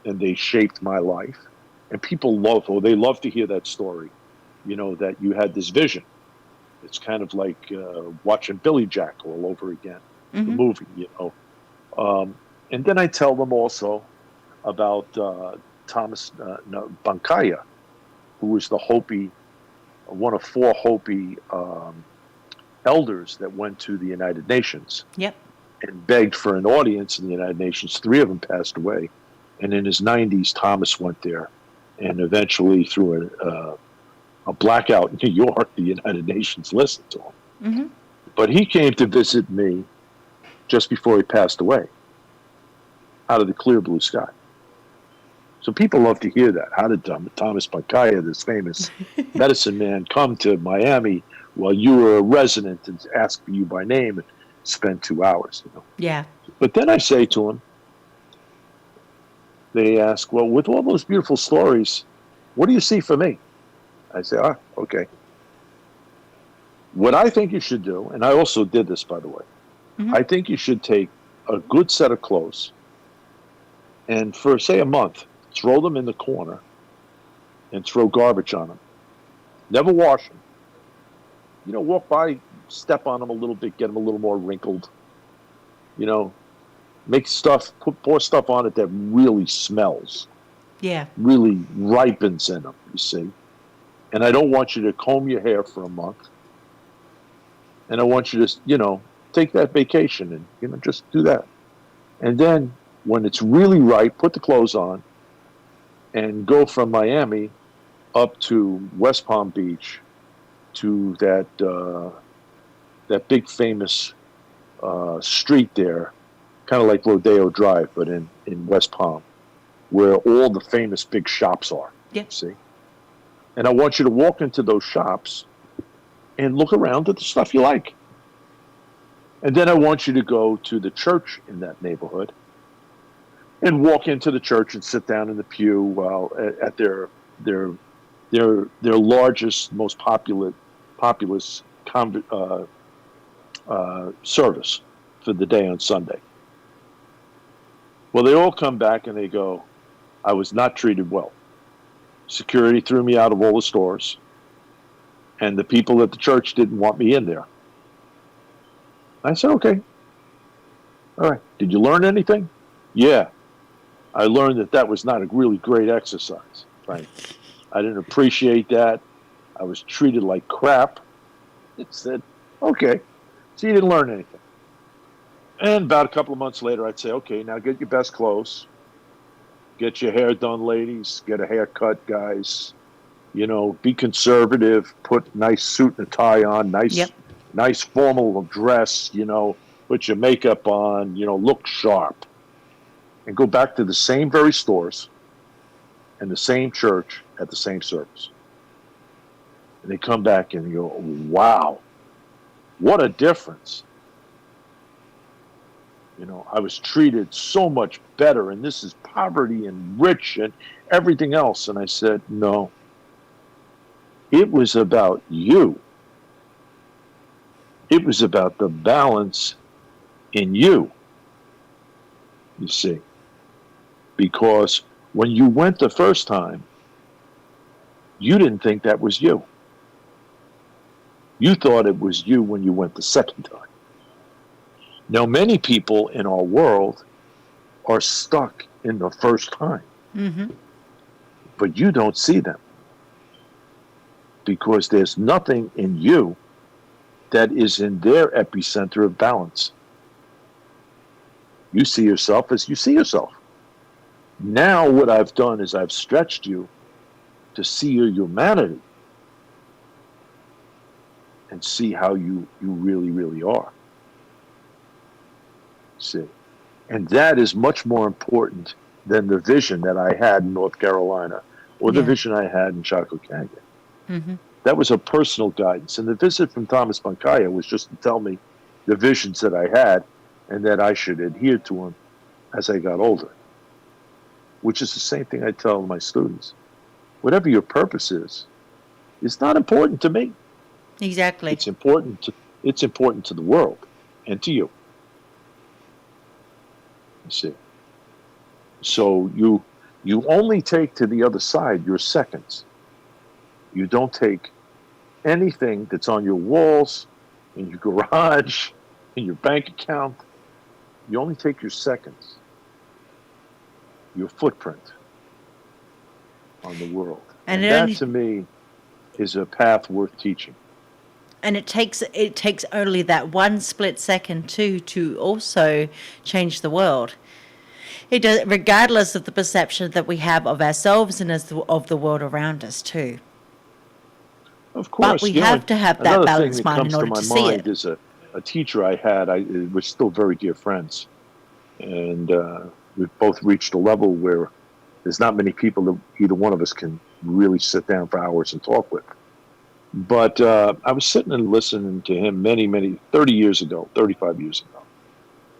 they shaped my life. And people they love to hear that story, that you had this vision. It's kind of like watching Billy Jack all over again, the movie, and then I tell them also about Thomas Bankaya, who was the Hopi, one of 4 Hopi elders that went to the United Nations. Yep. And begged for an audience in the United Nations. 3 of them passed away. And in his 90s, Thomas went there. And eventually, through a blackout in New York, the United Nations listened to him. Mm-hmm. But he came to visit me just before he passed away, out of the clear blue sky. So people love to hear that. How did Thomas Bankaya, this famous medicine man, come to Miami while you were a resident and ask for you by name and spend 2 hours? Yeah. But then I say to him, they ask, well, with all those beautiful stories, what do you see for me? I say, okay. What I think you should do, and I also did this, by the way, I think you should take a good set of clothes and for, say, a month, throw them in the corner and throw garbage on them. Never wash them. Walk by, step on them a little bit, get them a little more wrinkled. Make stuff, pour stuff on it that really smells. Yeah. Really ripens in them, you see. And I don't want you to comb your hair for a month. And I want you to, take that vacation and, just do that. And then when it's really right, put the clothes on and go from Miami up to West Palm Beach to that big famous street there, kind of like Rodeo Drive, but in West Palm, where all the famous big shops are. Yep. See? And I want you to walk into those shops and look around at the stuff you like. And then I want you to go to the church in that neighborhood and walk into the church and sit down in the pew while at their largest, most populous service for the day on Sunday. Well, they all come back and they go, I was not treated well. Security threw me out of all the stores, and the people at the church didn't want me in there. I said, okay. All right. Did you learn anything? Yeah. I learned that was not a really great exercise. Right. I didn't appreciate that. I was treated like crap. It said, okay. So you didn't learn anything. And about a couple of months later, I'd say, okay, now get your best clothes. Get your hair done, ladies. Get a haircut, guys. Be conservative. Put a nice suit and a tie on. Nice formal dress. Put your makeup on. Look sharp. And go back to the same very stores and the same church at the same service. And they come back and go, wow, what a difference. I was treated so much better, and this is poverty and rich and everything else. And I said, no, it was about you. It was about the balance in you, you see. Because when you went the first time, you didn't think that was you. You thought it was you when you went the second time. Now, many people in our world are stuck in the first time. Mm-hmm. But you don't see them. Because there's nothing in you that is in their epicenter of balance. You see yourself as you see yourself. Now what I've done is I've stretched you to see your humanity and see how you really, really are. See? And that is much more important than the vision that I had in North Carolina or the vision I had in Chaco Canyon. That was a personal guidance. And the visit from Thomas Bankaya was just to tell me the visions that I had and that I should adhere to them as I got older, which is the same thing I tell my students. Whatever your purpose is, it's not important to me. Exactly. It's important to the world and to you. You see. So you only take to the other side your seconds. You don't take anything that's on your walls, in your garage, in your bank account. You only take your seconds, your footprint on the world. And that, to me, is a path worth teaching. And it takes only that one split second to also change the world. It does, regardless of the perception that we have of ourselves and of the world around us too. Of course, but we have to have that balanced mind in order to see it. Is a teacher I had. We're still very dear friends, and we've both reached a level where there's not many people that either one of us can really sit down for hours and talk with. But I was sitting and listening to him 35 years ago.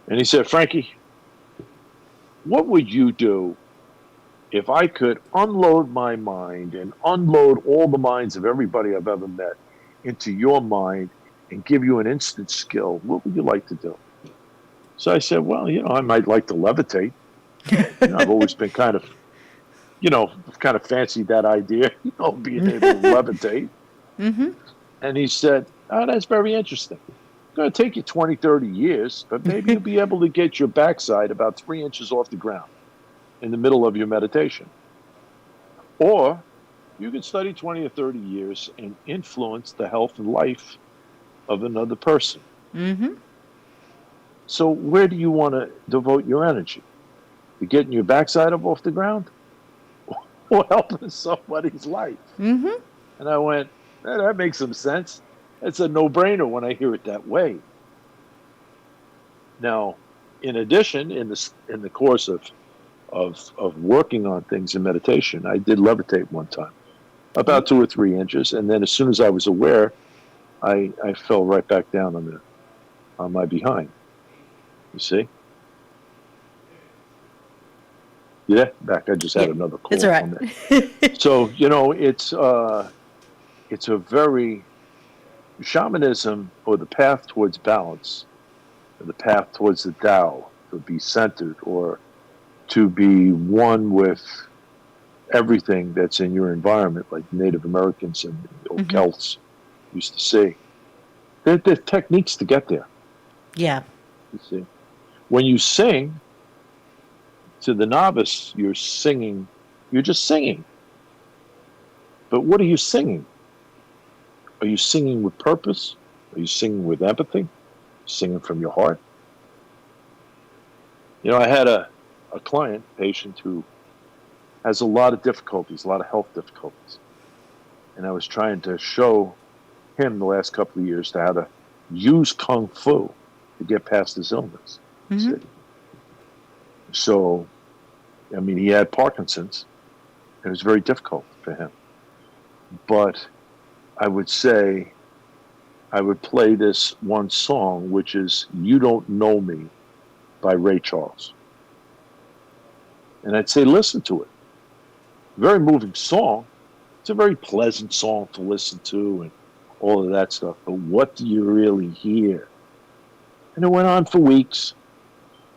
And he said, Frankie, what would you do if I could unload my mind and unload all the minds of everybody I've ever met into your mind and give you an instant skill? What would you like to do? So I said, well, I might like to levitate. I've always been kind of fancied that idea, being able to levitate. Mm-hmm. And he said, oh, that's very interesting. It's going to take you 20, 30 years, but maybe you'll be able to get your backside about 3 inches off the ground in the middle of your meditation. Or you can study 20 or 30 years and influence the health and life of another person. Mm-hmm. So where do you want to devote your energy? To getting your backside up off the ground? Or helping somebody's life? Mm-hmm. And I went, that makes some sense. It's a no-brainer when I hear it that way. Now, in addition, in the course of working on things in meditation, I did levitate one time, about 2 or 3 inches, and then as soon as I was aware, I fell right back down on my behind. You see? Yeah, back. I just had another call. It's all right. So it's a very shamanism, or the path towards balance, or the path towards the Tao, to be centered or to be one with everything that's in your environment, like Native Americans and Celts used to say. There are techniques to get there. Yeah. You see, when you sing to the novice, you're just singing. But what are you singing? Are you singing with purpose? Are you singing with empathy? Singing from your heart? I had a patient who has a lot of difficulties, a lot of health difficulties. And I was trying to show him the last couple of years how to use Kung Fu to get past his illness. Mm-hmm. So, he had Parkinson's. It was very difficult for him. But I would say, I would play this one song, which is You Don't Know Me by Ray Charles. And I'd say, listen to it. Very moving song. It's a very pleasant song to listen to and all of that stuff. But what do you really hear? And it went on for weeks.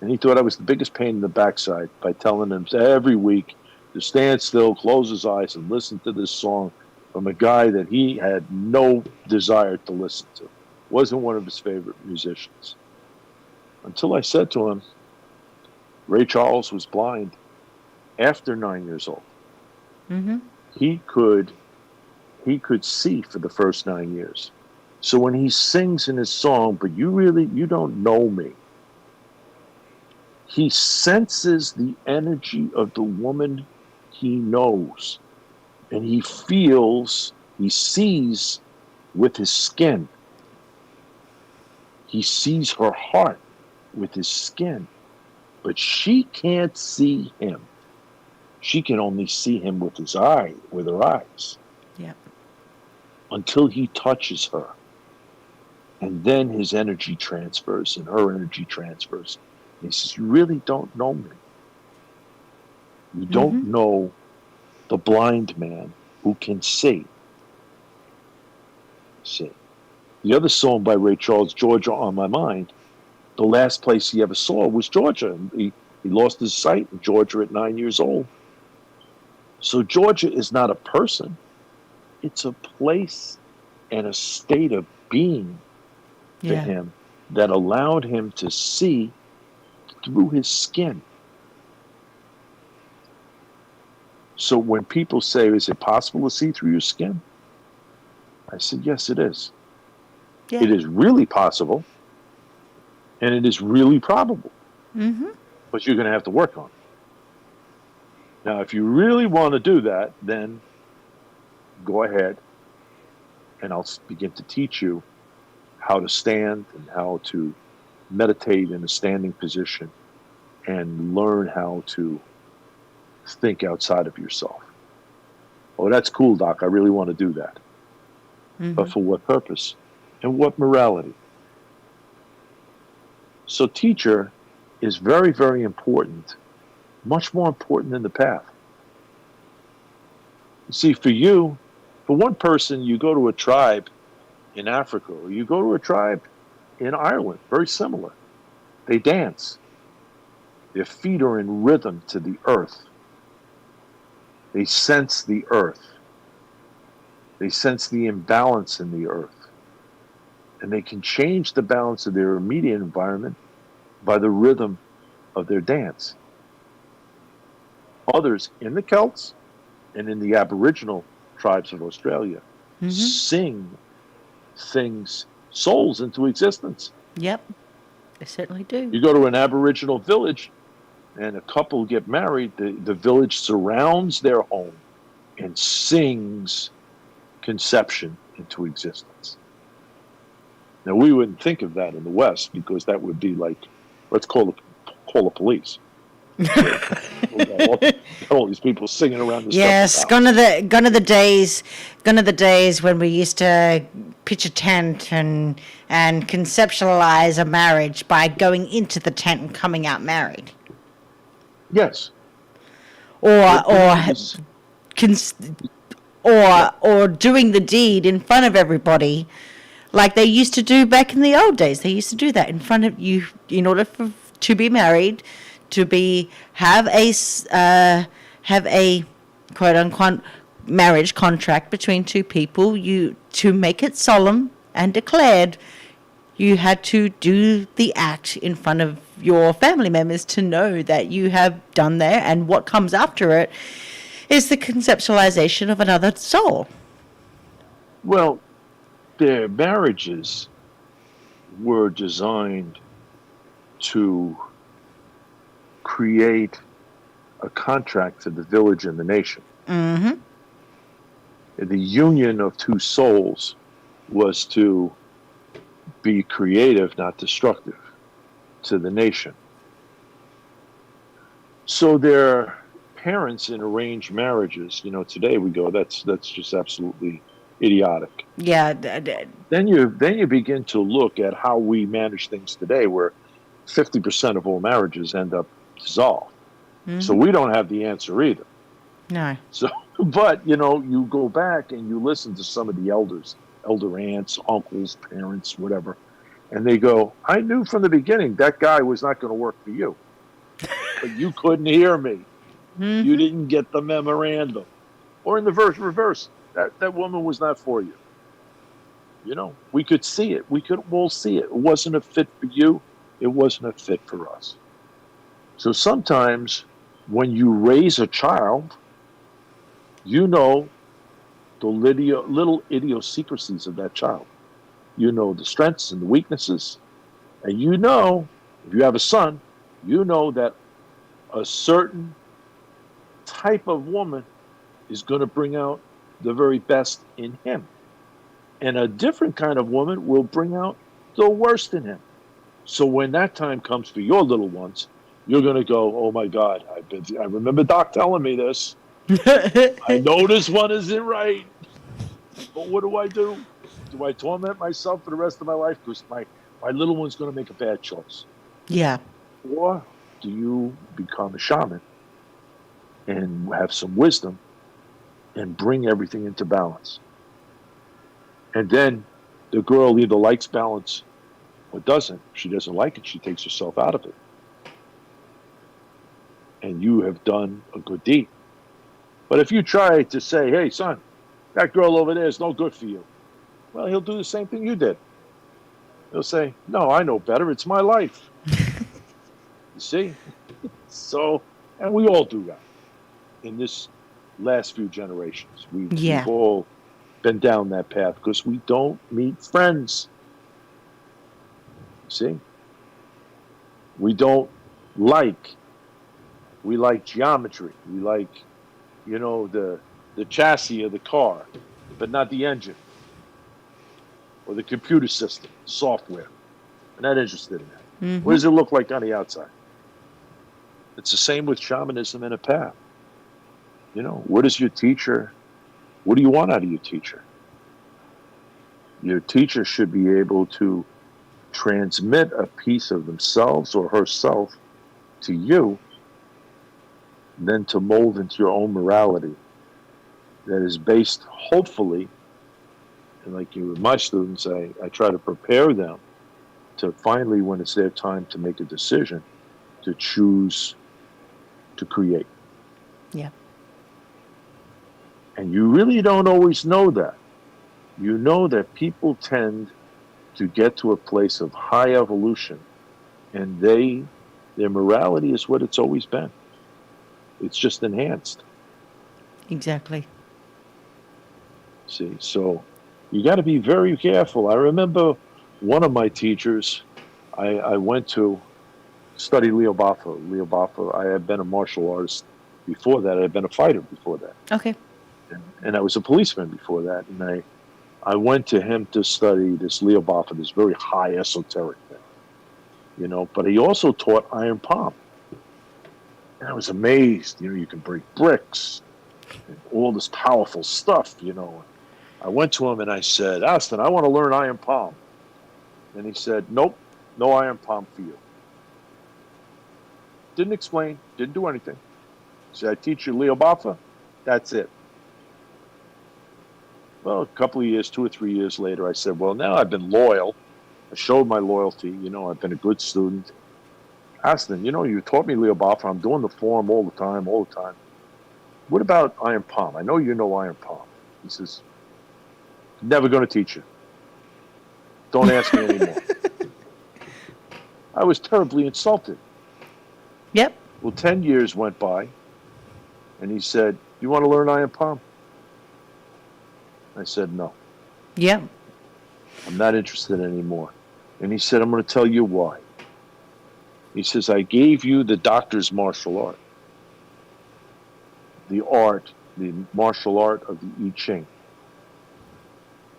And he thought I was the biggest pain in the backside by telling him every week to stand still, close his eyes, and listen to this song from a guy that he had no desire to listen to. Wasn't one of his favorite musicians. Until I said to him, Ray Charles was blind after 9 years old. Mm-hmm. He could see for the first 9 years. So when he sings in his song, but you don't know me, he senses the energy of the woman he knows. And he sees with his skin. He sees her heart with his skin. But she can't see him. She can only see him with her eyes. Yeah. until he touches her. And then his energy transfers and her energy transfers. And he says, you really don't know me. You don't know the blind man who can see. See. The other song by Ray Charles, Georgia on My Mind, the last place he ever saw was Georgia. And he lost his sight in Georgia at 9 years old. So Georgia is not a person. It's a place and a state of being for him that allowed him to see through his skin. So when people say, is it possible to see through your skin? I said, yes, it is. Yeah. It is really possible, and it is really probable. But you're going to have to work on it. Now, if you really want to do that, then go ahead, and I'll begin to teach you how to stand and how to meditate in a standing position and learn how to think outside of yourself. Oh, that's cool, Doc. I really want to do that. But for what purpose? And what morality? So teacher is very, very important, much more important than the path. You see, for one person, you go to a tribe in Africa, or you go to a tribe in Ireland, very similar. They dance. Their feet are in rhythm to the earth. They sense the earth. They sense the imbalance in the earth. And they can change the balance of their immediate environment by the rhythm of their dance. Others in the Celts and in the Aboriginal tribes of Australia sing things, souls into existence. Yep, they certainly do. You go to an Aboriginal village and a couple get married, the village surrounds their home and sings conception into existence. Now, we wouldn't think of that in the West because that would be like, let's call the police. all these people singing around the Yes, gone are the days when we used to pitch a tent and conceptualize a marriage by going into the tent and coming out married. Yes. Or doing the deed in front of everybody, like they used to do back in the old days. They used to do that in front of you in order to be married, to have a quote unquote marriage contract between two people. To make it solemn and declared, you had to do the act in front of your family members to know that you have done that, and what comes after it is the conceptualization of another soul. Well, their marriages were designed to create a contract for the village and the nation. The union of two souls was to be creative, not destructive, to the nation. So their parents in arranged marriages, today we go, that's just absolutely idiotic. Yeah. Then you begin to look at how we manage things today, where 50% of all marriages end up dissolved. So we don't have the answer either. No. So, but you go back and you listen to some of the elders, elder aunts, uncles, parents, whatever, and they go, I knew from the beginning that guy was not going to work for you, but you couldn't hear me. You didn't get the memorandum. Or in the reverse, that woman was not for you. We could see it. We could all see it. It wasn't a fit for you. It wasn't a fit for us. So sometimes when you raise a child, the little idiosyncrasies of that child. The strengths and the weaknesses. And if you have a son, that a certain type of woman is going to bring out the very best in him. And a different kind of woman will bring out the worst in him. So when that time comes for your little ones, you're going to go, oh my God, I remember Doc telling me this. I know this one isn't right. But what do I do? Do I torment myself for the rest of my life because my little one's going to make a bad choice? Yeah. Or do you become a shaman and have some wisdom and bring everything into balance? And then the girl either likes balance or doesn't. If she doesn't like it, she takes herself out of it. And you have done a good deed. But if you try to say, hey, son, that girl over there is no good for you, well, he'll do the same thing you did. He'll say, no, I know better. It's my life. You see? So, and we all do that in this last few generations. Yeah. We've all been down that path because we don't meet friends. See? We don't like. We like geometry. We like, the chassis of the car, but not the engine or the computer system, software. We're not interested in that. Mm-hmm. What does it look like on the outside? It's the same with shamanism and a path. What is your teacher? What do you want out of your teacher? Your teacher should be able to transmit a piece of themselves or herself to you, then to mold into your own morality that is based, hopefully, and like you with my students, I try to prepare them to finally, when it's their time to make a decision, to choose to create. Yeah. And you really don't always know that. You know that people tend to get to a place of high evolution, and their morality is what it's always been. It's just enhanced. Exactly. See, so you got to be very careful. I remember one of my teachers, I went to study Leo Baffa. Leo Baffa, I had been a martial artist before that. I had been a fighter before that. Okay. And I was a policeman before that. And I went to him to study this Leo Baffa, this very high esoteric thing, but he also taught iron palm. And I was amazed, you can break bricks and all this powerful stuff, I went to him and I said, Aston, I want to learn iron palm. And he said, nope, no iron palm for you. Didn't explain, didn't do anything. He said, I teach you Leo Baffa, that's it. Well, a couple of years, 2 or 3 years later, I said, well, now I've been loyal. I showed my loyalty. I've been a good student. Aston, you taught me Leo Baffa. I'm doing the form all the time. What about iron palm? I know you know iron palm. He says, never going to teach you. Don't ask me anymore. I was terribly insulted. Yep. Well, 10 years went by, and he said, you want to learn iron palm? I said, no. Yep. I'm not interested anymore. And he said, I'm going to tell you why. He says, I gave you the doctor's martial art. The martial art of the I Ching.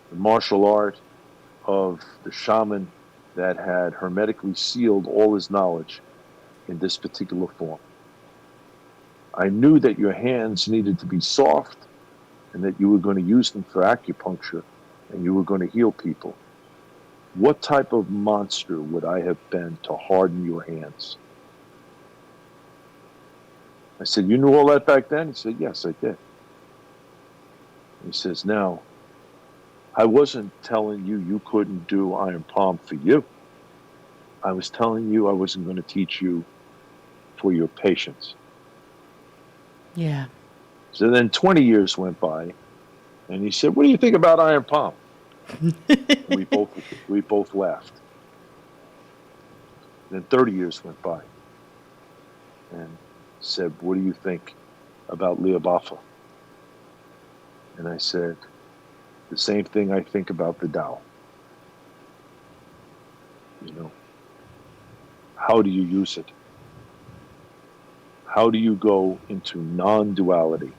The martial art of the shaman that had hermetically sealed all his knowledge in this particular form. I knew that your hands needed to be soft and that you were going to use them for acupuncture and you were going to heal people. What type of monster would I have been to harden your hands? I said, you knew all that back then? He said, yes, I did. He says, now, I wasn't telling you you couldn't do iron palm for you. I was telling you I wasn't going to teach you for your patients. Yeah. So then 20 years went by, and he said, what do you think about iron palm? we both laughed. Then 30 years went by, and said, what do you think about Leo Baffa? And I said, the same thing I think about the Tao. How do you use it? How do you go into non-duality,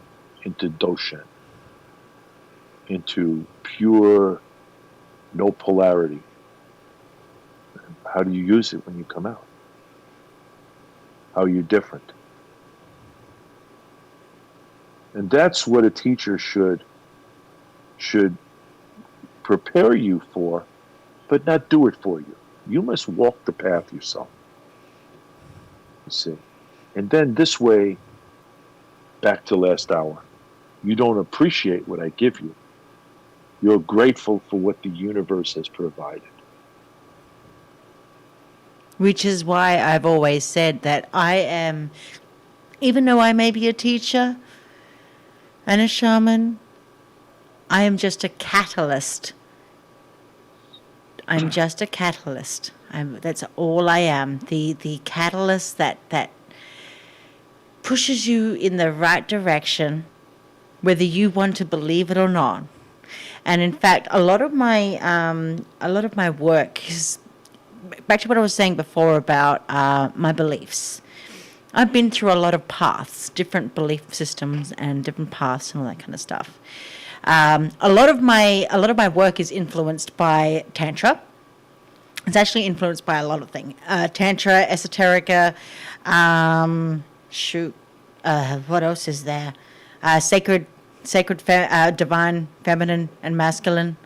into doshan, into pure no polarity? How do you use it when you come out? How are you different? And that's what a teacher should prepare you for, but not do it for you. You must walk the path yourself. You see? And then this way, back to last hour, you don't appreciate what I give you. You're grateful for what the universe has provided. Which is why I've always said that I am, even though I may be a teacher and a shaman, I am just a catalyst. I'm just a catalyst. That's all I am. The catalyst that pushes you in the right direction, whether you want to believe it or not. And in fact, a lot of my work is back to what I was saying before about my beliefs. I've been through a lot of paths, different belief systems and different paths and all that kind of stuff. A lot of my work is influenced by Tantra. It's actually influenced by a lot of things. Tantra, esoterica, what else is there? Sacred, divine, feminine, and masculine,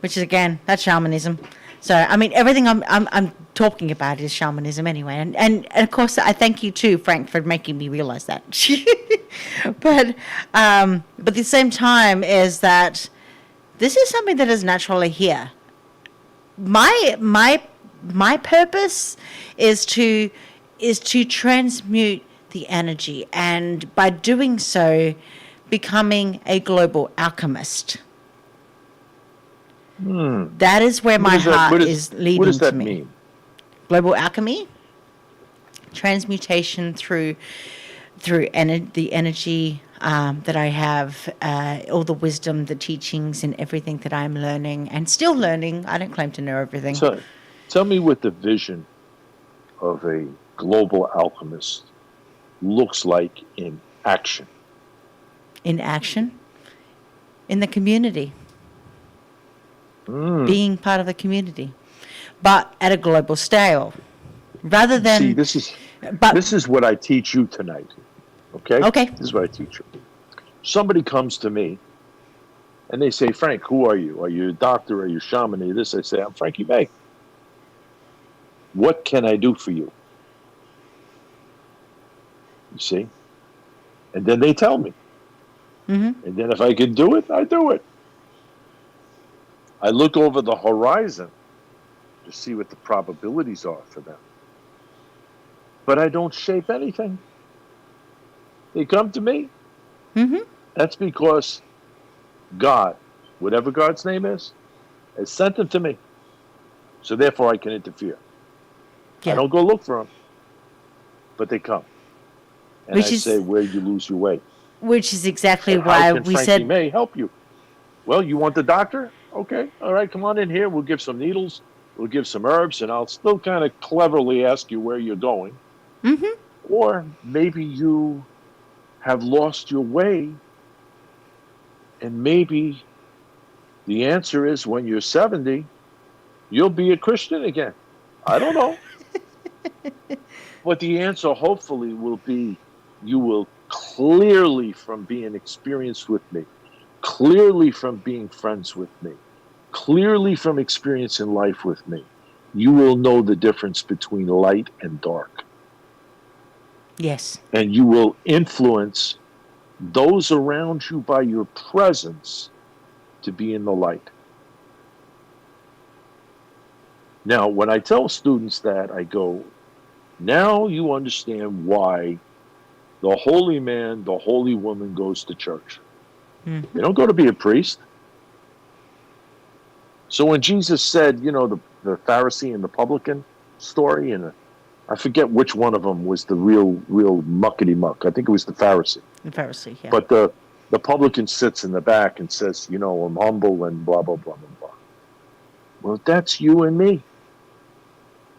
which is again, that's shamanism. So I mean, everything I'm talking about is shamanism anyway, and of course I thank you too, Frank, for making me realize that. But at the same time is that this is something that is naturally here. My purpose is to transmute the energy, and by doing so, becoming a global alchemist. That is where my heart is leading to me. What does that mean? Global alchemy, transmutation through the energy that I have, all the wisdom, the teachings, and everything that I'm learning and still learning. I don't claim to know everything. So, tell me what the vision of a global alchemist looks like in action. In action, in the community, being part of the community, but at a global scale, rather than. See, this is what I teach you tonight. Okay. Okay. This is what I teach you. Somebody comes to me, and they say, "Frank, who are you? Are you a doctor? Are you a shaman? Are you this?" I say, "I'm Frankie Maye. What can I do for you?" You see, and then they tell me. And then if I can do it, I do it. I look over the horizon to see what the probabilities are for them. But I don't shape anything. They come to me. That's because God, whatever God's name is, has sent them to me. So therefore I can interfere. Yeah. I don't go look for them. But they come. And I say, where you lose your way. Which is exactly And why how can we Frankie said. Maye help you? Well, you want the doctor? Okay, all right, come on in here. We'll give some needles. We'll give some herbs, and I'll still kind of cleverly ask you where you're going. Or maybe you have lost your way, and maybe the answer is when you're 70, you'll be a Christian again. I don't know. But the answer hopefully will be you will clearly from being experienced with me, clearly from being friends with me, clearly from experience in life with me, you will know the difference between light and dark. Yes. And you will influence those around you by your presence to be in the light. Now, when I tell students that, I go, now you understand why the holy man, the holy woman goes to church. They don't go to be a priest. So when Jesus said, you know, the Pharisee and the publican story, and I forget which one of them was the real muckety-muck. I think it was the Pharisee. The Pharisee, yeah. But the publican sits in the back and says, you know, I'm humble and blah, blah, blah, blah, blah. Well, that's you and me.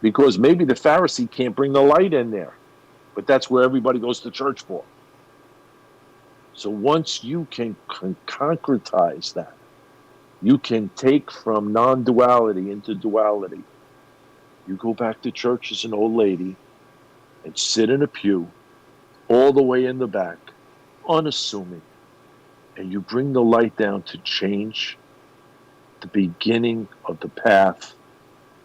Because maybe the Pharisee can't bring the light in there. But that's where everybody goes to church for. So once you can concretize that, you can take from non-duality into duality. You go back to church as an old lady and sit in a pew all the way in the back, unassuming, and you bring the light down to change the beginning of the path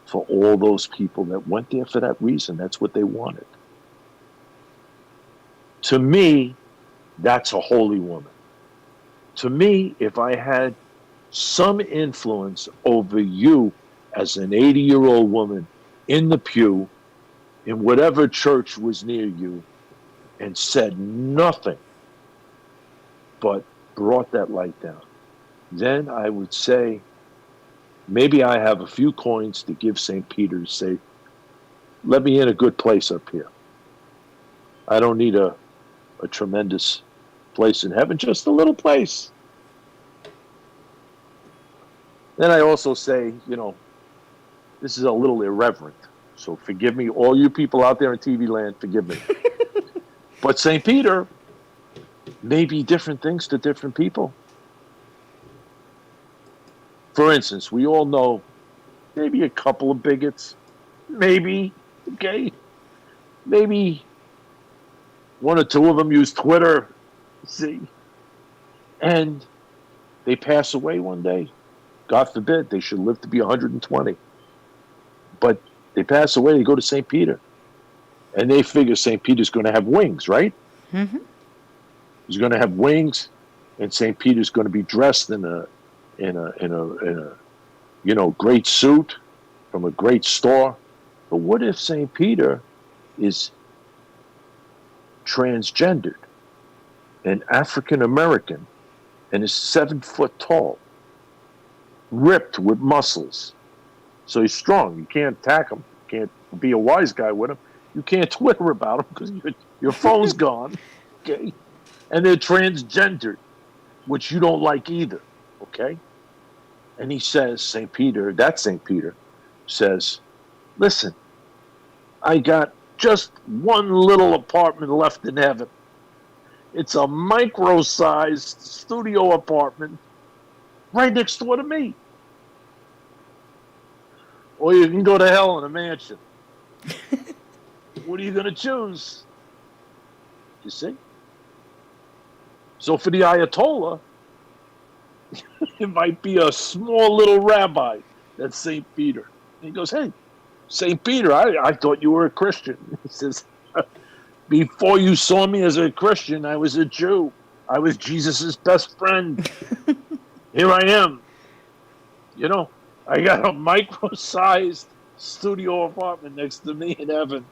for all those people that went there for that reason. That's what they wanted. To me, that's a holy woman. To me, if I had some influence over you as an 80-year-old woman in the pew, in whatever church was near you, and said nothing but brought that light down, then I would say, maybe I have a few coins to give St. Peter to say, let me in a good place up here. I don't need a tremendous place in heaven, just a little place. Then I also say, this is a little irreverent. So forgive me, all you people out there in TV land, forgive me. But St. Peter may be different things to different people. For instance, we all know maybe a couple of bigots, maybe, okay? Maybe one or two of them use Twitter, see? And they pass away one day. God forbid, they should live to be 120. But they pass away, they go to St. Peter. And they figure St. Peter's going to have wings, right? Mm-hmm. He's going to have wings, and St. Peter's going to be dressed in a great suit from a great store. But what if St. Peter is transgendered and African American and is 7 foot tall, ripped with muscles? So he's strong. You can't attack him. You can't be a wise guy with him. You can't Twitter about him because your phone's gone. Okay? And they're transgendered, which you don't like either. Okay? And he says, St. Peter says, listen, I got just one little apartment left in heaven. It's a micro-sized studio apartment right next door to me. Or you can go to hell in a mansion. What are you going to choose? You see? So for the Ayatollah, it might be a small little rabbi. That's St. Peter. And he goes, hey, St. Peter, I thought you were a Christian. He says, before you saw me as a Christian, I was a Jew. I was Jesus's best friend. Here I am. I got a micro-sized studio apartment next to me in heaven.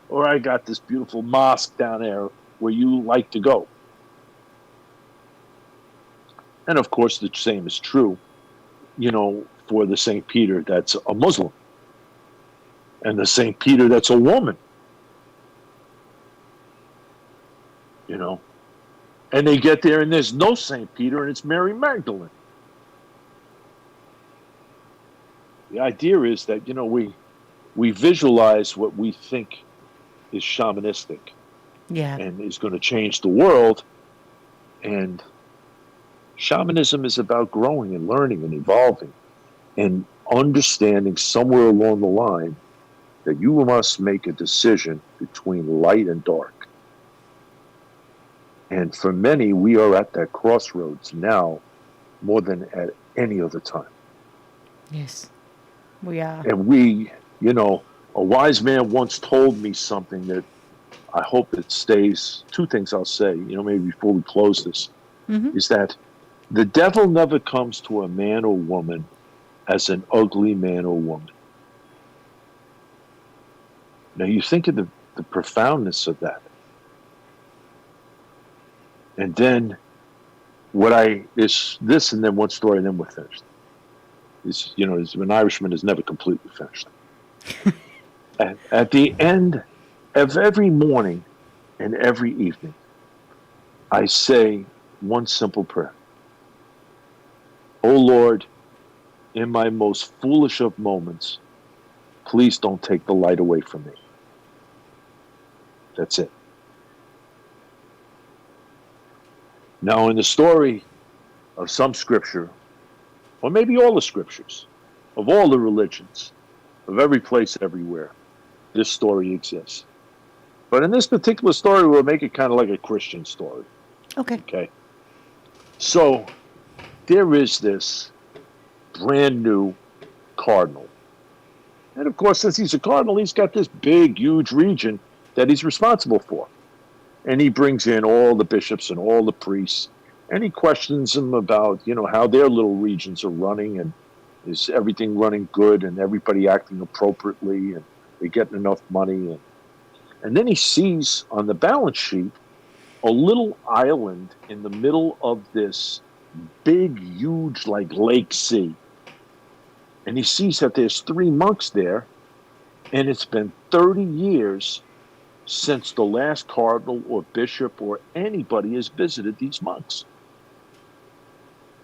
Or I got this beautiful mosque down there where you like to go. And of course, the same is true, for the St. Peter that's a Muslim. And the St. Peter that's a woman. And they get there and there's no St. Peter and it's Mary Magdalene. The idea is that, we visualize what we think is shamanistic. Yeah. And is going to change the world. And shamanism is about growing and learning and evolving and understanding somewhere along the line that you must make a decision between light and dark. And for many, we are at that crossroads now more than at any other time. Yes, we are. And we, a wise man once told me something that I hope it stays. Two things I'll say, maybe before we close this, is that the devil never comes to a man or woman as an ugly man or woman. Now you think of the profoundness of that. And then this and then one story and then we're finished. An Irishman is never completely finished. At the end of every morning and every evening, I say one simple prayer. Oh Lord, in my most foolish of moments, please don't take the light away from me. That's it. Now, in the story of some scripture, or maybe all the scriptures, of all the religions, of every place, everywhere, this story exists. But in this particular story, we'll make it kind of like a Christian story. Okay. Okay. So, there is this brand new cardinal. And of course, since he's a cardinal, he's got this big, huge region that he's responsible for. And he brings in all the bishops and all the priests, and he questions them about, how their little regions are running, and is everything running good, and everybody acting appropriately, and they're getting enough money. And then he sees on the balance sheet a little island in the middle of this big, huge, like lake sea. And he sees that there's 3 monks there, and it's been 30 years since the last cardinal or bishop or anybody has visited these monks.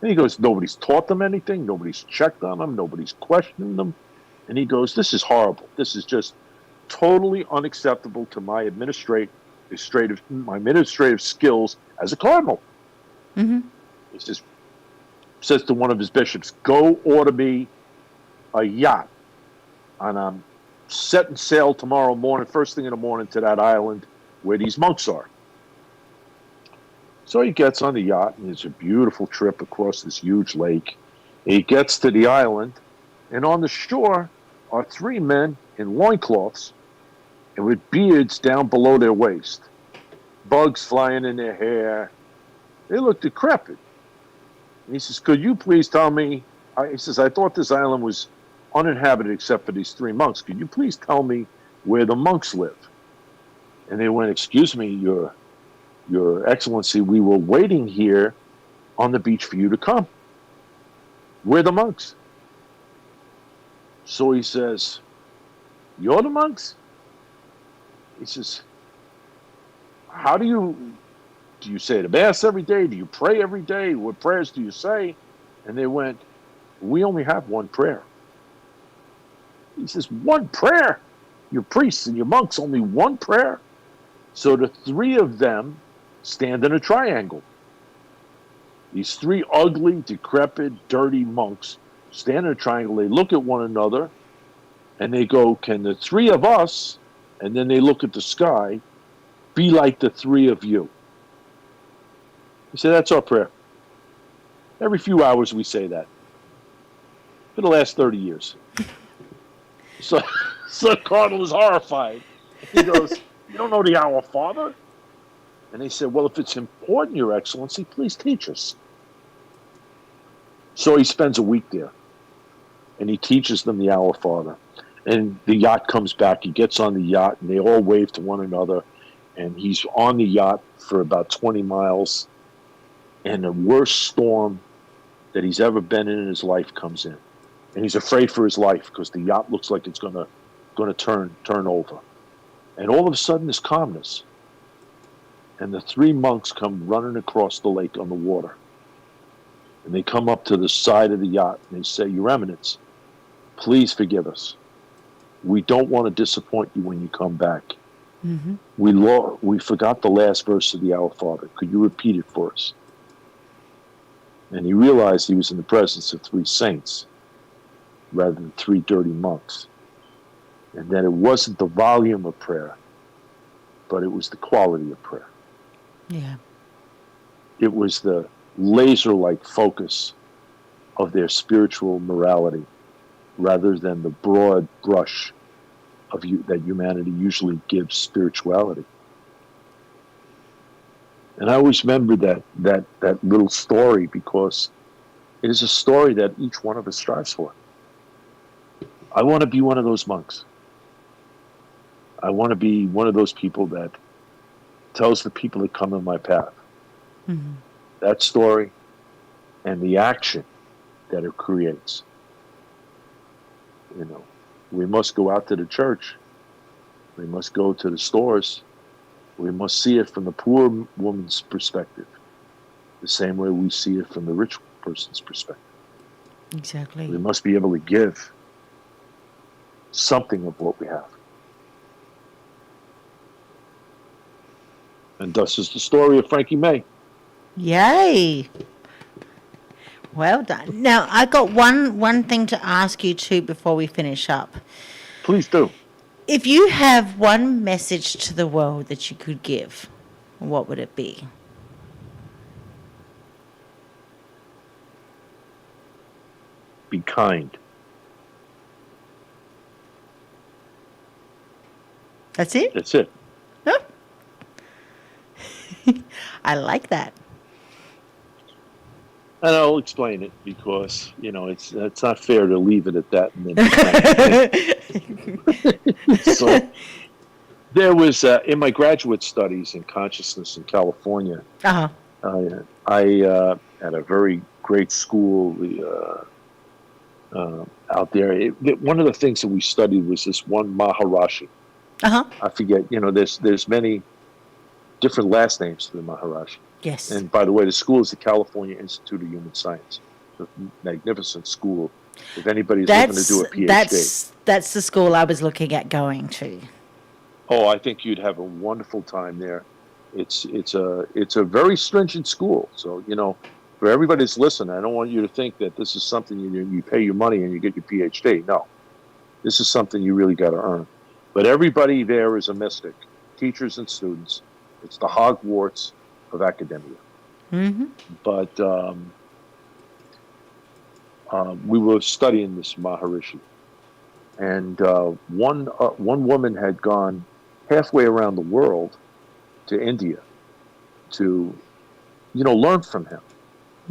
And he goes, nobody's taught them anything, nobody's checked on them, nobody's questioning them. And he goes, this is horrible. This is just totally unacceptable to my administrative skills as a cardinal. Mm-hmm. He says to one of his bishops, go order me a yacht, and I'm setting sail tomorrow morning, first thing in the morning, to that island where these monks are. So he gets on the yacht, and it's a beautiful trip across this huge lake. He gets to the island, and on the shore are 3 men in loincloths and with beards down below their waist, bugs flying in their hair. They look decrepit. And he says, could you please tell me, he says, I thought this island was uninhabited except for these 3 monks. Could you please tell me where the monks live? And they went, excuse me, Your Excellency, we were waiting here on the beach for you to come. We're the monks. So he says, you're the monks? He says, do you say the Mass every day? Do you pray every day? What prayers do you say? And they went, we only have one prayer. He says, one prayer? Your priests and your monks, only one prayer? So the 3 of them stand in a triangle. These 3 ugly, decrepit, dirty monks stand in a triangle. They look at one another, and they go, can the 3 of us, and then they look at the sky, be like the 3 of you? He said, that's our prayer. Every few hours we say that. For the last 30 years. So the cardinal is horrified. He goes, you don't know the Our Father? And they said, well, if it's important, Your Excellency, please teach us. So he spends a week there, and he teaches them the Our Father. And the yacht comes back. He gets on the yacht, and they all wave to one another. And he's on the yacht for about 20 miles, and the worst storm that he's ever been in his life comes in. And he's afraid for his life because the yacht looks like it's going to turn over. And all of a sudden, there's calmness. And the 3 monks come running across the lake on the water. And they come up to the side of the yacht, and they say, Your Eminence, please forgive us. We don't want to disappoint you when you come back. Mm-hmm. We forgot the last verse of the Our Father. Could you repeat it for us? And he realized he was in the presence of 3 saints rather than 3 dirty monks. And that it wasn't the volume of prayer, but it was the quality of prayer. Yeah. It was the laser-like focus of their spiritual morality rather than the broad brush of that humanity usually gives spirituality. And I always remember that little story because it is a story that each one of us strives for. I want to be one of those monks. I want to be one of those people that tells the people that come in my path that story and the action that it creates. We must go out to the church. We must go to the stores. We must see it from the poor woman's perspective, the same way we see it from the rich person's perspective. Exactly. We must be able to give something of what we have. And thus is the story of Frankie May. Yay. Well done. Now, I got one thing to ask you too before we finish up. Please do. If you have one message to the world that you could give, what would it be? be kind. That's it? That's it. No? I like that. And I'll explain it because, it's not fair to leave it at that. And then so there was, in my graduate studies in consciousness in California, Uh-huh. I at a very great school out there. One of the things that we studied was this one Maharishi. Uh-huh. I forget, there's many different last names to the Maharishi. Yes. And by the way, the school is the California Institute of Human Science. It's a magnificent school. If anybody's looking to do a PhD. That's the school I was looking at going to. Oh, I think you'd have a wonderful time there. It's a very stringent school. So, for everybody that's listening, I don't want you to think that this is something you pay your money and you get your PhD. No. This is something you really got to earn. But everybody there is a mystic, teachers and students. It's the Hogwarts of academia. Mm-hmm. But we were studying this Maharishi, and one woman had gone halfway around the world to India to, learn from him,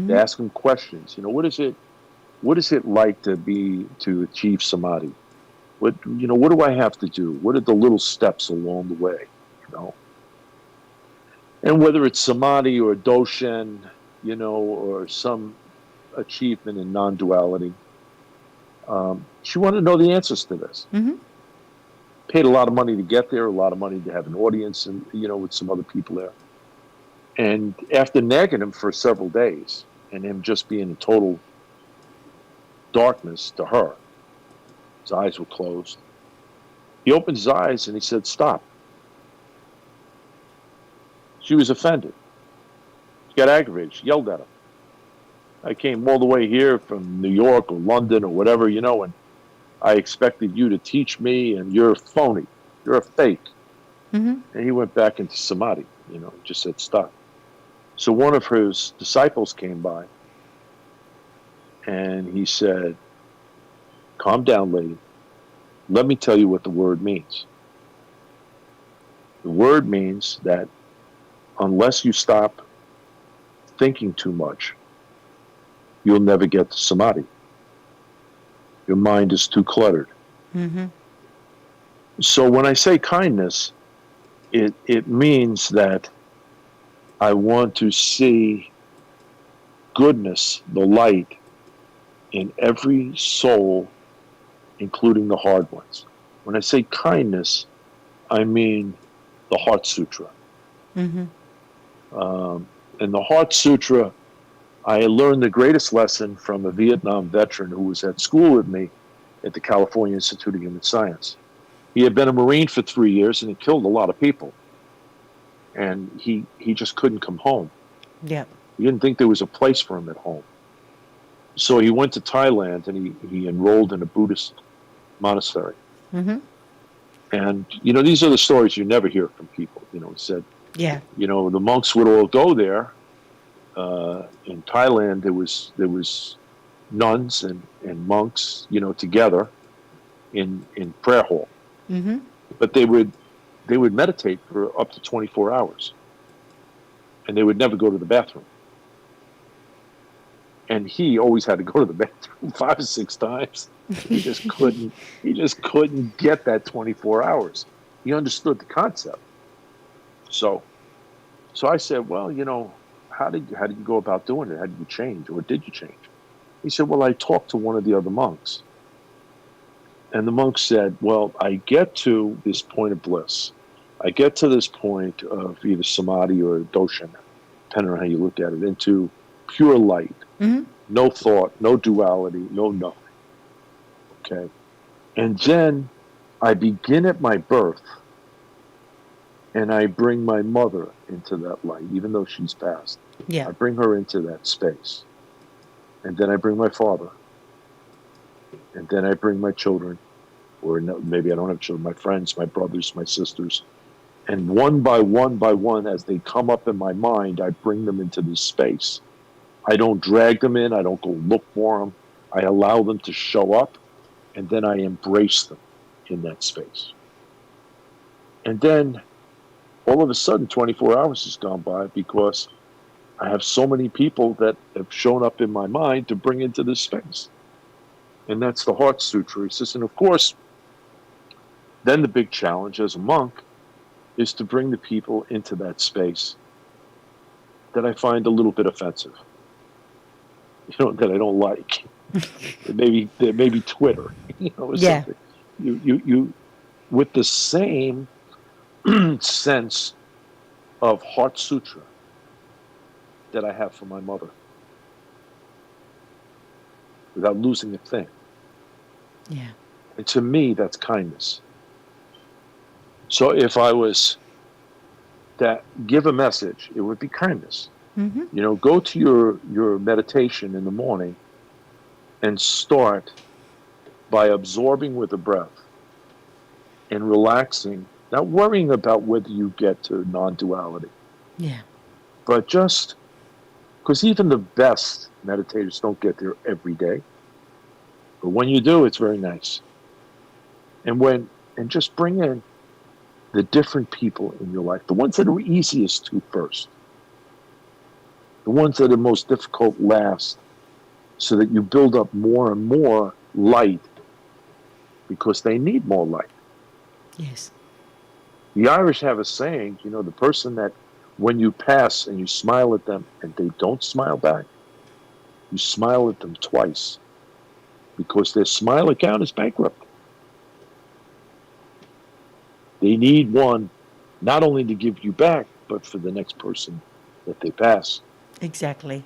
to ask him questions. What is it like to achieve samadhi? What do I have to do? What are the little steps along the way? And whether it's samadhi or doshan, or some achievement in non-duality, she wanted to know the answers to this. Mm-hmm. Paid a lot of money to get there, a lot of money to have an audience, and with some other people there. And after nagging him for several days, and him just being in total darkness to her, his eyes were closed. He opened his eyes and he said, "Stop." She was offended. She got aggravated. She yelled at him. I came all the way here from New York or London or whatever, and I expected you to teach me, and you're a phony. You're a fake. Mm-hmm. And he went back into samadhi, just said, "Stop." So one of his disciples came by, and he said, "Calm down, lady. Let me tell you what the word means. The word means that unless you stop thinking too much, you'll never get to samadhi. Your mind is too cluttered." Mm-hmm. So when I say kindness, it means that I want to see goodness, the light, in every soul, including the hard ones. When I say kindness, I mean the Heart Sutra. Mm-hmm. In the Heart Sutra, I learned the greatest lesson from a Vietnam veteran who was at school with me at the California Institute of Human Science. He had been a Marine for 3 years and he killed a lot of people. And he just couldn't come home. Yep. He didn't think there was a place for him at home. So he went to Thailand and he enrolled in a Buddhist monastery. Mm-hmm. And, these are the stories you never hear from people. He said, Yeah. the monks would all go there. In Thailand, there was nuns and monks, together in prayer hall. Mm-hmm. But they would meditate for up to 24 hours, and they would never go to the bathroom. And he always had to go to the bathroom 5 or 6 times. He just couldn't. He just couldn't get that 24 hours. He understood the concept. So I said, well, how did you go about doing it? How did you change, or did you change? He said, well, I talked to one of the other monks. And the monk said, well, I get to this point of bliss. I get to this point of either samadhi or doshan, depending on how you look at it, into pure light. Mm-hmm. No thought, no duality, no nothing. Okay? And then I begin at my birth, and I bring my mother into that light, even though she's passed. Yeah. I bring her into that space. And then I bring my father. And then I bring my children, or no, maybe I don't have children, my friends, my brothers, my sisters. And one by one, as they come up in my mind, I bring them into this space. I don't drag them in. I don't go look for them. I allow them to show up, and then I embrace them in that space. And then all of a sudden, 24 hours has gone by because I have so many people that have shown up in my mind to bring into this space. And that's the Heart Sutra. He says, and of course, then the big challenge as a monk is to bring the people into that space that I find a little bit offensive, that I don't like. maybe Twitter, or Yeah. something. You with the same sense of Heart Sutra that I have for my mother, without losing a thing. Yeah. And to me, that's kindness. So if I was to give a message, it would be kindness. Mm-hmm. Go to your meditation in the morning and start by absorbing with the breath and relaxing, not worrying about whether you get to non-duality. Yeah. But just because even the best meditators don't get there every day. But when you do, it's very nice. And just bring in the different people in your life, the ones that are easiest to first, the ones that are most difficult last, so that you build up more and more light because they need more light. Yes. The Irish have a saying, the person that when you pass and you smile at them and they don't smile back, you smile at them twice because their smile account is bankrupt. They need one not only to give you back, but for the next person that they pass. Exactly.